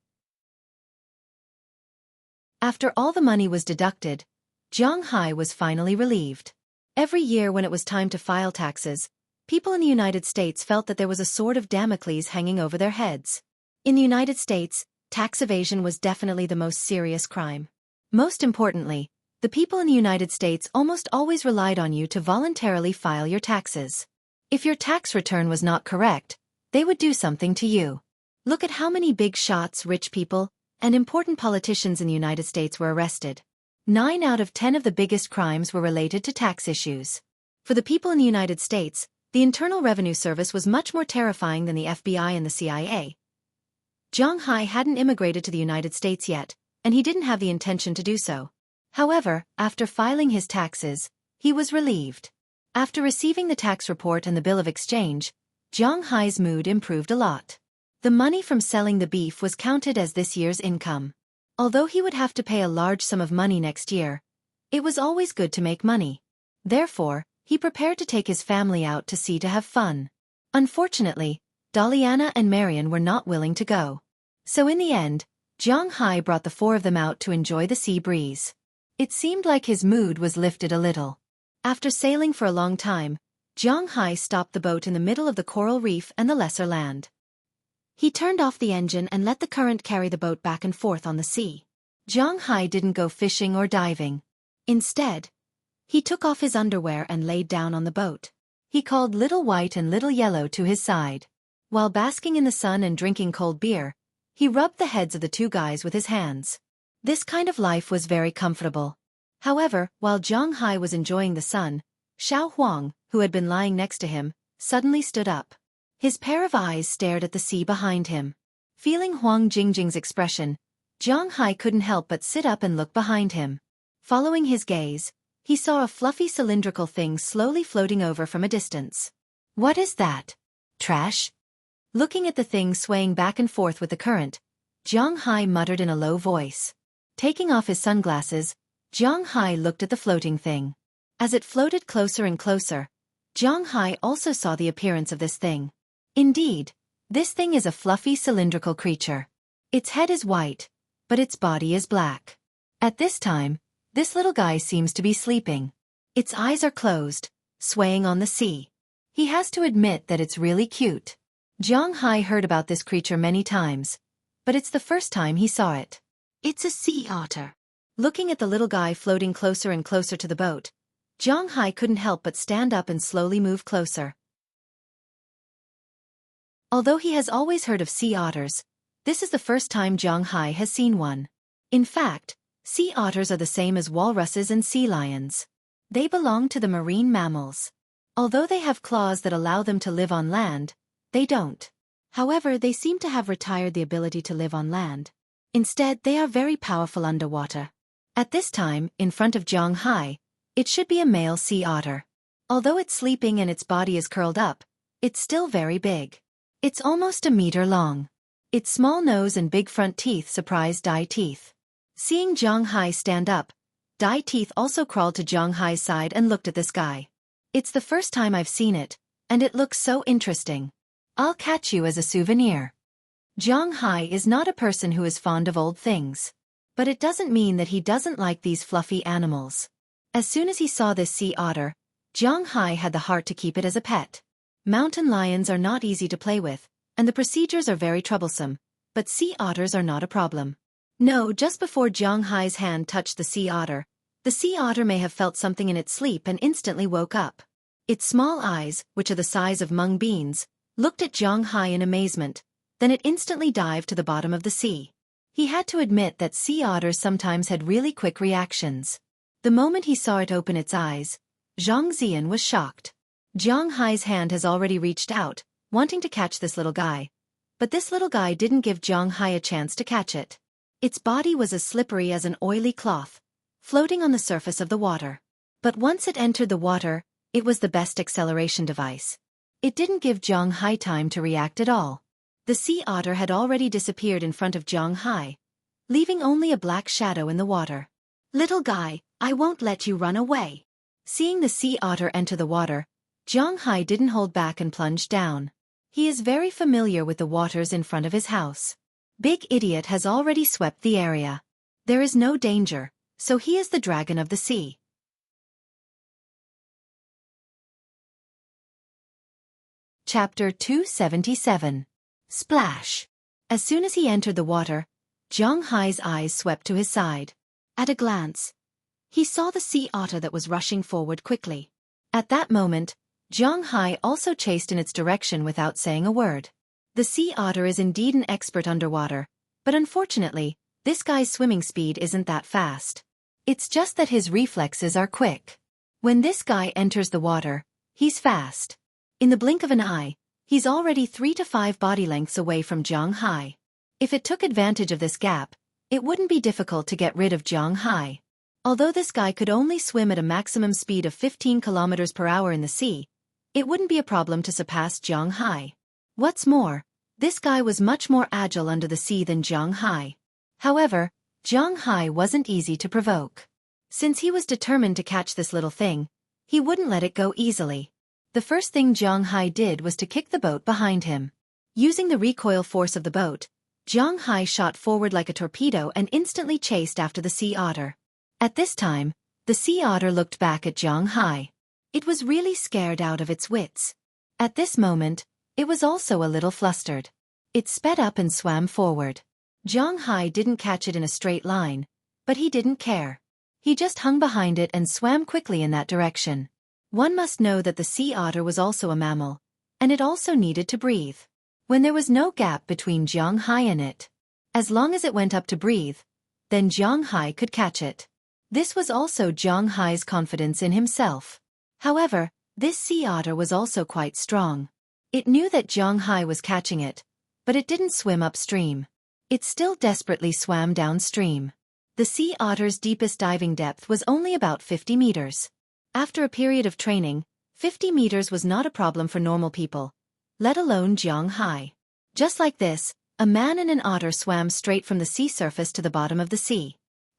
After all the money was deducted, Jiang Hai was finally relieved. Every year when it was time to file taxes, people in the United States felt that there was a sword of Damocles hanging over their heads. In the United States, tax evasion was definitely the most serious crime. Most importantly, the people in the United States almost always relied on you to voluntarily file your taxes. If your tax return was not correct, they would do something to you. Look at how many big shots, rich people, and important politicians in the United States were arrested. 9 out of 10 of the biggest crimes were related to tax issues. For the people in the United States, the Internal Revenue Service was much more terrifying than the FBI and the CIA. Jiang Hai hadn't immigrated to the United States yet, and he didn't have the intention to do so. However, after filing his taxes, he was relieved. After receiving the tax report and the bill of exchange, Jiang Hai's mood improved a lot. The money from selling the beef was counted as this year's income. Although he would have to pay a large sum of money next year, it was always good to make money. Therefore, he prepared to take his family out to sea to have fun. Unfortunately, Daliana and Marion were not willing to go. So in the end, Jiang Hai brought the 4 of them out to enjoy the sea breeze. It seemed like his mood was lifted a little. After sailing for a long time, Jiang Hai stopped the boat in the middle of the coral reef and the lesser land. He turned off the engine and let the current carry the boat back and forth on the sea. Jiang Hai didn't go fishing or diving. Instead, he took off his underwear and laid down on the boat. He called Little White and Little Yellow to his side. While basking in the sun and drinking cold beer, he rubbed the heads of the 2 guys with his hands. This kind of life was very comfortable. However, while Jiang Hai was enjoying the sun, Xiao Huang, who had been lying next to him, suddenly stood up. His pair of eyes stared at the sea behind him. Feeling Huang Jingjing's expression, Jiang Hai couldn't help but sit up and look behind him. Following his gaze, he saw a fluffy cylindrical thing slowly floating over from a distance. What is that? Trash? Looking at the thing swaying back and forth with the current, Zhang Hai muttered in a low voice. Taking off his sunglasses, Zhang Hai looked at the floating thing. As it floated closer and closer, Zhang Hai also saw the appearance of this thing. Indeed, this thing is a fluffy cylindrical creature. Its head is white, but its body is black. At this time, this little guy seems to be sleeping. Its eyes are closed, swaying on the sea. He has to admit that it's really cute. Zhang Hai heard about this creature many times, but it's the first time he saw it. It's a sea otter. Looking at the little guy floating closer and closer to the boat, Zhang Hai couldn't help but stand up and slowly move closer. Although he has always heard of sea otters, this is the first time Zhang Hai has seen one. In fact, sea otters are the same as walruses and sea lions. They belong to the marine mammals. Although they have claws that allow them to live on land, they don't. However, they seem to have retired the ability to live on land. Instead, they are very powerful underwater. At this time, in front of Zhang Hai, it should be a male sea otter. Although it's sleeping and its body is curled up, it's still very big. It's almost a meter long. Its small nose and big front teeth surprised Dai Teeth. Seeing Zhang Hai stand up, Dai Teeth also crawled to Zhang Hai's side and looked at this guy. It's the first time I've seen it, and it looks so interesting. I'll catch you as a souvenir. Zhang Hai is not a person who is fond of old things. But it doesn't mean that he doesn't like these fluffy animals. As soon as he saw this sea otter, Zhang Hai had the heart to keep it as a pet. Mountain lions are not easy to play with, and the procedures are very troublesome, but sea otters are not a problem. No, just before Zhang Hai's hand touched the sea otter may have felt something in its sleep and instantly woke up. Its small eyes, which are the size of mung beans, looked at Zhang Hai in amazement, then it instantly dived to the bottom of the sea. He had to admit that sea otters sometimes had really quick reactions. The moment he saw it open its eyes, Zhang Ziyan was shocked. Zhang Hai's hand has already reached out, wanting to catch this little guy. But this little guy didn't give Zhang Hai a chance to catch it. Its body was as slippery as an oily cloth, floating on the surface of the water. But once it entered the water, it was the best acceleration device. It didn't give Zhang Hai time to react at all. The sea otter had already disappeared in front of Zhang Hai, leaving only a black shadow in the water. Little guy, I won't let you run away. Seeing the sea otter enter the water, Zhang Hai didn't hold back and plunged down. He is very familiar with the waters in front of his house. Big Idiot has already swept the area. There is no danger, so he is the dragon of the sea. Chapter 277. Splash. As soon as he entered the water, Zhang Hai's eyes swept to his side. At a glance, he saw the sea otter that was rushing forward quickly. At that moment, Zhang Hai also chased in its direction without saying a word. The sea otter is indeed an expert underwater, but unfortunately, this guy's swimming speed isn't that fast. It's just that his reflexes are quick. When this guy enters the water, he's fast. In the blink of an eye, he's already 3 to 5 body lengths away from Zhang Hai. If it took advantage of this gap, it wouldn't be difficult to get rid of Zhang Hai. Although this guy could only swim at a maximum speed of 15 kilometers per hour in the sea, it wouldn't be a problem to surpass Zhang Hai. What's more, this guy was much more agile under the sea than Zhang Hai. However, Zhang Hai wasn't easy to provoke. Since he was determined to catch this little thing, he wouldn't let it go easily. The first thing Zhang Hai did was to kick the boat behind him. Using the recoil force of the boat, Zhang Hai shot forward like a torpedo and instantly chased after the sea otter. At this time, the sea otter looked back at Zhang Hai. It was really scared out of its wits. At this moment, it was also a little flustered. It sped up and swam forward. Zhang Hai didn't catch it in a straight line, but he didn't care. He just hung behind it and swam quickly in that direction. One must know that the sea otter was also a mammal, and it also needed to breathe. When there was no gap between Zhang Hai and it, as long as it went up to breathe, then Zhang Hai could catch it. This was also Zhang Hai's confidence in himself. However, this sea otter was also quite strong. It knew that Zhang Hai was catching it, but it didn't swim upstream. It still desperately swam downstream. The sea otter's deepest diving depth was only about 50 meters. After a period of training, 50 meters was not a problem for normal people, let alone Jiang Hai. Just like this, a man and an otter swam straight from the sea surface to the bottom of the sea.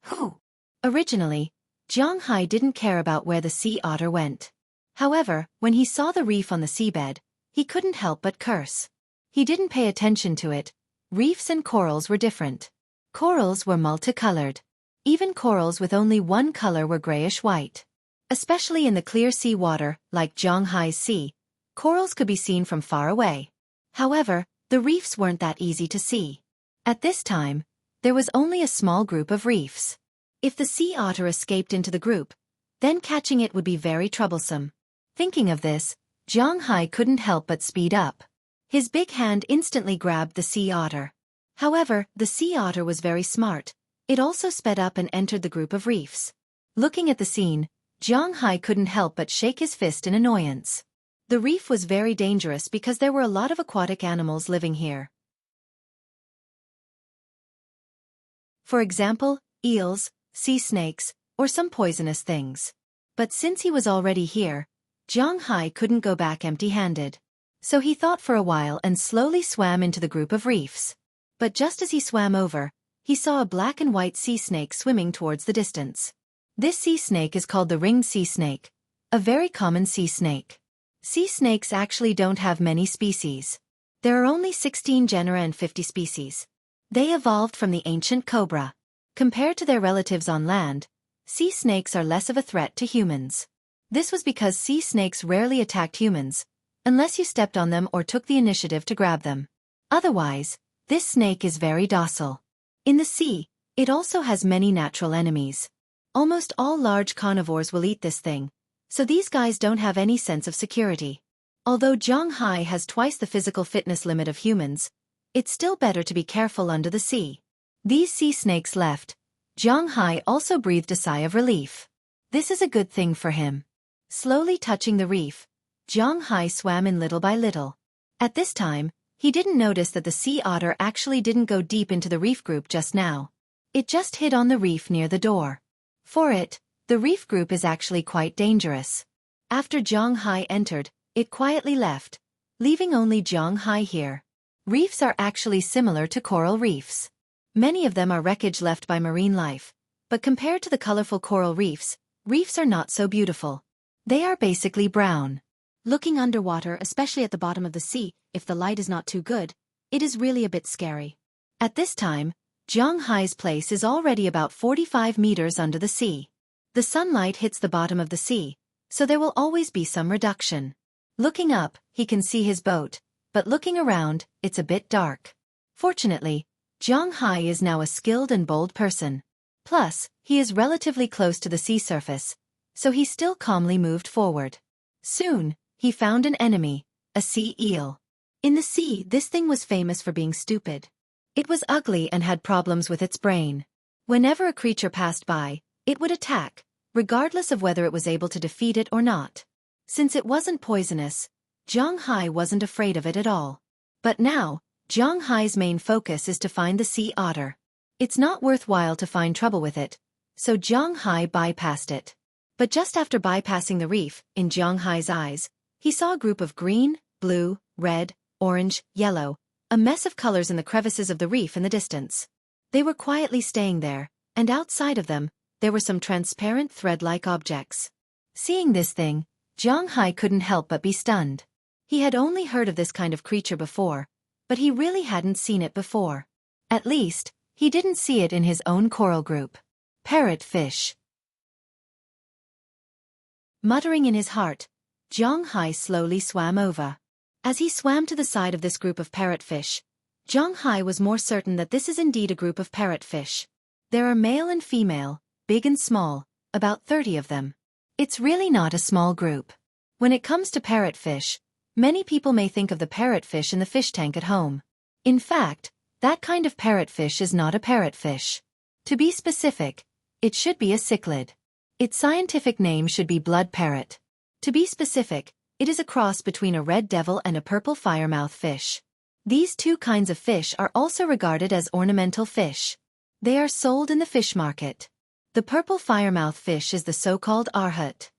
Whew! Originally, Jiang Hai didn't care about where the sea otter went. However, when he saw the reef on the seabed, he couldn't help but curse. He didn't pay attention to it. Reefs and corals were different. Corals were multicolored. Even corals with only one color were grayish-white. Especially in the clear sea water, like Jiang Hai's sea, corals could be seen from far away. However, the reefs weren't that easy to see. At this time, there was only a small group of reefs. If the sea otter escaped into the group, then catching it would be very troublesome. Thinking of this, Jiang Hai couldn't help but speed up. His big hand instantly grabbed the sea otter. However, the sea otter was very smart. It also sped up and entered the group of reefs. Looking at the scene, Jiang Hai couldn't help but shake his fist in annoyance. The reef was very dangerous because there were a lot of aquatic animals living here. For example, eels, sea snakes, or some poisonous things. But since he was already here, Jiang Hai couldn't go back empty-handed. So he thought for a while and slowly swam into the group of reefs. But just as he swam over, he saw a black and white sea snake swimming towards the distance. This sea snake is called the ringed sea snake, a very common sea snake. Sea snakes actually don't have many species. There are only 16 genera and 50 species. They evolved from the ancient cobra. Compared to their relatives on land, sea snakes are less of a threat to humans. This was because sea snakes rarely attacked humans, unless you stepped on them or took the initiative to grab them. Otherwise, this snake is very docile. In the sea, it also has many natural enemies. Almost all large carnivores will eat this thing, so these guys don't have any sense of security. Although Jiang Hai has twice the physical fitness limit of humans, it's still better to be careful under the sea. These sea snakes left. Jiang Hai also breathed a sigh of relief. This is a good thing for him. Slowly touching the reef, Jiang Hai swam in little by little. At this time, he didn't notice that the sea otter actually didn't go deep into the reef group just now. It just hid on the reef near the door. For it, the reef group is actually quite dangerous. After Jiang Hai entered, it quietly left, leaving only Jiang Hai here. Reefs are actually similar to coral reefs. Many of them are wreckage left by marine life, but compared to the colorful coral reefs, reefs are not so beautiful. They are basically brown. Looking underwater, especially at the bottom of the sea, if the light is not too good, it is really a bit scary. At this time, Jiang Hai's place is already about 45 meters under the sea. The sunlight hits the bottom of the sea, so there will always be some reduction. Looking up, he can see his boat, but looking around, it's a bit dark. Fortunately, Jiang Hai is now a skilled and bold person. Plus, he is relatively close to the sea surface, so he still calmly moved forward. Soon, he found an enemy, a sea eel. In the sea, this thing was famous for being stupid. It was ugly and had problems with its brain. Whenever a creature passed by, it would attack, regardless of whether it was able to defeat it or not. Since it wasn't poisonous, Jiang Hai wasn't afraid of it at all. But now, Jiang Hai's main focus is to find the sea otter. It's not worthwhile to find trouble with it, so Jiang Hai bypassed it. But just after bypassing the reef, in Jiang Hai's eyes, he saw a group of green, blue, red, orange, yellow, a mess of colors in the crevices of the reef in the distance. They were quietly staying there, and outside of them, there were some transparent thread-like objects. Seeing this thing, Jiang Hai couldn't help but be stunned. He had only heard of this kind of creature before, but he really hadn't seen it before. At least, he didn't see it in his own coral group. Parrotfish. Muttering in his heart, Jiang Hai slowly swam over. As he swam to the side of this group of parrotfish, Jiang Hai was more certain that this is indeed a group of parrotfish. There are male and female, big and small, about 30 of them. It's really not a small group. When it comes to parrotfish, many people may think of the parrotfish in the fish tank at home. In fact, that kind of parrotfish is not a parrotfish. To be specific, it should be a cichlid. Its scientific name should be blood parrot. To be specific, it is a cross between a red devil and a purple firemouth fish. These two kinds of fish are also regarded as ornamental fish. They are sold in the fish market. The purple firemouth fish is the so-called arhat.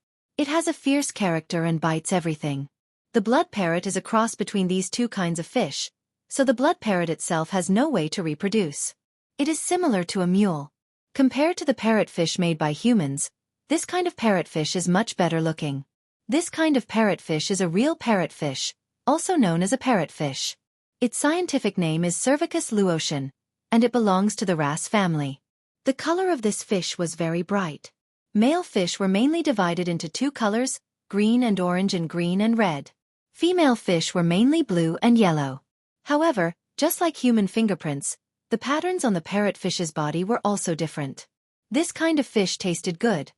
It has a fierce character and bites everything. The blood parrot is a cross between these two kinds of fish, so the blood parrot itself has no way to reproduce. It is similar to a mule. Compared to the parrotfish made by humans, this kind of parrotfish is much better looking. This kind of parrotfish is a real parrotfish, also known as a parrotfish. Its scientific name is Cervicus luotian, and it belongs to the wrasse family. The color of this fish was very bright. Male fish were mainly divided into two colors, green and orange and green and red. Female fish were mainly blue and yellow. However, just like human fingerprints, the patterns on the parrotfish's body were also different. This kind of fish tasted good,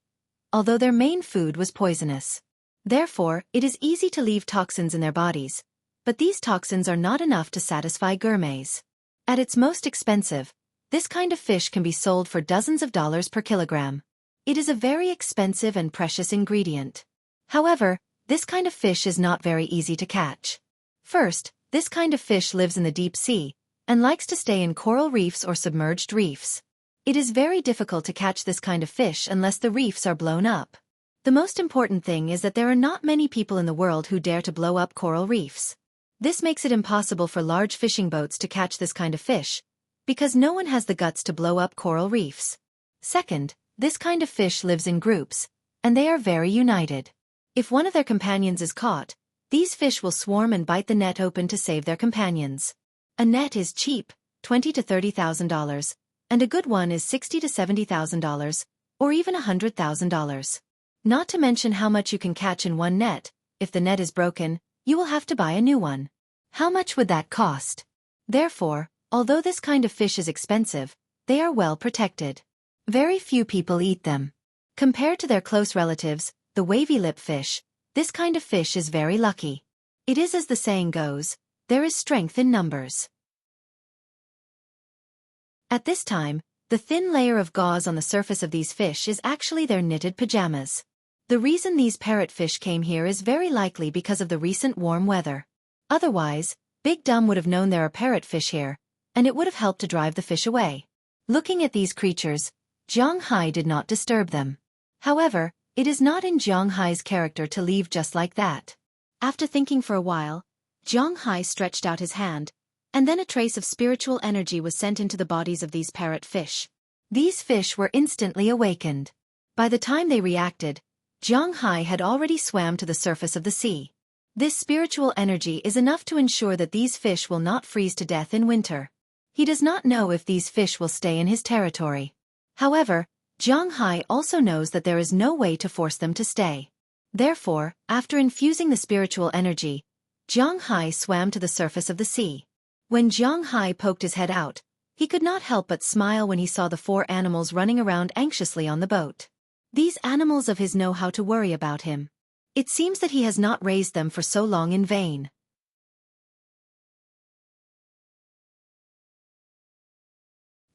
although their main food was poisonous. Therefore, it is easy to leave toxins in their bodies, but these toxins are not enough to satisfy gourmets. At its most expensive, this kind of fish can be sold for dozens of dollars per kilogram. It is a very expensive and precious ingredient. However, this kind of fish is not very easy to catch. First, this kind of fish lives in the deep sea, and likes to stay in coral reefs or submerged reefs. It is very difficult to catch this kind of fish unless the reefs are blown up. The most important thing is that there are not many people in the world who dare to blow up coral reefs. This makes it impossible for large fishing boats to catch this kind of fish, because no one has the guts to blow up coral reefs. Second, this kind of fish lives in groups, and they are very united. If one of their companions is caught, these fish will swarm and bite the net open to save their companions. A net is cheap, $20,000 to $30,000, and a good one is $60,000 to $70,000, or even $100,000. Not to mention how much you can catch in one net. If the net is broken, you will have to buy a new one. How much would that cost? Therefore, although this kind of fish is expensive, they are well protected. Very few people eat them. Compared to their close relatives, the wavy lip fish, this kind of fish is very lucky. It is as the saying goes, there is strength in numbers. At this time, the thin layer of gauze on the surface of these fish is actually their knitted pajamas. The reason these parrotfish came here is very likely because of the recent warm weather. Otherwise, Big Dumb would have known there are parrotfish here, and it would have helped to drive the fish away. Looking at these creatures, Zhang Hai did not disturb them. However, it is not in Zhang Hai's character to leave just like that. After thinking for a while, Zhang Hai stretched out his hand, and then a trace of spiritual energy was sent into the bodies of these parrotfish. These fish were instantly awakened. By the time they reacted, Zhang Hai had already swam to the surface of the sea. This spiritual energy is enough to ensure that these fish will not freeze to death in winter. He does not know if these fish will stay in his territory. However, Zhang Hai also knows that there is no way to force them to stay. Therefore, after infusing the spiritual energy, Zhang Hai swam to the surface of the sea. When Zhang Hai poked his head out, he could not help but smile when he saw the four animals running around anxiously on the boat. These animals of his know how to worry about him. It seems that he has not raised them for so long in vain.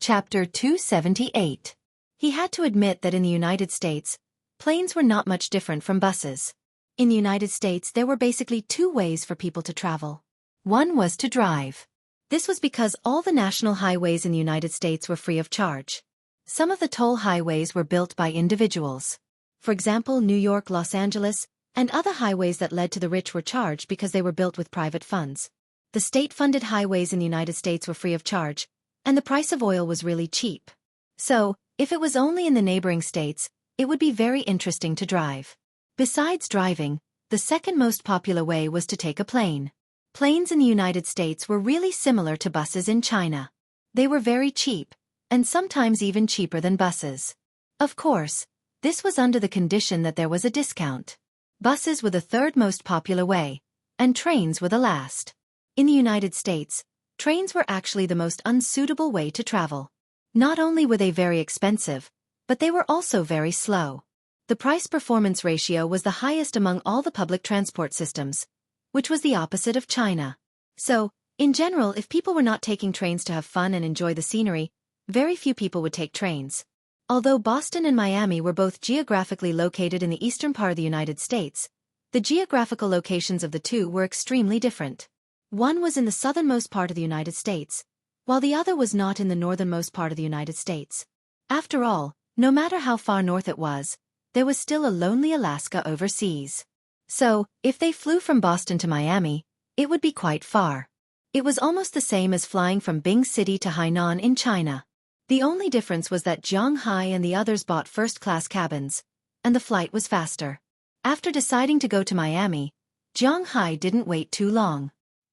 Chapter 278. He had to admit that in the United States, planes were not much different from buses. In the United States there were basically two ways for people to travel. One was to drive. This was because all the national highways in the United States were free of charge. Some of the toll highways were built by individuals. For example, New York, Los Angeles, and other highways that led to the rich were charged because they were built with private funds. The state-funded highways in the United States were free of charge, and the price of oil was really cheap. So, if it was only in the neighboring states, it would be very interesting to drive. Besides driving, the second most popular way was to take a plane. Planes in the United States were really similar to buses in China. They were very cheap, and sometimes even cheaper than buses. Of course, this was under the condition that there was a discount. Buses were the third most popular way, and trains were the last. In the United States, trains were actually the most unsuitable way to travel. Not only were they very expensive, but they were also very slow. The price-performance ratio was the highest among all the public transport systems, which was the opposite of China. So, in general, if people were not taking trains to have fun and enjoy the scenery, very few people would take trains. Although Boston and Miami were both geographically located in the eastern part of the United States, the geographical locations of the two were extremely different. One was in the southernmost part of the United States, while the other was not in the northernmost part of the United States. After all, no matter how far north it was, there was still a lonely Alaska overseas. So, if they flew from Boston to Miami, it would be quite far. It was almost the same as flying from Bing City to Hainan in China. The only difference was that Zhang Hai and the others bought first-class cabins, and the flight was faster. After deciding to go to Miami, Zhang Hai didn't wait too long.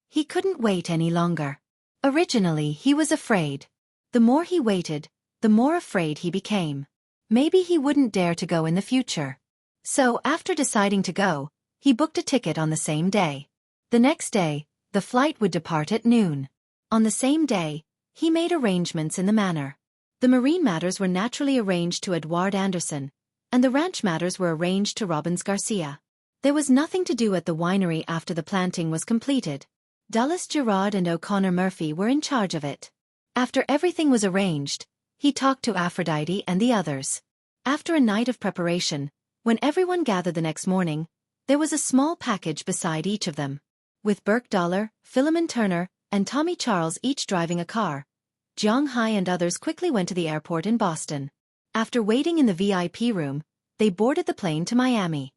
He couldn't wait any longer. Originally, he was afraid. The more he waited, the more afraid he became. Maybe he wouldn't dare to go in the future. So, after deciding to go, he booked a ticket on the same day. The next day, the flight would depart at noon. On the same day, he made arrangements in the manor. The marine matters were naturally arranged to Edouard Anderson, and the ranch matters were arranged to Robbins Garcia. There was nothing to do at the winery after the planting was completed. Dulles Gerard and O'Connor Murphy were in charge of it. After everything was arranged, he talked to Aphrodite and the others. After a night of preparation, when everyone gathered the next morning, there was a small package beside each of them. With Burke Dollar, Philemon Turner, and Tommy Charles each driving a car, Zhang Hai and others quickly went to the airport in Boston. After waiting in the VIP room, they boarded the plane to Miami.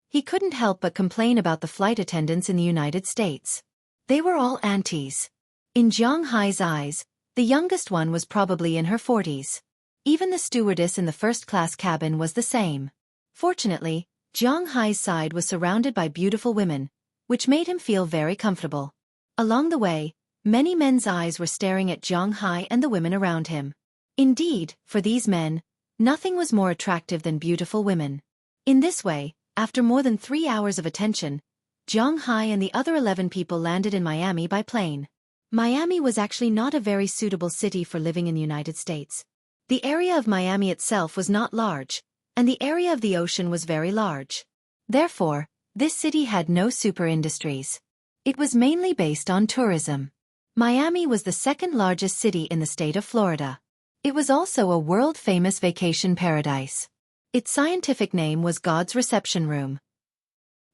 He couldn't help but complain about the flight attendants in the United States. They were all aunties. In Zhang Hai's eyes, the youngest one was probably in her 40s. Even the stewardess in the first-class cabin was the same. Fortunately, Zhang Hai's side was surrounded by beautiful women, which made him feel very comfortable. Along the way, many men's eyes were staring at Zhang Hai and the women around him. Indeed, for these men, nothing was more attractive than beautiful women. In this way, after more than 3 hours of attention, Zhang Hai and the other 11 people landed in Miami by plane. Miami was actually not a very suitable city for living in the United States. The area of Miami itself was not large, and the area of the ocean was very large. Therefore, this city had no super industries. It was mainly based on tourism. Miami was the second largest city in the state of Florida. It was also a world-famous vacation paradise. Its scientific name was God's Reception Room.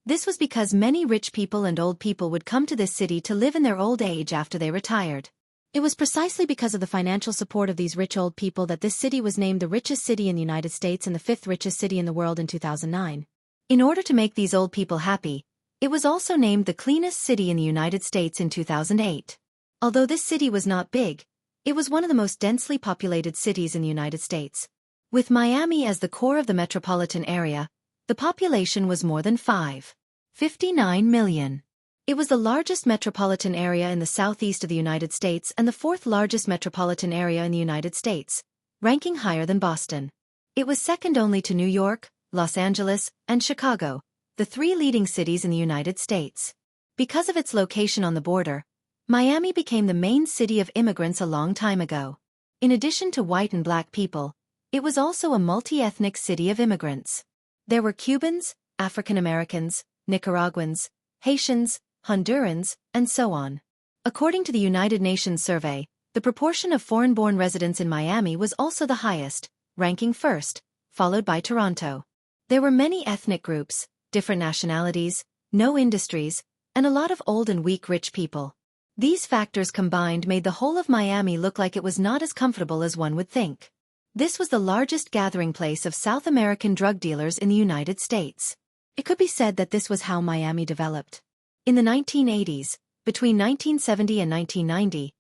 This was because many rich people and old people would come to this city to live in their old age after they retired. It was precisely because of the financial support of these rich old people that this city was named the richest city in the United States and the 5th richest city in the world in 2009. In order to make these old people happy, it was also named the cleanest city in the United States in 2008. Although this city was not big, it was one of the most densely populated cities in the United States. With Miami as the core of the metropolitan area, the population was more than 59 million. It was the largest metropolitan area in the southeast of the United States and the 4th largest metropolitan area in the United States, ranking higher than Boston. It was second only to New York, Los Angeles, and Chicago, the 3 leading cities in the United States. Because of its location on the border, Miami became the main city of immigrants a long time ago. In addition to white and black people, it was also a multi-ethnic city of immigrants. There were Cubans, African Americans, Nicaraguans, Haitians, Hondurans, and so on. According to the United Nations survey, the proportion of foreign-born residents in Miami was also the highest, ranking first, followed by Toronto. There were many ethnic groups, different nationalities, no industries, and a lot of old and weak rich people. These factors combined made the whole of Miami look like it was not as comfortable as one would think. This was the largest gathering place of South American drug dealers in the United States. It could be said that this was how Miami developed. In the 1980s, between 1970 and 1990,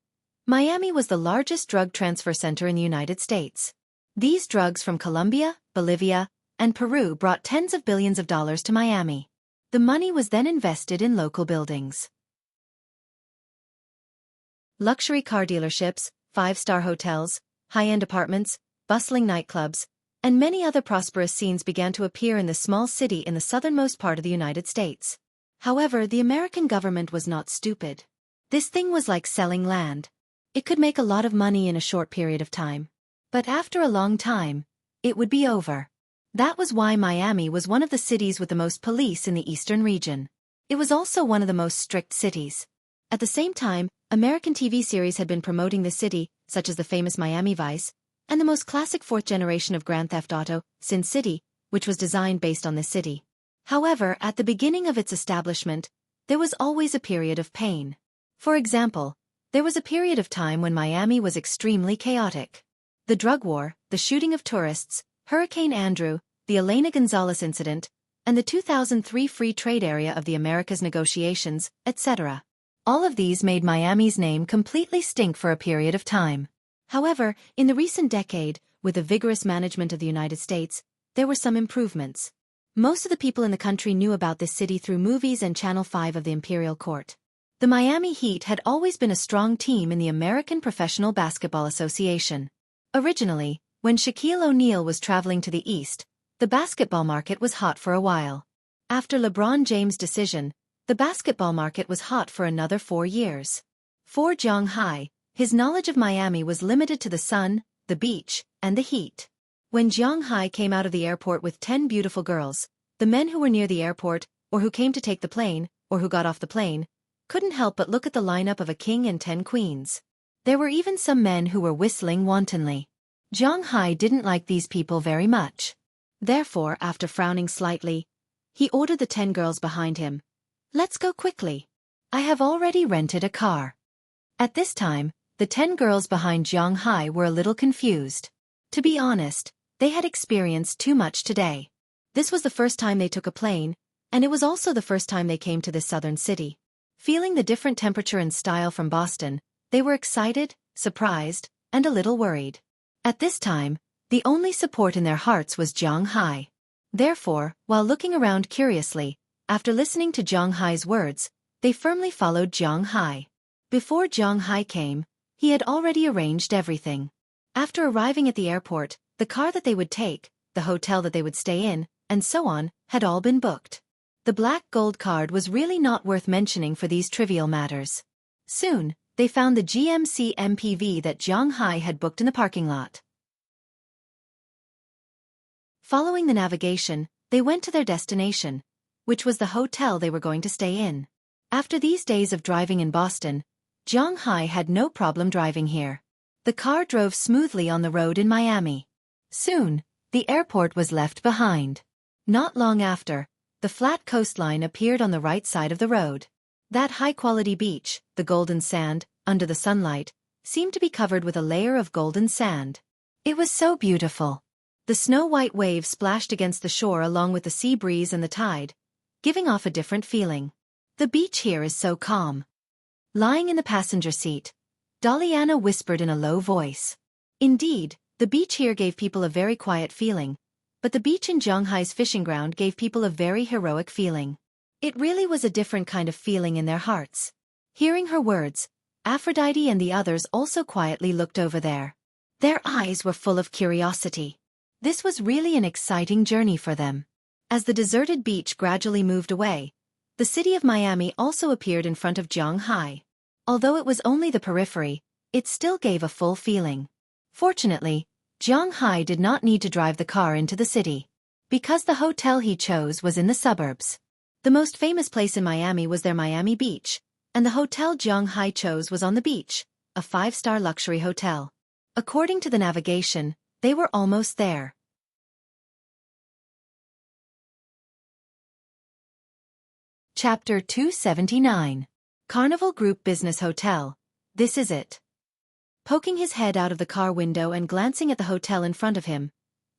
Miami was the largest drug transfer center in the United States. These drugs from Colombia, Bolivia, and Peru brought tens of billions of dollars to Miami. The money was then invested in local buildings. Luxury car dealerships, 5-star hotels, high-end apartments, bustling nightclubs, and many other prosperous scenes began to appear in this small city in the southernmost part of the United States. However, the American government was not stupid. This thing was like selling land. It could make a lot of money in a short period of time. But after a long time, it would be over. That was why Miami was one of the cities with the most police in the eastern region. It was also one of the most strict cities. At the same time, American TV series had been promoting the city, such as the famous Miami Vice, and the most classic 4th generation of Grand Theft Auto, Sin City, which was designed based on this city. However, at the beginning of its establishment, there was always a period of pain. For example, there was a period of time when Miami was extremely chaotic. The drug war, the shooting of tourists, Hurricane Andrew, the Elena Gonzalez incident, and the 2003 Free Trade Area of the Americas negotiations, etc. All of these made Miami's name completely stink for a period of time. However, in the recent decade, with the vigorous management of the United States, there were some improvements. Most of the people in the country knew about this city through movies and Channel 5 of the Imperial Court. The Miami Heat had always been a strong team in the American Professional Basketball Association. Originally, when Shaquille O'Neal was traveling to the East, the basketball market was hot for a while. After LeBron James' decision, the basketball market was hot for another 4 years. For Zhang Hai, his knowledge of Miami was limited to the sun, the beach, and the heat. When Zhang Hai came out of the airport with 10 beautiful girls, the men who were near the airport, or who came to take the plane, or who got off the plane, couldn't help but look at the lineup of a king and 10 queens. There were even some men who were whistling wantonly. Zhang Hai didn't like these people very much. Therefore, after frowning slightly, he ordered the 10 girls behind him, "Let's go quickly. I have already rented a car." At this time, the 10 girls behind Zhang Hai were a little confused. To be honest, they had experienced too much today. This was the first time they took a plane, and it was also the first time they came to this southern city. Feeling the different temperature and style from Boston, they were excited, surprised, and a little worried. At this time, the only support in their hearts was Zhang Hai. Therefore, while looking around curiously, after listening to Zhang Hai's words, they firmly followed Zhang Hai. Before Zhang Hai came, he had already arranged everything. After arriving at the airport, the car that they would take, the hotel that they would stay in, and so on, had all been booked. The black gold card was really not worth mentioning for these trivial matters. Soon, they found the GMC MPV that Zhang Hai had booked in the parking lot. Following the navigation, they went to their destination, which was the hotel they were going to stay in. After these days of driving in Boston, Zhang Hai had no problem driving here. The car drove smoothly on the road in Miami. Soon, the airport was left behind. Not long after, the flat coastline appeared on the right side of the road. That high-quality beach, the golden sand, under the sunlight, seemed to be covered with a layer of golden sand. It was so beautiful. The snow-white waves splashed against the shore along with the sea breeze and the tide, giving off a different feeling. The beach here is so calm. Lying in the passenger seat, Daliana whispered in a low voice. Indeed, the beach here gave people a very quiet feeling, but the beach in Zhang Hai's fishing ground gave people a very heroic feeling. It really was a different kind of feeling in their hearts. Hearing her words, Aphrodite and the others also quietly looked over there. Their eyes were full of curiosity. This was really an exciting journey for them. As the deserted beach gradually moved away, the city of Miami also appeared in front of Zhang Hai. Although it was only the periphery, it still gave a full feeling. Fortunately, Zhang Hai did not need to drive the car into the city, because the hotel he chose was in the suburbs. The most famous place in Miami was their Miami Beach, and the hotel Zhang Hai chose was on the beach, a 5-star luxury hotel. According to the navigation, they were almost there. Chapter 279. Carnival Group Business Hotel. This is it. Poking his head out of the car window and glancing at the hotel in front of him,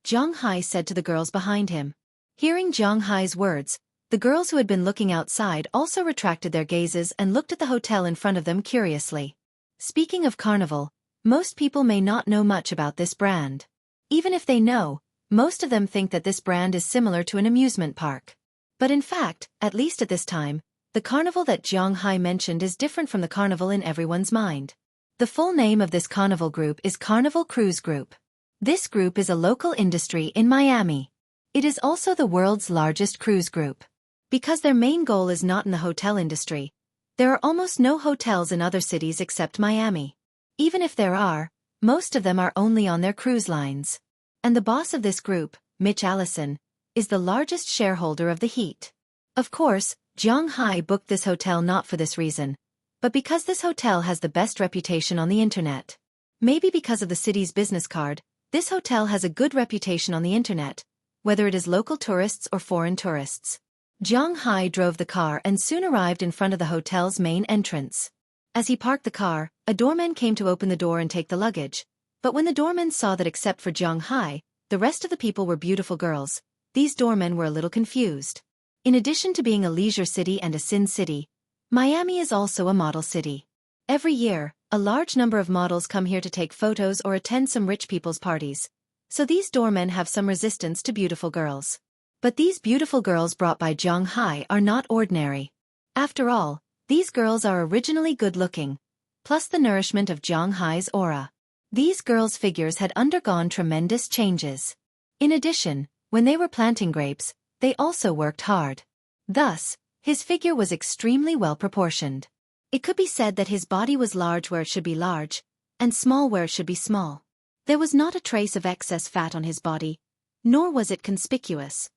Zhang Hai said to the girls behind him. Hearing Zhang Hai's words, the girls who had been looking outside also retracted their gazes and looked at the hotel in front of them curiously. Speaking of Carnival, most people may not know much about this brand. Even if they know, most of them think that this brand is similar to an amusement park. But in fact, at least at this time, the carnival that Zhang Hai mentioned is different from the carnival in everyone's mind. The full name of this carnival group is Carnival Cruise Group. This group is a local industry in Miami. It is also the world's largest cruise group. Because their main goal is not in the hotel industry, there are almost no hotels in other cities except Miami. Even if there are, most of them are only on their cruise lines. And the boss of this group, Mitch Allison, is the largest shareholder of the Heat. Of course, Zhang Hai booked this hotel not for this reason, but because this hotel has the best reputation on the internet. Maybe because of the city's business card, this hotel has a good reputation on the internet, whether it is local tourists or foreign tourists. Zhang Hai drove the car and soon arrived in front of the hotel's main entrance. As he parked the car, a doorman came to open the door and take the luggage, But when the doormen saw that except for Zhang Hai, the rest of the people were beautiful girls, these doormen were a little confused. In addition to being a leisure city and a sin city, Miami is also a model city. Every year, a large number of models come here to take photos or attend some rich people's parties. So these doormen have some resistance to beautiful girls. But these beautiful girls brought by Zhang Hai are not ordinary. After all, these girls are originally good-looking, plus the nourishment of Zhang Hai's aura. These girls' figures had undergone tremendous changes. In addition, when they were planting grapes, they also worked hard. Thus, his figure was extremely well-proportioned. It could be said that his body was large where it should be large, and small where it should be small. There was not a trace of excess fat on his body, nor was it conspicuous.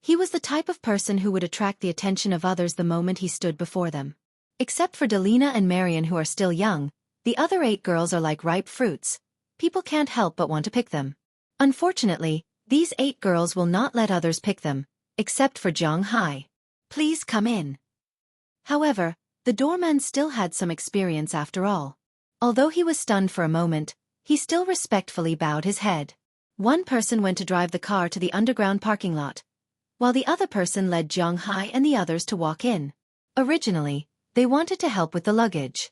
He was the type of person who would attract the attention of others the moment he stood before them. Except for Delina and Marion who are still young, the other 8 girls are like ripe fruits. People can't help but want to pick them. Unfortunately, these 8 girls will not let others pick them, except for Zhang Hai. Please come in. However, the doorman still had some experience after all. Although he was stunned for a moment, he still respectfully bowed his head. One person went to drive the car to the underground parking lot, while the other person led Zhang Hai and the others to walk in. Originally, they wanted to help with the luggage.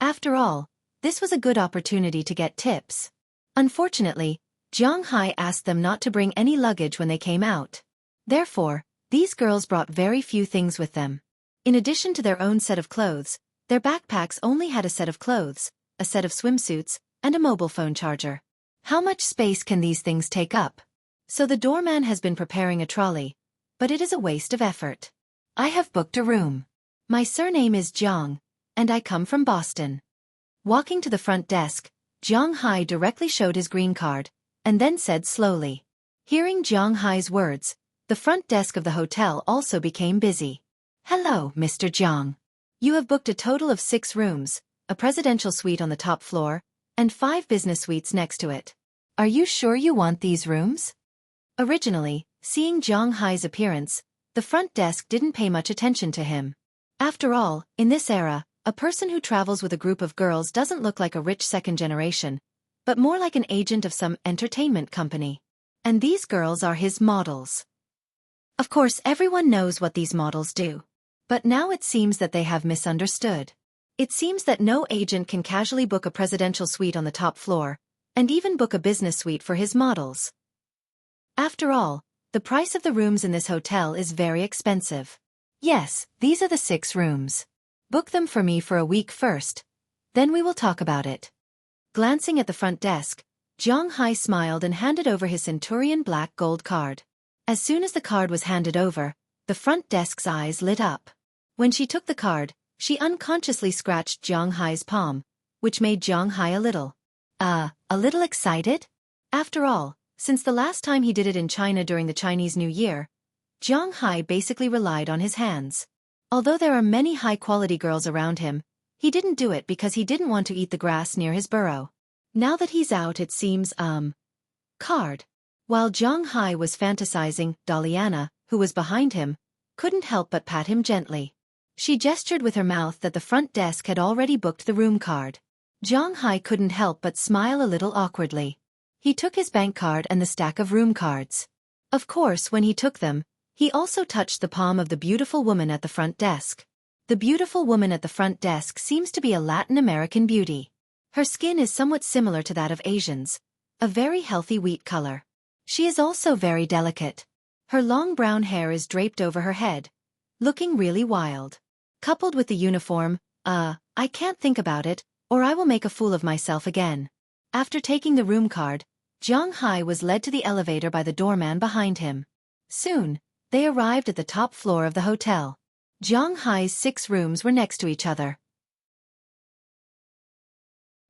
After all, this was a good opportunity to get tips. Unfortunately, Zhang Hai asked them not to bring any luggage when they came out. Therefore, these girls brought very few things with them. In addition to their own set of clothes, their backpacks only had a set of clothes, a set of swimsuits, and a mobile phone charger. How much space can these things take up? So the doorman has been preparing a trolley, but it is a waste of effort. I have booked a room. My surname is Jiang, and I come from Boston. Walking to the front desk, Zhang Hai directly showed his green card, and then said slowly. Hearing Zhang Hai's words, the front desk of the hotel also became busy. Hello, Mr. Jiang. You have booked a total of 6 rooms, a presidential suite on the top floor, and 5 business suites next to it. Are you sure you want these rooms? Originally, seeing Zhang Hai's appearance, the front desk didn't pay much attention to him. After all, in this era, a person who travels with a group of girls doesn't look like a rich second generation, but more like an agent of some entertainment company. And these girls are his models. Of course, everyone knows what these models do. But now it seems that they have misunderstood. It seems that no agent can casually book a presidential suite on the top floor, and even book a business suite for his models. After all, the price of the rooms in this hotel is very expensive. Yes, these are the 6 rooms. Book them for me for a week first. Then we will talk about it. Glancing at the front desk, Zhang Hai smiled and handed over his Centurion black gold card. As soon as the card was handed over, the front desk's eyes lit up. When she took the card, she unconsciously scratched Zhang Hai's palm, which made Zhang Hai a little excited? After all, since the last time he did it in China during the Chinese New Year, Zhang Hai basically relied on his hands. Although there are many high-quality girls around him, he didn't do it because he didn't want to eat the grass near his burrow. Now that he's out, it seems, card. While Zhang Hai was fantasizing, Daliana, who was behind him, couldn't help but pat him gently. She gestured with her mouth that the front desk had already booked the room card. Zhang Hai couldn't help but smile a little awkwardly. He took his bank card and the stack of room cards. Of course, when he took them, he also touched the palm of the beautiful woman at the front desk. The beautiful woman at the front desk seems to be a Latin American beauty. Her skin is somewhat similar to that of Asians, a very healthy wheat color. She is also very delicate. Her long brown hair is draped over her head, looking really wild. Coupled with the uniform, I can't think about it, or I will make a fool of myself again. After taking the room card, Zhang Hai was led to the elevator by the doorman behind him. Soon, they arrived at the top floor of the hotel. Zhang Hai's 6 rooms were next to each other.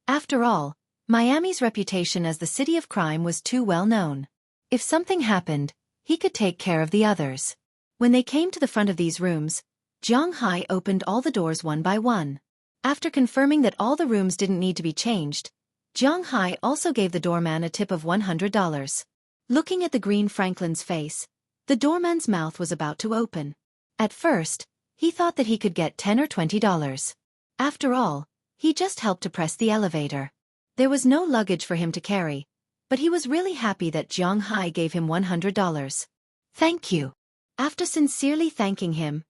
After all, Miami's reputation as the city of crime was too well known. If something happened, he could take care of the others. When they came to the front of these rooms, Zhang Hai opened all the doors one by one. After confirming that all the rooms didn't need to be changed, Zhang Hai also gave the doorman a tip of $100. Looking at the green Franklin's face, the doorman's mouth was about to open. At first, he thought that he could get $10 or $20. After all, He just helped to press the elevator. There was no luggage for him to carry, but he was really happy that Jiang Hai gave him $100. Thank you. After sincerely thanking him,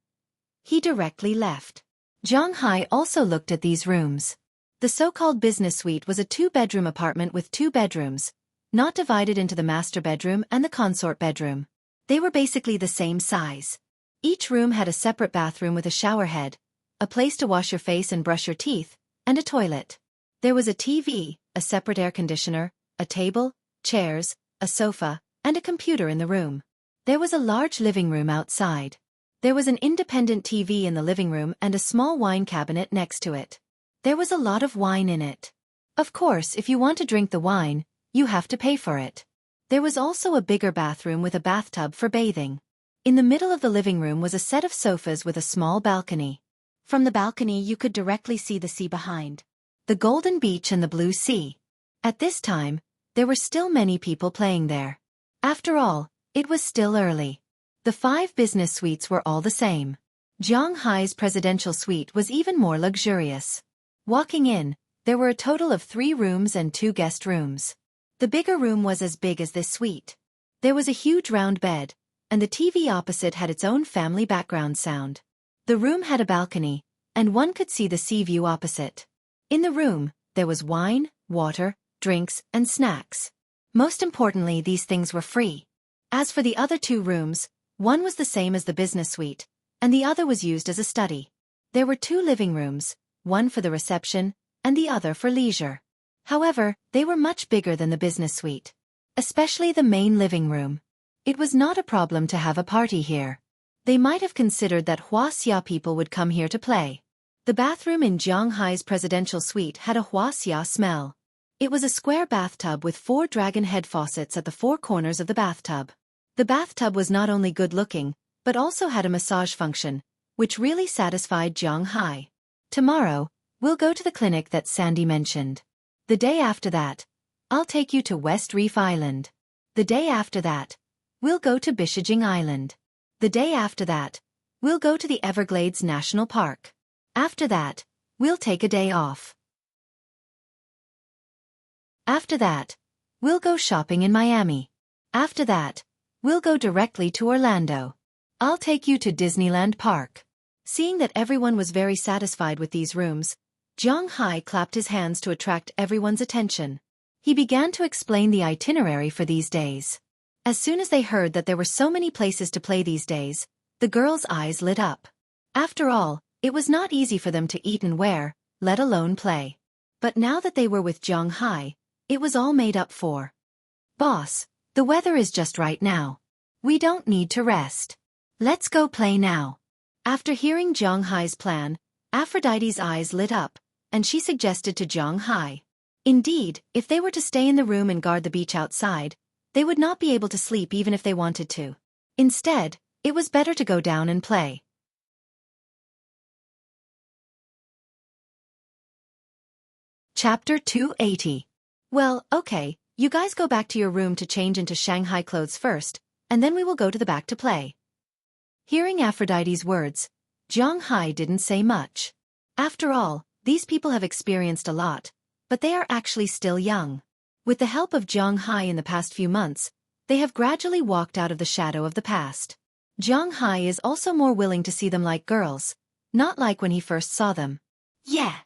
he directly left. Jiang Hai also looked at these rooms. The so-called business suite was a 2-bedroom apartment with 2 bedrooms, not divided into the master bedroom and the consort bedroom. They were basically the same size. Each room had a separate bathroom with a shower head, a place to wash your face and brush your teeth, and a toilet. There was a TV, a separate air conditioner, a table, chairs, a sofa, and a computer in the room. There was a large living room outside. There was an independent TV in the living room and a small wine cabinet next to it. There was a lot of wine in it. Of course, if you want to drink the wine, you have to pay for it. There was also a bigger bathroom with a bathtub for bathing. In the middle of the living room was a set of sofas with a small balcony. From the balcony you could directly see the sea behind, the golden beach and the blue sea. At this time, there were still many people playing there. After all, it was still early. The 5 business suites were all the same. Jiang Hai's presidential suite was even more luxurious. Walking in, there were a total of 3 rooms and 2 guest rooms. The bigger room was as big as this suite. There was a huge round bed, and the TV opposite had its own family background sound. The room had a balcony, and one could see the sea view opposite. In the room, there was wine, water, drinks, and snacks. Most importantly, these things were free. As for the other 2 rooms, one was the same as the business suite, and the other was used as a study. There were 2 living rooms, one for the reception, and the other for leisure. However, they were much bigger than the business suite. Especially the main living room. It was not a problem to have a party here. They might have considered that Huaxia people would come here to play. The bathroom in Jiang Hai's presidential suite had a Huaxia smell. It was a square bathtub with 4 dragon head faucets at the 4 corners of the bathtub. The bathtub was not only good-looking, but also had a massage function, which really satisfied Jiang Hai. Tomorrow, we'll go to the clinic that Sandy mentioned. The day after that, I'll take you to West Reef Island. The day after that, we'll go to Bishijing Island. The day after that, we'll go to the Everglades National Park. After that, we'll take a day off. After that, we'll go shopping in Miami. After that, we'll go directly to Orlando. I'll take you to Disneyland Park. Seeing that everyone was very satisfied with these rooms, Jiang Hai clapped his hands to attract everyone's attention. He began to explain the itinerary for these days. As soon as they heard that there were so many places to play these days, the girls' eyes lit up. After all, it was not easy for them to eat and wear, let alone play. But now that they were with Jiang Hai, it was all made up for. Boss, the weather is just right now. We don't need to rest. Let's go play now. After hearing Jiang Hai's plan, Aphrodite's eyes lit up, and she suggested to Jiang Hai. Indeed, if they were to stay in the room and guard the beach outside, they would not be able to sleep even if they wanted to. Instead, it was better to go down and play. Chapter 280. Well, okay, you guys go back to your room to change into Shanghai clothes first, and then we will go to the back to play. Hearing Aphrodite's words, Jiang Hai didn't say much. After all, these people have experienced a lot, but they are actually still young. With the help of Jiang Hai in the past few months, they have gradually walked out of the shadow of the past. Jiang Hai is also more willing to see them like girls, not like when he first saw them. Yeah.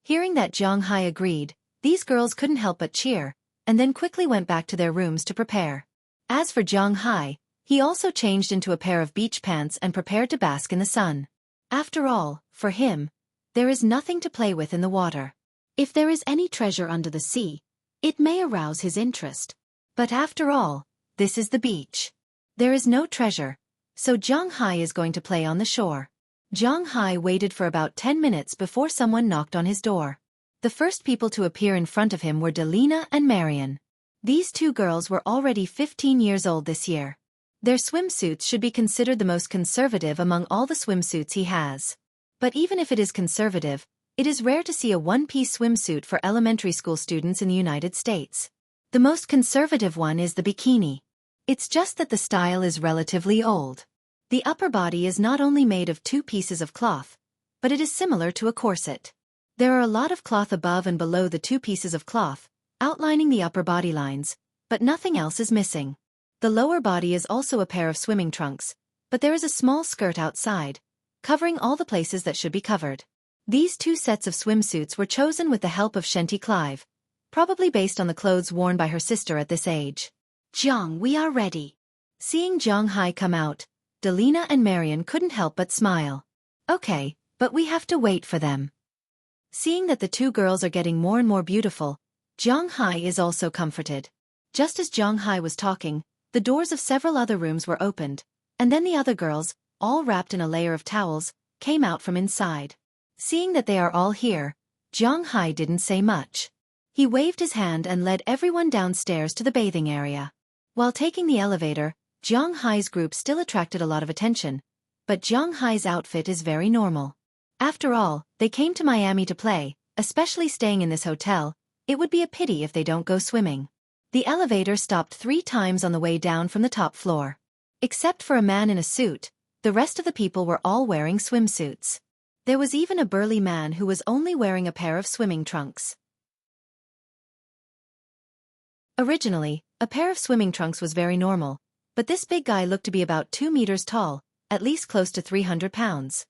Hearing that Jiang Hai agreed, these girls couldn't help but cheer, and then quickly went back to their rooms to prepare. As for Jiang Hai, he also changed into a pair of beach pants and prepared to bask in the sun. After all, for him, there is nothing to play with in the water. If there is any treasure under the sea, it may arouse his interest. But after all, this is the beach. There is no treasure, so Jiang Hai is going to play on the shore. Jiang Hai waited for about 10 minutes before someone knocked on his door. The first people to appear in front of him were Delina and Marion. These 2 girls were already 15 years old this year. Their swimsuits should be considered the most conservative among all the swimsuits he has. But even if it is conservative, it is rare to see a one-piece swimsuit for elementary school students in the United States. The most conservative one is the bikini. It's just that the style is relatively old. The upper body is not only made of 2 pieces of cloth, but it is similar to a corset. There are a lot of cloth above and below the two pieces of cloth, outlining the upper body lines, but nothing else is missing. The lower body is also a pair of swimming trunks, but there is a small skirt outside, covering all the places that should be covered. These two sets of swimsuits were chosen with the help of Xueqi Clive, probably based on the clothes worn by her sister at this age. Jiang, we are ready. Seeing Jiang Hai come out, Delina and Marian couldn't help but smile. Okay, but we have to wait for them. Seeing that the two girls are getting more and more beautiful, Jiang Hai is also comforted. Just as Jiang Hai was talking, the doors of several other rooms were opened, and then the other girls, all wrapped in a layer of towels, came out from inside. Seeing that they are all here, Jiang Hai didn't say much. He waved his hand and led everyone downstairs to the bathing area. While taking the elevator, Jiang Hai's group still attracted a lot of attention, but Jiang Hai's outfit is very normal. After all, they came to Miami to play, especially staying in this hotel. It would be a pity if they don't go swimming. The elevator stopped 3 times on the way down from the top floor. Except for a man in a suit, the rest of the people were all wearing swimsuits. There was even a burly man who was only wearing a pair of swimming trunks. Originally, a pair of swimming trunks was very normal, but this big guy looked to be about 2 meters tall, at least close to 300 pounds.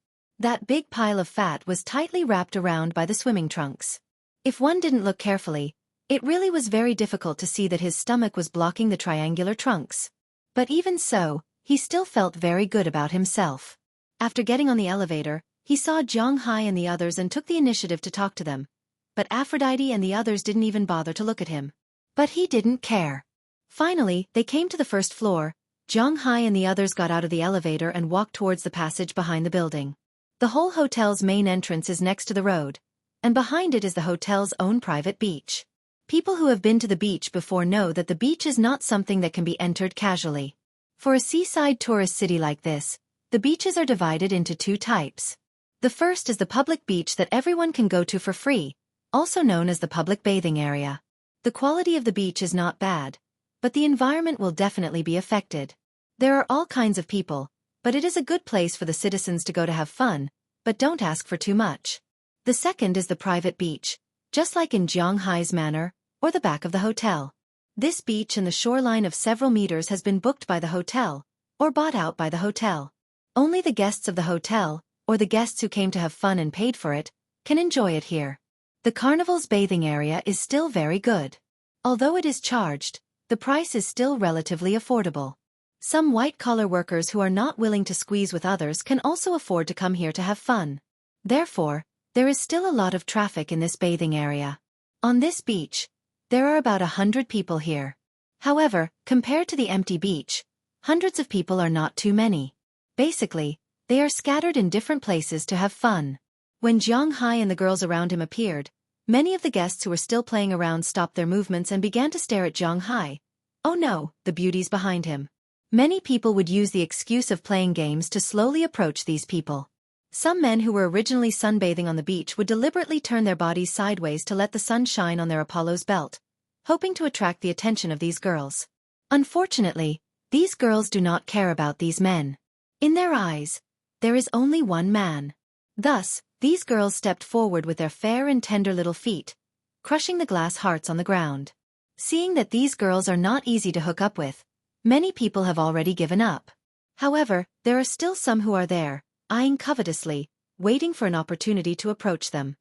That big pile of fat was tightly wrapped around by the swimming trunks. If one didn't look carefully, it really was very difficult to see that his stomach was blocking the triangular trunks. But even so, he still felt very good about himself. After getting on the elevator, he saw Jiang Hai and the others and took the initiative to talk to them. But Aphrodite and the others didn't even bother to look at him. But he didn't care. Finally, they came to the first floor. Jiang Hai and the others got out of the elevator and walked towards the passage behind the building. The whole hotel's main entrance is next to the road, and behind it is the hotel's own private beach. People who have been to the beach before know that the beach is not something that can be entered casually. For a seaside tourist city like this, the beaches are divided into 2 types. The first is the public beach that everyone can go to for free, also known as the public bathing area. The quality of the beach is not bad, but the environment will definitely be affected. There are all kinds of people, but it is a good place for the citizens to go to have fun, but don't ask for too much. The second is the private beach, just like in Jiang Hai's manor, or the back of the hotel. This beach and the shoreline of several meters has been booked by the hotel, or bought out by the hotel. Only the guests of the hotel, or the guests who came to have fun and paid for it, can enjoy it here. The carnival's bathing area is still very good. Although it is charged, the price is still relatively affordable. Some white-collar workers who are not willing to squeeze with others can also afford to come here to have fun. Therefore, there is still a lot of traffic in this bathing area. On this beach, there are about 100 people here. However, compared to the empty beach, hundreds of people are not too many. Basically, they are scattered in different places to have fun. When Jiang Hai and the girls around him appeared, many of the guests who were still playing around stopped their movements and began to stare at Jiang Hai. Oh no, the beauties behind him. Many people would use the excuse of playing games to slowly approach these people. Some men who were originally sunbathing on the beach would deliberately turn their bodies sideways to let the sun shine on their Apollo's belt, hoping to attract the attention of these girls. Unfortunately, these girls do not care about these men. In their eyes, there is only one man. Thus, these girls stepped forward with their fair and tender little feet, crushing the glass hearts on the ground. Seeing that these girls are not easy to hook up with, many people have already given up. However, there are still some who are there, eyeing covetously, waiting for an opportunity to approach them.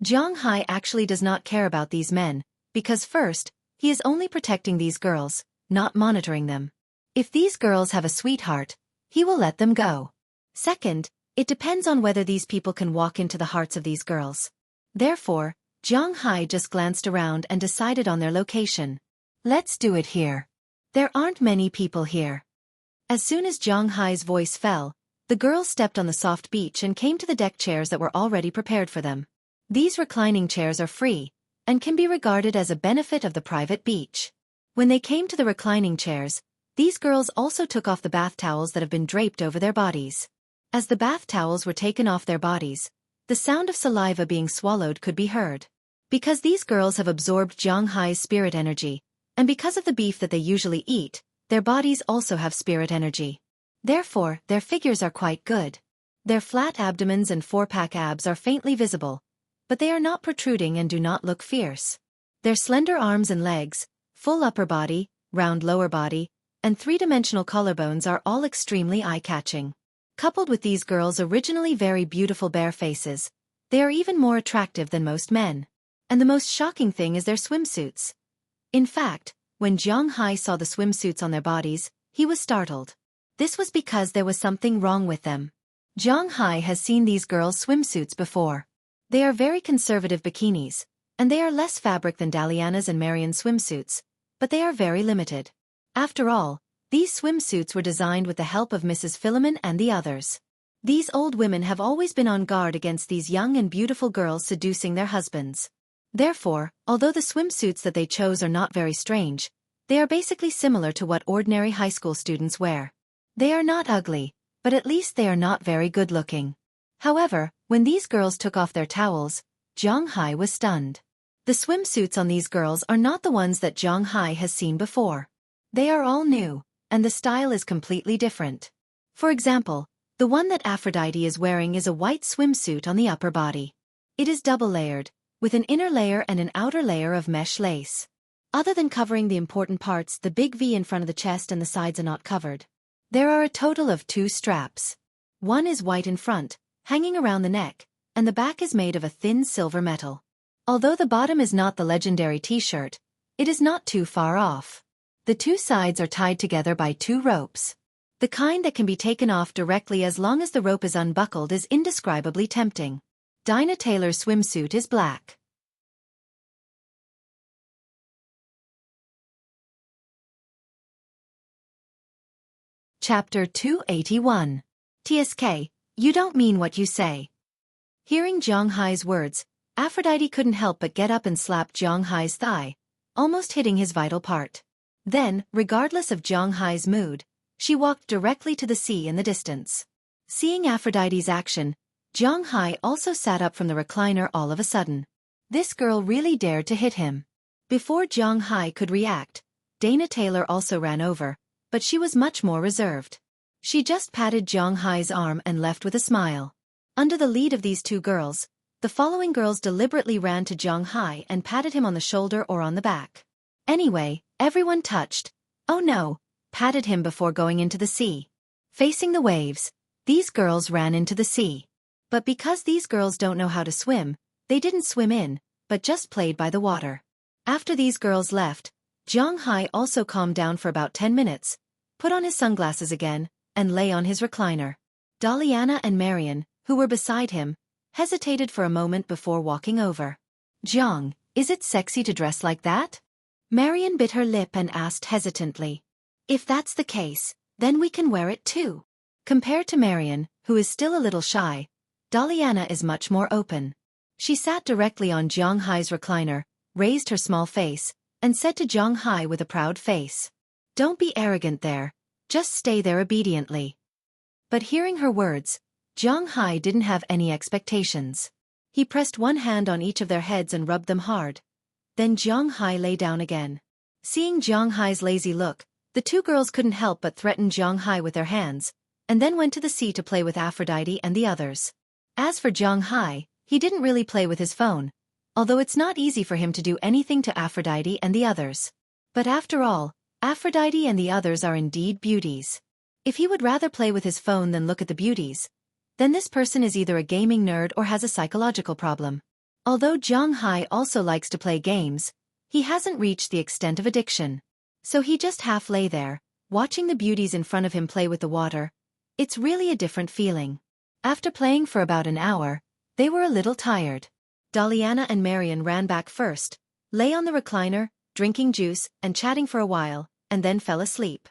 Jiang Hai actually does not care about these men, because first, he is only protecting these girls, not monitoring them. If these girls have a sweetheart, he will let them go. Second, it depends on whether these people can walk into the hearts of these girls. Therefore, Jiang Hai just glanced around and decided on their location. Let's do it here. There aren't many people here. As soon as Jiang Hai's voice fell, the girls stepped on the soft beach and came to the deck chairs that were already prepared for them. These reclining chairs are free, and can be regarded as a benefit of the private beach. When they came to the reclining chairs, these girls also took off the bath towels that have been draped over their bodies. As the bath towels were taken off their bodies, the sound of saliva being swallowed could be heard. Because these girls have absorbed Jiang Hai's spirit energy, and because of the beef that they usually eat, their bodies also have spirit energy. Therefore, their figures are quite good. Their flat abdomens and four-pack abs are faintly visible, but they are not protruding and do not look fierce. Their slender arms and legs, full upper body, round lower body, and three-dimensional collarbones are all extremely eye-catching. Coupled with these girls' originally very beautiful bare faces, they are even more attractive than most men. And the most shocking thing is their swimsuits. In fact, when Jiang Hai saw the swimsuits on their bodies, he was startled. This was because there was something wrong with them. Jiang Hai has seen these girls' swimsuits before. They are very conservative bikinis, and they are less fabric than Daliana's and Marian's swimsuits, but they are very limited. After all, these swimsuits were designed with the help of Mrs. Philemon and the others. These old women have always been on guard against these young and beautiful girls seducing their husbands. Therefore, although the swimsuits that they chose are not very strange, they are basically similar to what ordinary high school students wear. They are not ugly, but at least they are not very good-looking. However, when these girls took off their towels, Jiang Hai was stunned. The swimsuits on these girls are not the ones that Jiang Hai has seen before. They are all new, and the style is completely different. For example, the one that Aphrodite is wearing is a white swimsuit on the upper body. It is double-layered, with an inner layer and an outer layer of mesh lace. Other than covering the important parts, the big V in front of the chest and the sides are not covered. There are a total of 2 straps. One is white in front, hanging around the neck, and the back is made of a thin silver metal. Although the bottom is not the legendary t-shirt, it is not too far off. The 2 sides are tied together by 2 ropes. The kind that can be taken off directly as long as the rope is unbuckled is indescribably tempting. Dinah Taylor's swimsuit is black. Chapter 281. TSK, you don't mean what you say. Hearing Jiang Hai's words, Aphrodite couldn't help but get up and slap Jiang Hai's thigh, almost hitting his vital part. Then, regardless of Jiang Hai's mood, she walked directly to the sea in the distance. Seeing Aphrodite's action, Jiang Hai also sat up from the recliner all of a sudden. This girl really dared to hit him. Before Jiang Hai could react, Dana Taylor also ran over, but she was much more reserved. She just patted Jiang Hai's arm and left with a smile. Under the lead of these 2 girls, the following girls deliberately ran to Jiang Hai and patted him on the shoulder or on the back. Anyway, everyone touched, oh no, patted him before going into the sea. Facing the waves, these girls ran into the sea. But because these girls don't know how to swim, they didn't swim in, but just played by the water. After these girls left, Jiang Hai also calmed down for about 10 minutes, put on his sunglasses again, and lay on his recliner. Daliana and Marian, who were beside him, hesitated for a moment before walking over. Jiang, is it sexy to dress like that? Marian bit her lip and asked hesitantly. If that's the case, then we can wear it too. Compared to Marian, who is still a little shy, Daliana is much more open. She sat directly on Jiang Hai's recliner, raised her small face, and said to Jiang Hai with a proud face, "Don't be arrogant there, just stay there obediently." But hearing her words, Jiang Hai didn't have any expectations. He pressed one hand on each of their heads and rubbed them hard. Then Jiang Hai lay down again. Seeing Jiang Hai's lazy look, the 2 girls couldn't help but threaten Jiang Hai with their hands, and then went to the sea to play with Aphrodite and the others. As for Jiang Hai, he didn't really play with his phone, although it's not easy for him to do anything to Aphrodite and the others. But after all, Aphrodite and the others are indeed beauties. If he would rather play with his phone than look at the beauties, then this person is either a gaming nerd or has a psychological problem. Although Jiang Hai also likes to play games, he hasn't reached the extent of addiction. So he just half lay there, watching the beauties in front of him play with the water. It's really a different feeling. After playing for about an hour, they were a little tired. Daliana and Marian ran back first, lay on the recliner, drinking juice and chatting for a while, and then fell asleep.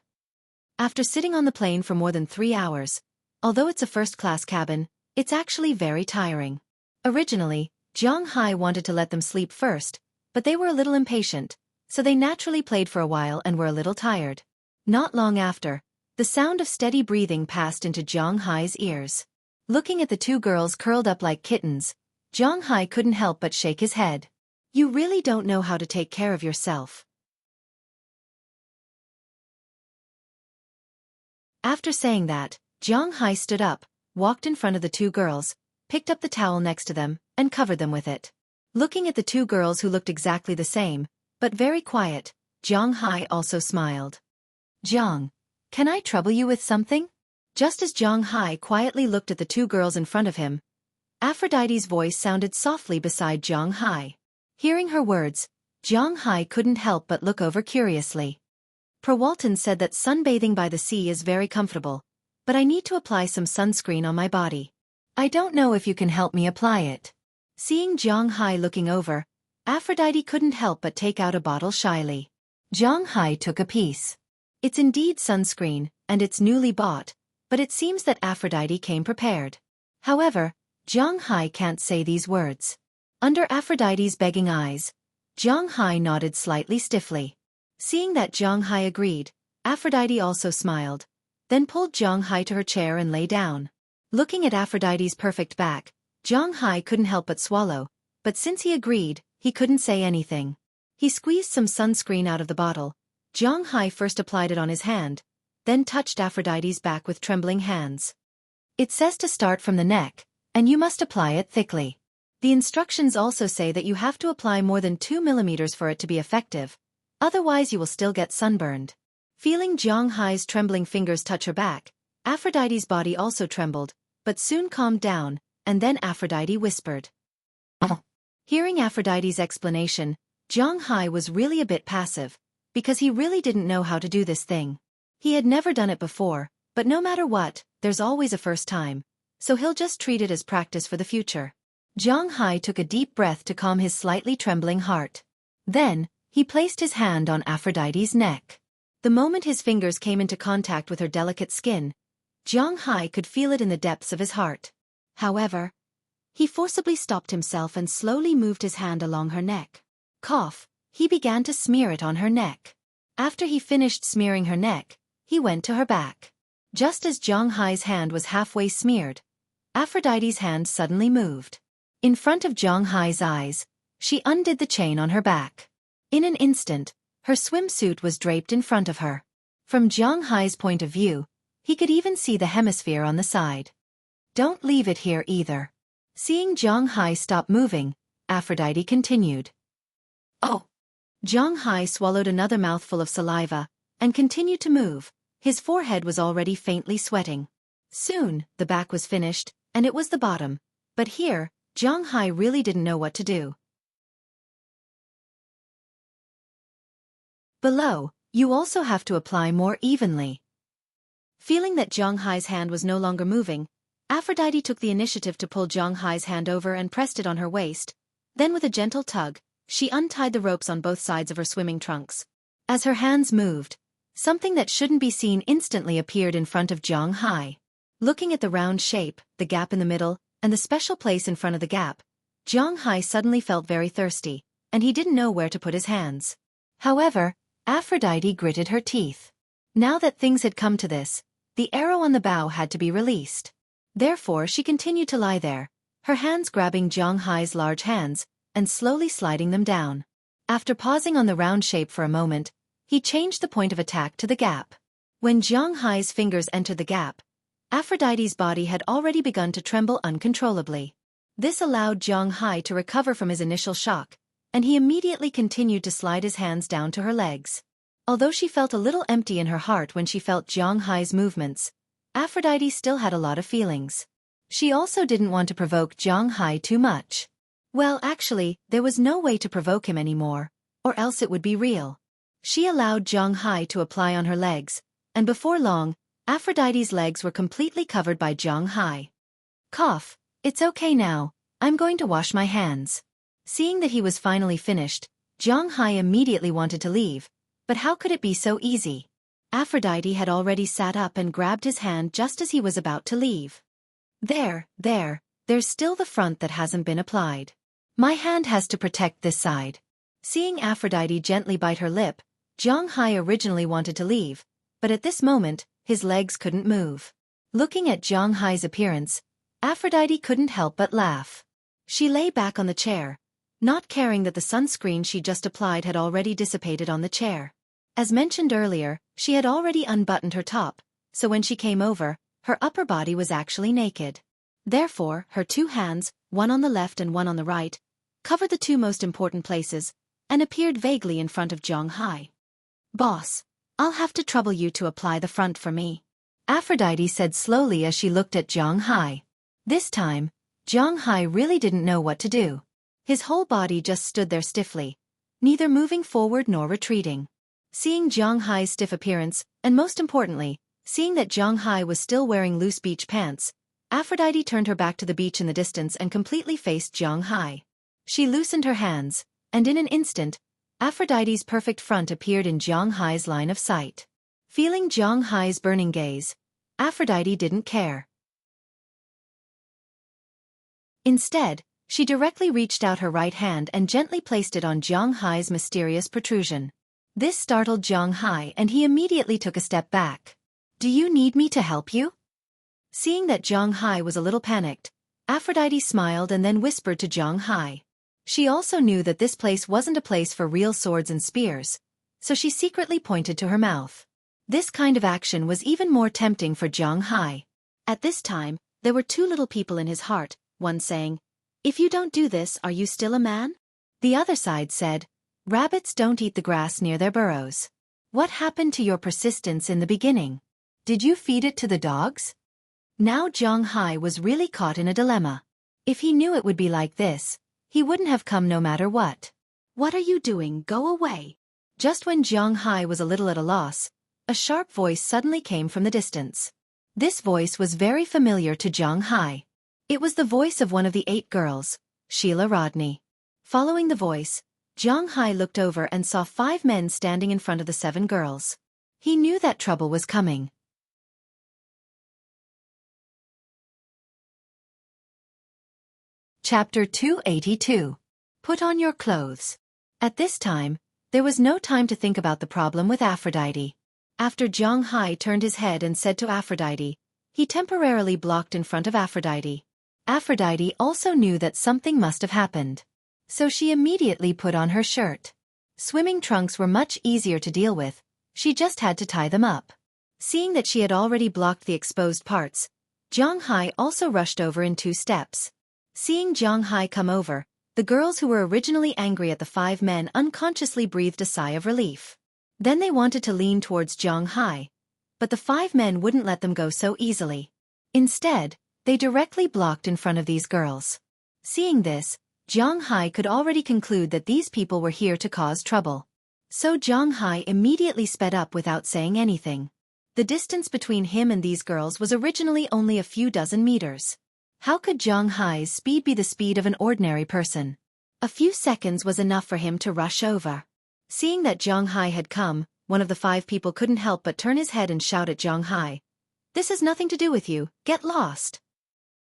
After sitting on the plane for more than 3 hours, although it's a first-class cabin, it's actually very tiring. Originally, Jiang Hai wanted to let them sleep first, but they were a little impatient, so they naturally played for a while and were a little tired. Not long after, the sound of steady breathing passed into Jiang Hai's ears. Looking at the 2 girls curled up like kittens, Jiang Hai couldn't help but shake his head. You really don't know how to take care of yourself. After saying that, Jiang Hai stood up, walked in front of the two girls, picked up the towel next to them, and covered them with it. Looking at the two girls who looked exactly the same, but very quiet, Zhang Hai also smiled. "Zhang, can I trouble you with something?" Just as Zhang Hai quietly looked at the two girls in front of him, Aphrodite's voice sounded softly beside Zhang Hai. Hearing her words, Zhang Hai couldn't help but look over curiously. "Walton said that sunbathing by the sea is very comfortable, but I need to apply some sunscreen on my body. I don't know if you can help me apply it." Seeing Zhang Hai looking over, Aphrodite couldn't help but take out a bottle shyly. Zhang Hai took a piece. It's indeed sunscreen, and it's newly bought, but it seems that Aphrodite came prepared. However, Zhang Hai can't say these words. Under Aphrodite's begging eyes, Zhang Hai nodded slightly stiffly. Seeing that Zhang Hai agreed, Aphrodite also smiled, then pulled Zhang Hai to her chair and lay down. Looking at Aphrodite's perfect back, Zhang Hai couldn't help but swallow, but since he agreed, he couldn't say anything. He squeezed some sunscreen out of the bottle. Zhang Hai first applied it on his hand, then touched Aphrodite's back with trembling hands. "It says to start from the neck, and you must apply it thickly. The instructions also say that you have to apply more than 2 millimeters for it to be effective, otherwise you will still get sunburned." Feeling Zhang Hai's trembling fingers touch her back, Aphrodite's body also trembled, but soon calmed down, and then Aphrodite whispered. Hearing Aphrodite's explanation, Zhang Hai was really a bit passive, because he really didn't know how to do this thing. He had never done it before, but no matter what, there's always a first time, so he'll just treat it as practice for the future. Zhang Hai took a deep breath to calm his slightly trembling heart. Then, he placed his hand on Aphrodite's neck. The moment his fingers came into contact with her delicate skin, Zhang Hai could feel it in the depths of his heart. However, he forcibly stopped himself and slowly moved his hand along her neck. He began to smear it on her neck. After he finished smearing her neck, he went to her back. Just as Zhang Hai's hand was halfway smeared, Aphrodite's hand suddenly moved. In front of Zhang Hai's eyes, she undid the chain on her back. In an instant, her swimsuit was draped in front of her. From Zhang Hai's point of view, he could even see the hemisphere on the side. "Don't leave it here either." Seeing Zhang Hai stop moving, Aphrodite continued. "Oh!" Zhang Hai swallowed another mouthful of saliva, and continued to move. His forehead was already faintly sweating. Soon, the back was finished, and it was the bottom, but here, Zhang Hai really didn't know what to do. Below, you also have to apply more evenly. Feeling that Zhang Hai's hand was no longer moving, Aphrodite took the initiative to pull Zhang Hai's hand over and pressed it on her waist. Then with a gentle tug, she untied the ropes on both sides of her swimming trunks. As her hands moved, something that shouldn't be seen instantly appeared in front of Zhang Hai. Looking at the round shape, the gap in the middle, and the special place in front of the gap, Zhang Hai suddenly felt very thirsty, and he didn't know where to put his hands. However, Aphrodite gritted her teeth. Now that things had come to this, the arrow on the bow had to be released. Therefore she continued to lie there, her hands grabbing Zhang Hai's large hands, and slowly sliding them down. After pausing on the round shape for a moment, he changed the point of attack to the gap. When Zhang Hai's fingers entered the gap, Aphrodite's body had already begun to tremble uncontrollably. This allowed Zhang Hai to recover from his initial shock, and he immediately continued to slide his hands down to her legs. Although she felt a little empty in her heart when she felt Zhang Hai's movements, Aphrodite still had a lot of feelings. She also didn't want to provoke Zhang Hai too much. Well, actually, there was no way to provoke him anymore, or else it would be real. She allowed Zhang Hai to apply on her legs, and before long, Aphrodite's legs were completely covered by Zhang Hai. It's okay now, I'm going to wash my hands." Seeing that he was finally finished, Zhang Hai immediately wanted to leave, but how could it be so easy? Aphrodite had already sat up and grabbed his hand just as he was about to leave. There's still the front that hasn't been applied. My hand has to protect this side." Seeing Aphrodite gently bite her lip, Zhang Hai originally wanted to leave, but at this moment, his legs couldn't move. Looking at Zhang Hai's appearance, Aphrodite couldn't help but laugh. She lay back on the chair, not caring that the sunscreen she just applied had already dissipated on the chair. As mentioned earlier, she had already unbuttoned her top, so when she came over, Her upper body was actually naked. Therefore, her two hands, one on the left and one on the right, covered the two most important places, and appeared vaguely in front of Zhang Hai. "Boss, I'll have to trouble you to apply the front for me," Aphrodite said slowly as she looked at Zhang Hai. This time, Zhang Hai really didn't know what to do. His whole body just stood there stiffly, neither moving forward nor retreating. Seeing Zhang Hai's stiff appearance, and most importantly, seeing that Zhang Hai was still wearing loose beach pants, Aphrodite turned her back to the beach in the distance and completely faced Zhang Hai. She loosened her hands, and in an instant, Aphrodite's perfect front appeared in Zhang Hai's line of sight. Feeling Zhang Hai's burning gaze, Aphrodite didn't care. Instead, she directly reached out her right hand and gently placed it on Zhang Hai's mysterious protrusion. This startled Zhang Hai and he immediately took a step back. "Do you need me to help you?" Seeing that Zhang Hai was a little panicked, Aphrodite smiled and then whispered to Zhang Hai. She also knew that this place wasn't a place for real swords and spears, so she secretly pointed to her mouth. This kind of action was even more tempting for Zhang Hai. At this time, there were two little people in his heart, one saying, "If you don't do this, are you still a man?" The other side said, "Rabbits don't eat the grass near their burrows. What happened to your persistence in the beginning? Did you feed it to the dogs?" Now Zhang Hai was really caught in a dilemma. If he knew it would be like this, he wouldn't have come no matter what. "What are you doing? Go away." Just when Zhang Hai was a little at a loss, a sharp voice suddenly came from the distance. This voice was very familiar to Zhang Hai. It was the voice of one of the 8 girls, Sheila Rodney. Following the voice, Zhang Hai looked over and saw 5 men standing in front of the 7 girls. He knew that trouble was coming. Chapter 282. Put on your clothes. At this time, there was no time to think about the problem with Aphrodite. After Zhang Hai turned his head and said to Aphrodite, he temporarily blocked in front of Aphrodite. Aphrodite also knew that something must have happened. So she immediately put on her shirt. Swimming trunks were much easier to deal with, she just had to tie them up. Seeing that she had already blocked the exposed parts, Zhang Hai also rushed over in 2 steps. Seeing Zhang Hai come over, the girls who were originally angry at the 5 men unconsciously breathed a sigh of relief. Then they wanted to lean towards Zhang Hai, but the 5 men wouldn't let them go so easily. Instead, they directly blocked in front of these girls. Seeing this, Zhang Hai could already conclude that these people were here to cause trouble. So Zhang Hai immediately sped up without saying anything. The distance between him and these girls was originally only a few dozen meters. How could Zhang Hai's speed be the speed of an ordinary person? A few seconds was enough for him to rush over. Seeing that Zhang Hai had come, one of the 5 people couldn't help but turn his head and shout at Zhang Hai, "This has nothing to do with you, get lost."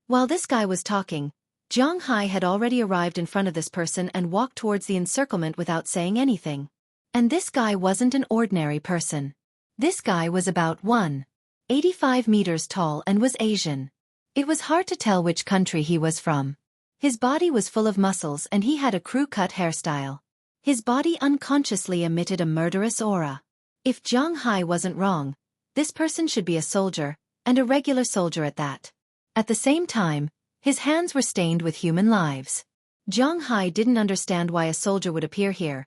While this guy was talking, Zhang Hai had already arrived in front of this person and walked towards the encirclement without saying anything. And this guy wasn't an ordinary person. This guy was about 185 meters tall and was Asian. It was hard to tell which country he was from. His body was full of muscles and he had a crew-cut hairstyle. His body unconsciously emitted a murderous aura. If Zhang Hai wasn't wrong, this person should be a soldier, and a regular soldier at that. At the same time, his hands were stained with human lives. Zhang Hai didn't understand why a soldier would appear here,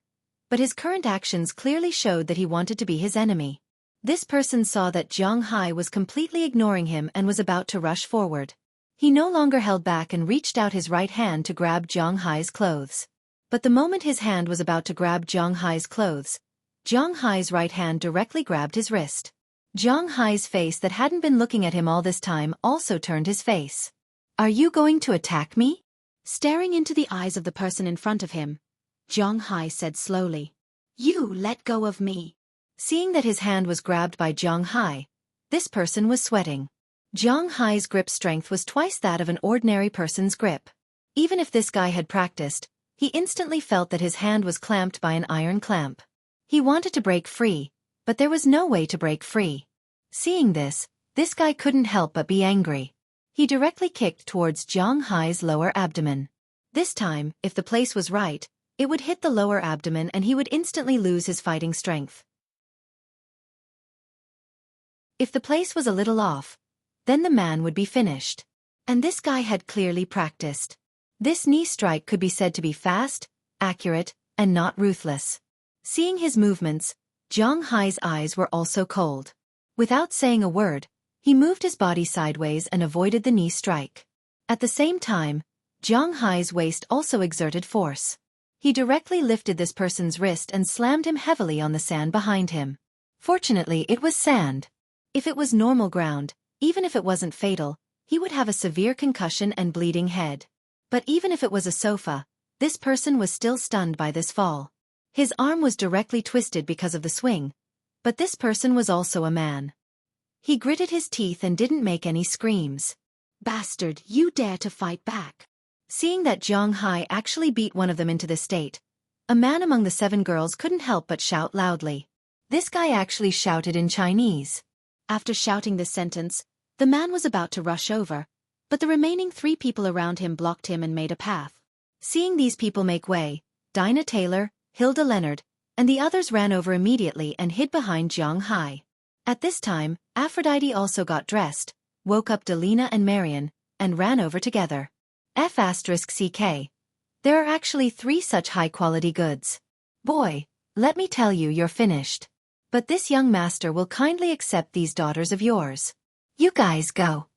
but his current actions clearly showed that he wanted to be his enemy. This person saw that Zhang Hai was completely ignoring him and was about to rush forward. He no longer held back and reached out his right hand to grab Zhang Hai's clothes. But the moment his hand was about to grab Zhang Hai's clothes, Zhang Hai's right hand directly grabbed his wrist. Zhang Hai's face that hadn't been looking at him all this time also turned his face. "Are you going to attack me?" Staring into the eyes of the person in front of him, Zhang Hai said slowly, "You let go of me." Seeing that his hand was grabbed by Zhang Hai, this person was sweating. Zhang Hai's grip strength was twice that of an ordinary person's grip. Even if this guy had practiced, he instantly felt that his hand was clamped by an iron clamp. He wanted to break free, but there was no way to break free. Seeing this guy couldn't help but be angry. He directly kicked towards Zhang Hai's lower abdomen. This time, if the place was right, it would hit the lower abdomen and he would instantly lose his fighting strength. If the place was a little off, then the man would be finished. And this guy had clearly practiced. This knee strike could be said to be fast, accurate, and not ruthless. Seeing his movements, Zhang Hai's eyes were also cold. Without saying a word, he moved his body sideways and avoided the knee strike. At the same time, Zhang Hai's waist also exerted force. He directly lifted this person's wrist and slammed him heavily on the sand behind him. Fortunately, it was sand. If it was normal ground, even if it wasn't fatal, he would have a severe concussion and bleeding head. But even if it was a sofa, this person was still stunned by this fall. His arm was directly twisted because of the swing, but this person was also a man. He gritted his teeth and didn't make any screams. "Bastard, you dare to fight back." Seeing that Zhang Hai actually beat one of them into this state, a man among the 7 girls couldn't help but shout loudly. This guy actually shouted in Chinese. After shouting this sentence, the man was about to rush over, but the remaining 3 people around him blocked him and made a path. Seeing these people make way, Dinah Taylor, Hilda Leonard, and the others ran over immediately and hid behind Zhang Hai. At this time, Aphrodite also got dressed, woke up Delina and Marion, and ran over together. F***CK. There are actually 3 such high-quality goods. Boy, let me tell you, you're finished. But this young master will kindly accept these daughters of yours. You guys go.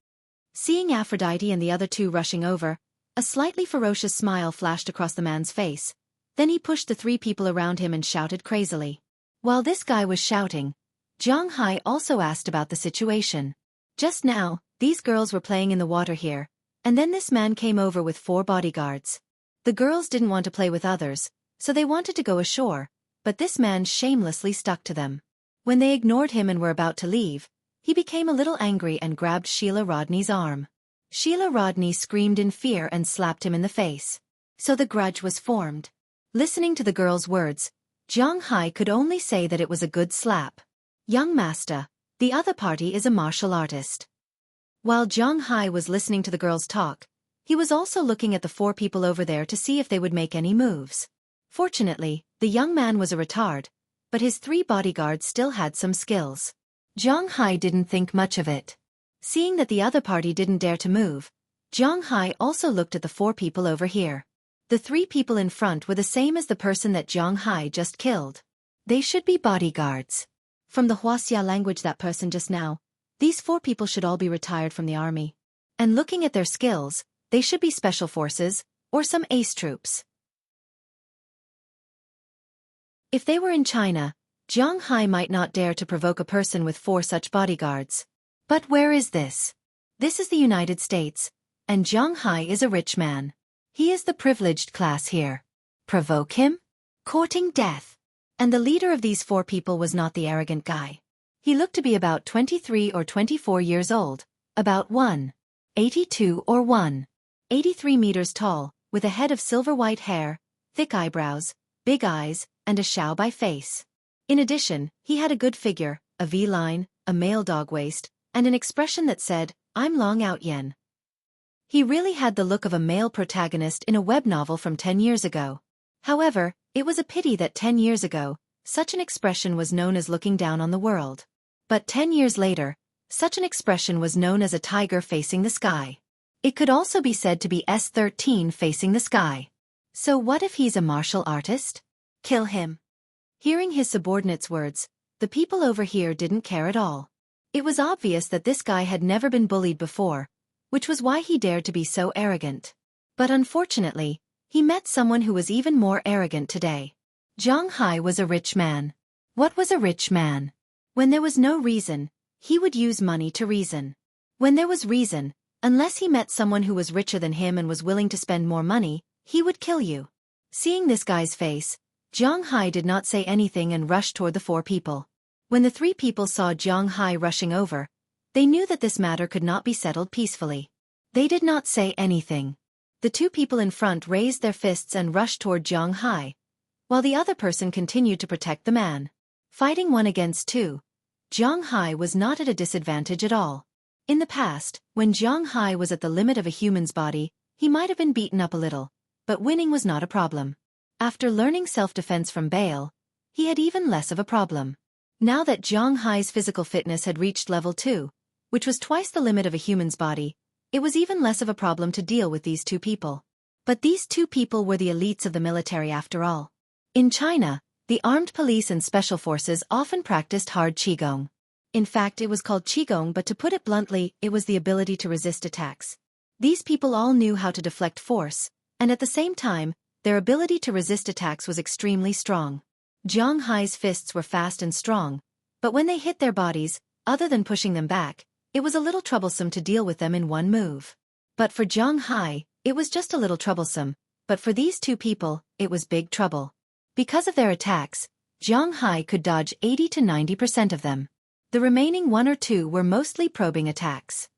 Seeing Aphrodite and the other 2 rushing over, a slightly ferocious smile flashed across the man's face. Then he pushed the 3 people around him and shouted crazily. While this guy was shouting, Zhang Hai also asked about the situation. Just now, these girls were playing in the water here, and then this man came over with 4 bodyguards. The girls didn't want to play with others, so they wanted to go ashore, but this man shamelessly stuck to them. When they ignored him and were about to leave, he became a little angry and grabbed Sheila Rodney's arm. Sheila Rodney screamed in fear and slapped him in the face. So the grudge was formed. Listening to the girl's words, Zhang Hai could only say that it was a good slap. Young master, the other party is a martial artist. While Zhang Hai was listening to the girls talk, he was also looking at the 4 people over there to see if they would make any moves. Fortunately, the young man was a retard, but his 3 bodyguards still had some skills. Zhang Hai didn't think much of it. Seeing that the other party didn't dare to move, Zhang Hai also looked at the 4 people over here. The 3 people in front were the same as the person that Zhang Hai just killed. They should be bodyguards. From the Huaxia language, that person just now, these 4 people should all be retired from the army. And looking at their skills, they should be special forces, or some ace troops. If they were in China, Zhang Hai might not dare to provoke a person with 4 such bodyguards. But where is this? This is the United States, and Zhang Hai is a rich man. He is the privileged class here. Provoke him? Courting death. And the leader of these 4 people was not the arrogant guy. He looked to be about 23 or 24 years old, about 1.82 or 1.83 meters tall, with a head of silver white hair, thick eyebrows, big eyes, and a Xiaobai face. In addition, he had a good figure, a V-line, a male dog waist, and an expression that said, "I'm long out yen." He really had the look of a male protagonist in a web novel from 10 years ago. However, it was a pity that 10 years ago, such an expression was known as looking down on the world. But 10 years later, such an expression was known as a tiger facing the sky. It could also be said to be S13 facing the sky. So what if he's a martial artist? Kill him. Hearing his subordinate's words, the people over here didn't care at all. It was obvious that this guy had never been bullied before, which was why he dared to be so arrogant. But unfortunately, he met someone who was even more arrogant today. Zhang Hai was a rich man. What was a rich man? When there was no reason, he would use money to reason. When there was reason, unless he met someone who was richer than him and was willing to spend more money, he would kill you. Seeing this guy's face, Zhang Hai did not say anything and rushed toward the 4 people. When the 3 people saw Zhang Hai rushing over, they knew that this matter could not be settled peacefully. They did not say anything. The 2 people in front raised their fists and rushed toward Zhang Hai, while the other person continued to protect the man. Fighting 1 against 2, Zhang Hai was not at a disadvantage at all. In the past, when Zhang Hai was at the limit of a human's body, he might have been beaten up a little, but winning was not a problem. After learning self-defense from Bale, he had even less of a problem. Now that Zhang Hai's physical fitness had reached level 2, which was twice the limit of a human's body, it was even less of a problem to deal with these two people. But these two people were the elites of the military after all. In China, the armed police and special forces often practiced hard qigong. In fact, it was called qigong, but to put it bluntly, it was the ability to resist attacks. These people all knew how to deflect force, and at the same time, their ability to resist attacks was extremely strong. Zhang Hai's fists were fast and strong, but when they hit their bodies, other than pushing them back, it was a little troublesome to deal with them in one move. But for Zhang Hai, it was just a little troublesome, but for these two people, it was big trouble. Because of their attacks, Zhang Hai could dodge 80 to 90% of them. The remaining 1 or 2 were mostly probing attacks.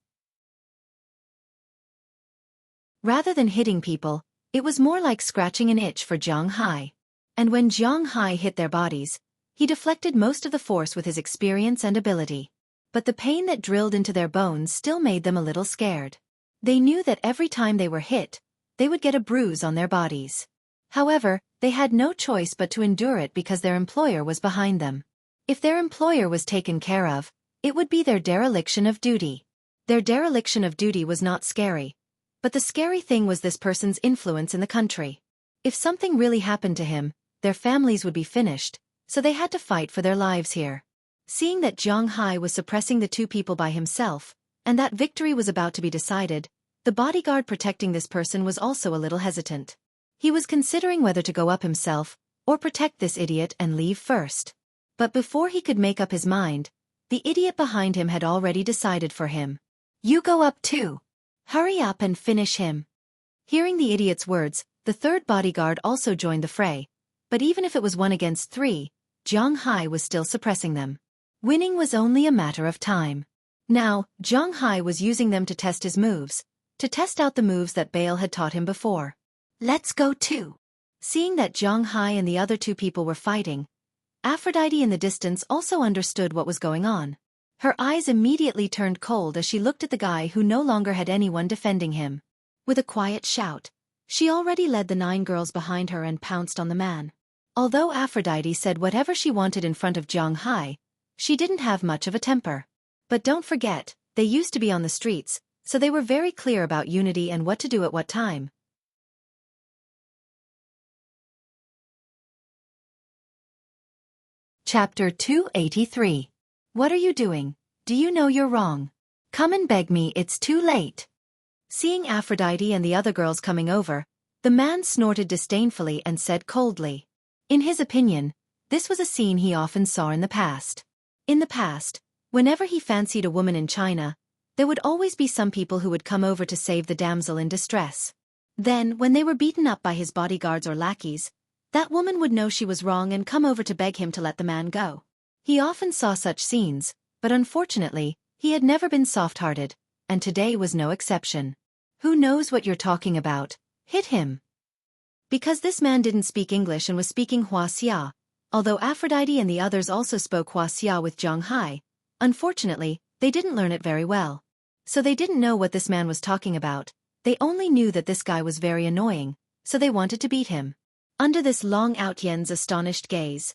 Rather than hitting people, it was more like scratching an itch for Zhang Hai. And when Zhang Hai hit their bodies, he deflected most of the force with his experience and ability. But the pain that drilled into their bones still made them a little scared. They knew that every time they were hit, they would get a bruise on their bodies. However, they had no choice but to endure it because their employer was behind them. If their employer was taken care of, it would be their dereliction of duty. Their dereliction of duty was not scary. But the scary thing was this person's influence in the country. If something really happened to him, their families would be finished, so they had to fight for their lives here. Seeing that Zhang Hai was suppressing the two people by himself, and that victory was about to be decided, the bodyguard protecting this person was also a little hesitant. He was considering whether to go up himself, or protect this idiot and leave first. But before he could make up his mind, the idiot behind him had already decided for him. "You go up too. Hurry up and finish him." Hearing the idiot's words, the third bodyguard also joined the fray, but even if it was 1 against 3, Zhang Hai was still suppressing them. Winning was only a matter of time. Now, Zhang Hai was using them to test his moves, to test out the moves that Bale had taught him before. "Let's go too." Seeing that Zhang Hai and the other two people were fighting, Aphrodite in the distance also understood what was going on. Her eyes immediately turned cold as she looked at the guy who no longer had anyone defending him. With a quiet shout, she already led the 9 girls behind her and pounced on the man. Although Aphrodite said whatever she wanted in front of Zhang Hai, she didn't have much of a temper. But don't forget, they used to be on the streets, so they were very clear about unity and what to do at what time. Chapter 283. What are you doing? Do you know you're wrong? Come and beg me, it's too late. Seeing Aphrodite and the other girls coming over, the man snorted disdainfully and said coldly. In his opinion, this was a scene he often saw in the past. In the past, whenever he fancied a woman in China, there would always be some people who would come over to save the damsel in distress. Then, when they were beaten up by his bodyguards or lackeys, that woman would know she was wrong and come over to beg him to let the man go. He often saw such scenes, but unfortunately, he had never been soft-hearted, and today was no exception. "Who knows what you're talking about? Hit him." Because this man didn't speak English and was speaking Huaxia, although Aphrodite and the others also spoke Huaxia with Zhang Hai, unfortunately, they didn't learn it very well. So they didn't know what this man was talking about, they only knew that this guy was very annoying, so they wanted to beat him. Under this Long Outyen's astonished gaze,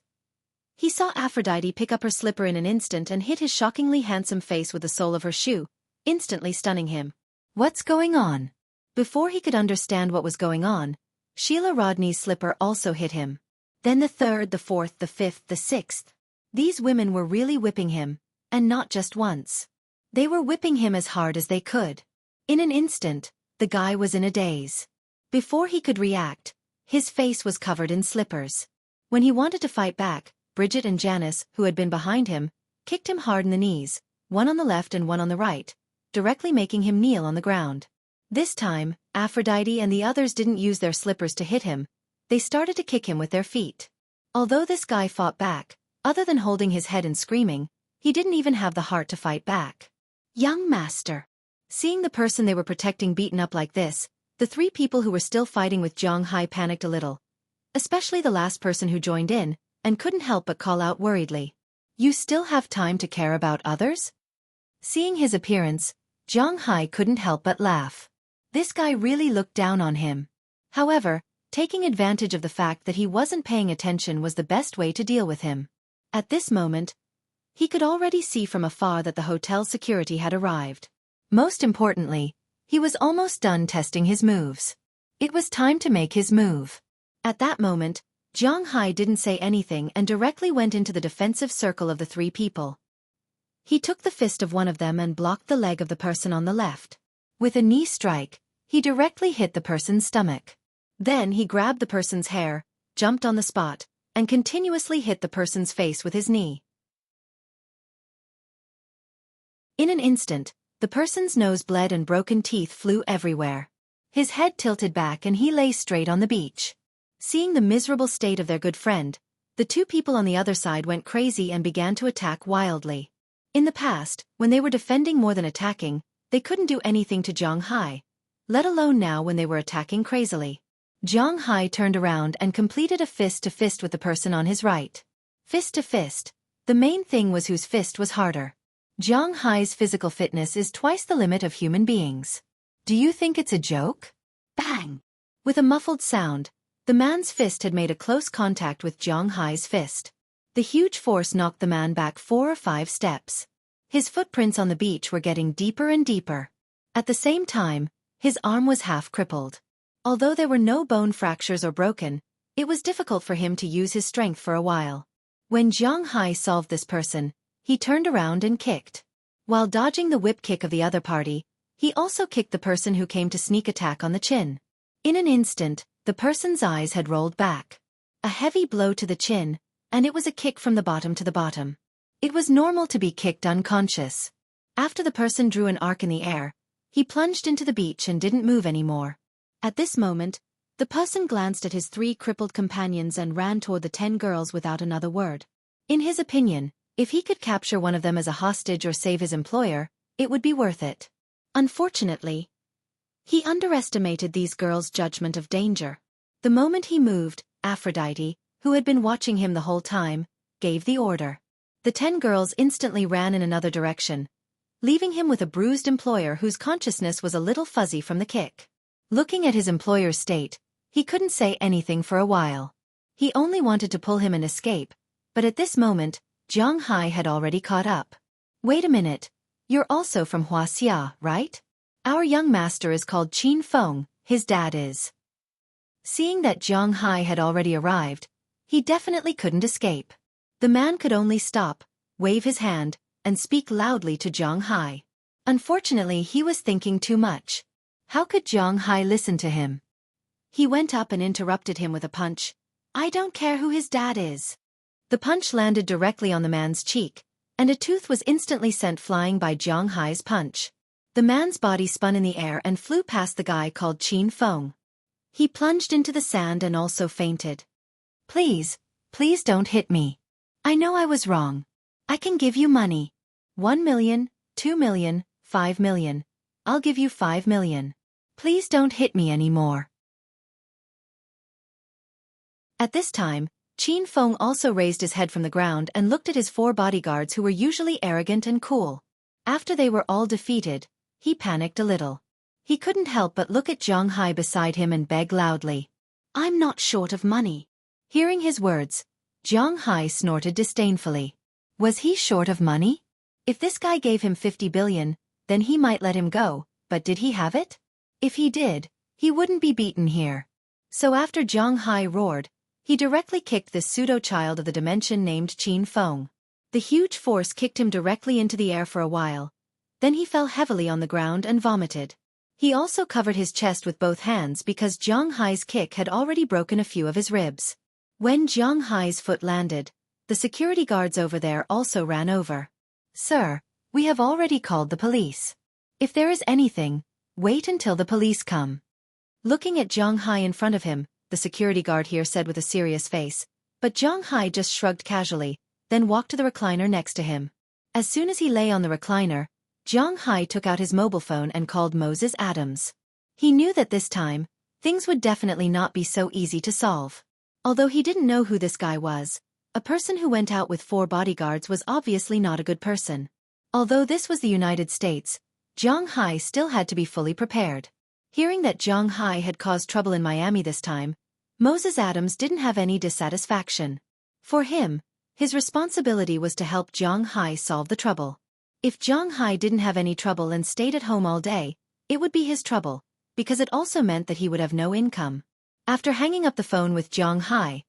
he saw Aphrodite pick up her slipper in an instant and hit his shockingly handsome face with the sole of her shoe, instantly stunning him. What's going on? Before he could understand what was going on, Sheila Rodney's slipper also hit him. Then the 3rd, the 4th, the 5th, the 6th. These women were really whipping him, and not just once. They were whipping him as hard as they could. In an instant, the guy was in a daze. Before he could react, his face was covered in slippers. When he wanted to fight back, Bridget and Janice, who had been behind him, kicked him hard in the knees, one on the left and one on the right, directly making him kneel on the ground. This time, Aphrodite and the others didn't use their slippers to hit him, they started to kick him with their feet. Although this guy fought back, other than holding his head and screaming, he didn't even have the heart to fight back. Young master. Seeing the person they were protecting beaten up like this, the 3 people who were still fighting with Zhang Hai panicked a little. Especially the last person who joined in, and couldn't help but call out worriedly. You still have time to care about others? Seeing his appearance, Zhang Hai couldn't help but laugh. This guy really looked down on him. However, taking advantage of the fact that he wasn't paying attention was the best way to deal with him. At this moment, He could already see from afar that the hotel security had arrived. Most importantly, he was almost done testing his moves. It was time to make his move. At that moment, Zhang Hai didn't say anything and directly went into the defensive circle of the three people. He took the fist of one of them and blocked the leg of the person on the left. With a knee strike, he directly hit the person's stomach. Then he grabbed the person's hair, jumped on the spot, and continuously hit the person's face with his knee. In an instant, the person's nose bled and broken teeth flew everywhere. His head tilted back and he lay straight on the beach. Seeing the miserable state of their good friend, the two people on the other side went crazy and began to attack wildly. In the past, when they were defending more than attacking, they couldn't do anything to Zhang Hai, let alone now when they were attacking crazily. Zhang Hai turned around and completed a fist-to-fist with the person on his right. Fist-to-fist. The main thing was whose fist was harder. Zhang Hai's physical fitness is twice the limit of human beings. Do you think it's a joke? Bang! With a muffled sound, the man's fist had made a close contact with Zhang Hai's fist. The huge force knocked the man back 4 or 5 steps. His footprints on the beach were getting deeper and deeper. At the same time, his arm was half crippled. Although there were no bone fractures or broken, it was difficult for him to use his strength for a while. When Zhang Hai solved this person, he turned around and kicked. While dodging the whip kick of the other party, he also kicked the person who came to sneak attack on the chin. In an instant, the person's eyes had rolled back. A heavy blow to the chin, and it was a kick from the bottom to the bottom. It was normal to be kicked unconscious. After the person drew an arc in the air, he plunged into the beach and didn't move anymore. At this moment, the person glanced at his 3 crippled companions and ran toward the 10 girls without another word. In his opinion, if he could capture one of them as a hostage or save his employer, it would be worth it. Unfortunately, he underestimated these girls' judgment of danger. The moment he moved, Aphrodite, who had been watching him the whole time, gave the order. The 10 girls instantly ran in another direction, leaving him with a bruised employer whose consciousness was a little fuzzy from the kick. Looking at his employer's state, he couldn't say anything for a while. He only wanted to pull him and escape, but at this moment, Zhang Hai had already caught up. Wait a minute, you're also from Huaxia, right? Our young master is called Qin Feng, his dad is. Seeing that Zhang Hai had already arrived, he definitely couldn't escape. The man could only stop, wave his hand, and speak loudly to Zhang Hai. Unfortunately, he was thinking too much. How could Zhang Hai listen to him? He went up and interrupted him with a punch. I don't care who his dad is. The punch landed directly on the man's cheek, and a tooth was instantly sent flying by Zhang Hai's punch. The man's body spun in the air and flew past the guy called Qin Feng. He plunged into the sand and also fainted. Please, please don't hit me. I know I was wrong. I can give you money. 1 million, 2 million, 5 million. I'll give you 5 million. Please don't hit me anymore. At this time, Qin Feng also raised his head from the ground and looked at his 4 bodyguards who were usually arrogant and cool. After they were all defeated, he panicked a little. He couldn't help but look at Zhang Hai beside him and beg loudly. I'm not short of money. Hearing his words, Zhang Hai snorted disdainfully. Was he short of money? If this guy gave him 50 billion, then he might let him go, but did he have it? If he did, he wouldn't be beaten here. So after Zhang Hai roared, he directly kicked this pseudo-child of the dimension named Qin Feng. The huge force kicked him directly into the air for a while. Then he fell heavily on the ground and vomited. He also covered his chest with both hands because Zhang Hai's kick had already broken a few of his ribs. When Zhang Hai's foot landed, the security guards over there also ran over. Sir, we have already called the police. If there is anything, wait until the police come. Looking at Zhang Hai in front of him, the security guard here said with a serious face, but Zhang Hai just shrugged casually, then walked to the recliner next to him. As soon as he lay on the recliner, Zhang Hai took out his mobile phone and called Moses Adams. He knew that this time, things would definitely not be so easy to solve. Although he didn't know who this guy was, a person who went out with 4 bodyguards was obviously not a good person. Although this was the United States, Zhang Hai still had to be fully prepared. Hearing that Zhang Hai had caused trouble in Miami this time, Moses Adams didn't have any dissatisfaction. For him, His responsibility was to help Zhang Hai solve the trouble. If Zhang Hai didn't have any trouble and stayed at home all day, it would be his trouble, because it also meant that he would have no income. After hanging up the phone with Zhang Hai,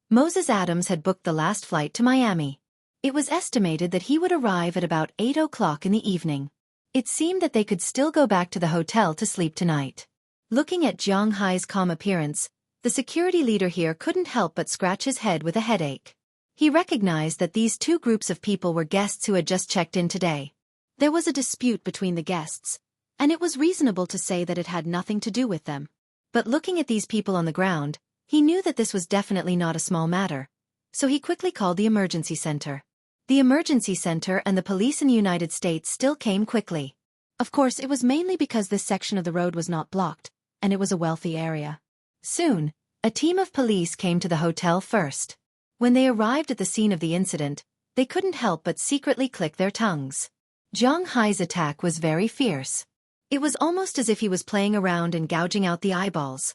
Moses Adams had booked the last flight to Miami. It was estimated that he would arrive at about 8 o'clock in the evening. It seemed that they could still go back to the hotel to sleep tonight. Looking at Zhang Hai's calm appearance, the security leader here couldn't help but scratch his head with a headache. He recognized that these two groups of people were guests who had just checked in today. There was a dispute between the guests, and it was reasonable to say that it had nothing to do with them. But looking at these people on the ground, he knew that this was definitely not a small matter, so he quickly called the emergency center. The emergency center and the police in the United States still came quickly. Of course, it was mainly because this section of the road was not blocked, and it was a wealthy area. Soon, a team of police came to the hotel first. When they arrived at the scene of the incident, they couldn't help but secretly click their tongues. Zhang Hai's attack was very fierce. It was almost as if he was playing around and gouging out the eyeballs.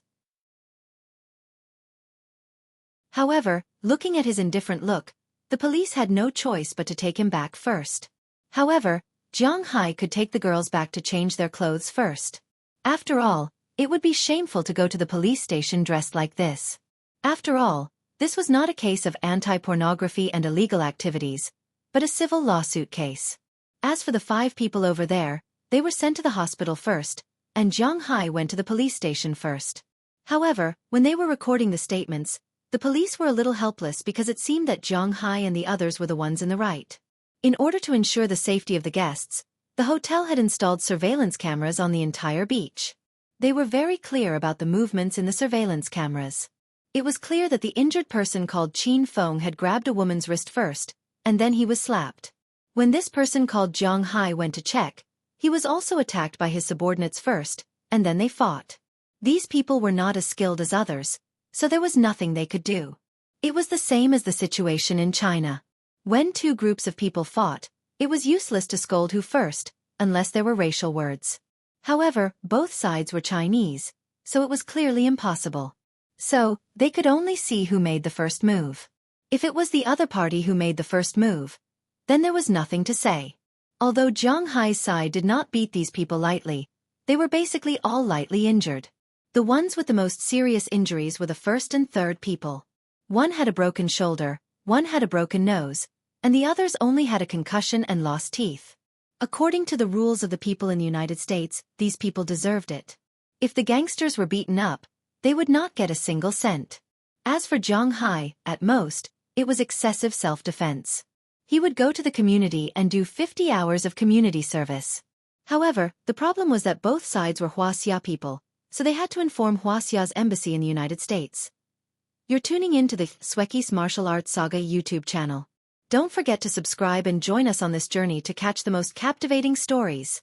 However, looking at his indifferent look, the police had no choice but to take him back first. However, Zhang Hai could take the girls back to change their clothes first. After all, it would be shameful to go to the police station dressed like this. After all, this was not a case of anti-pornography and illegal activities, but a civil lawsuit case. As for the 5 people over there, they were sent to the hospital first, and Zhang Hai went to the police station first. However, when they were recording the statements, the police were a little helpless because it seemed that Zhang Hai and the others were the ones in the right. In order to ensure the safety of the guests, the hotel had installed surveillance cameras on the entire beach. They were very clear about the movements in the surveillance cameras. It was clear that the injured person called Qin Feng had grabbed a woman's wrist first, and then he was slapped. When this person called Zhang Hai went to check, he was also attacked by his subordinates first, and then they fought. These people were not as skilled as others, so there was nothing they could do. It was the same as the situation in China. When 2 groups of people fought, it was useless to scold who first, unless there were racial words. However, both sides were Chinese, so it was clearly impossible. So, they could only see who made the first move. If it was the other party who made the first move, then there was nothing to say. Although Zhang Hai's side did not beat these people lightly, they were basically all lightly injured. The ones with the most serious injuries were the first and third people. One had a broken shoulder, one had a broken nose, and the others only had a concussion and lost teeth. According to the rules of the people in the United States, these people deserved it. If the gangsters were beaten up, they would not get a single cent. As for Zhang Hai, at most, it was excessive self-defense. He would go to the community and do 50 hours of community service. However, the problem was that both sides were Huaxia people, so they had to inform Huaxia's embassy in the United States. You're tuning in to the Xueqi's Martial Arts Saga YouTube channel. Don't forget to subscribe and join us on this journey to catch the most captivating stories.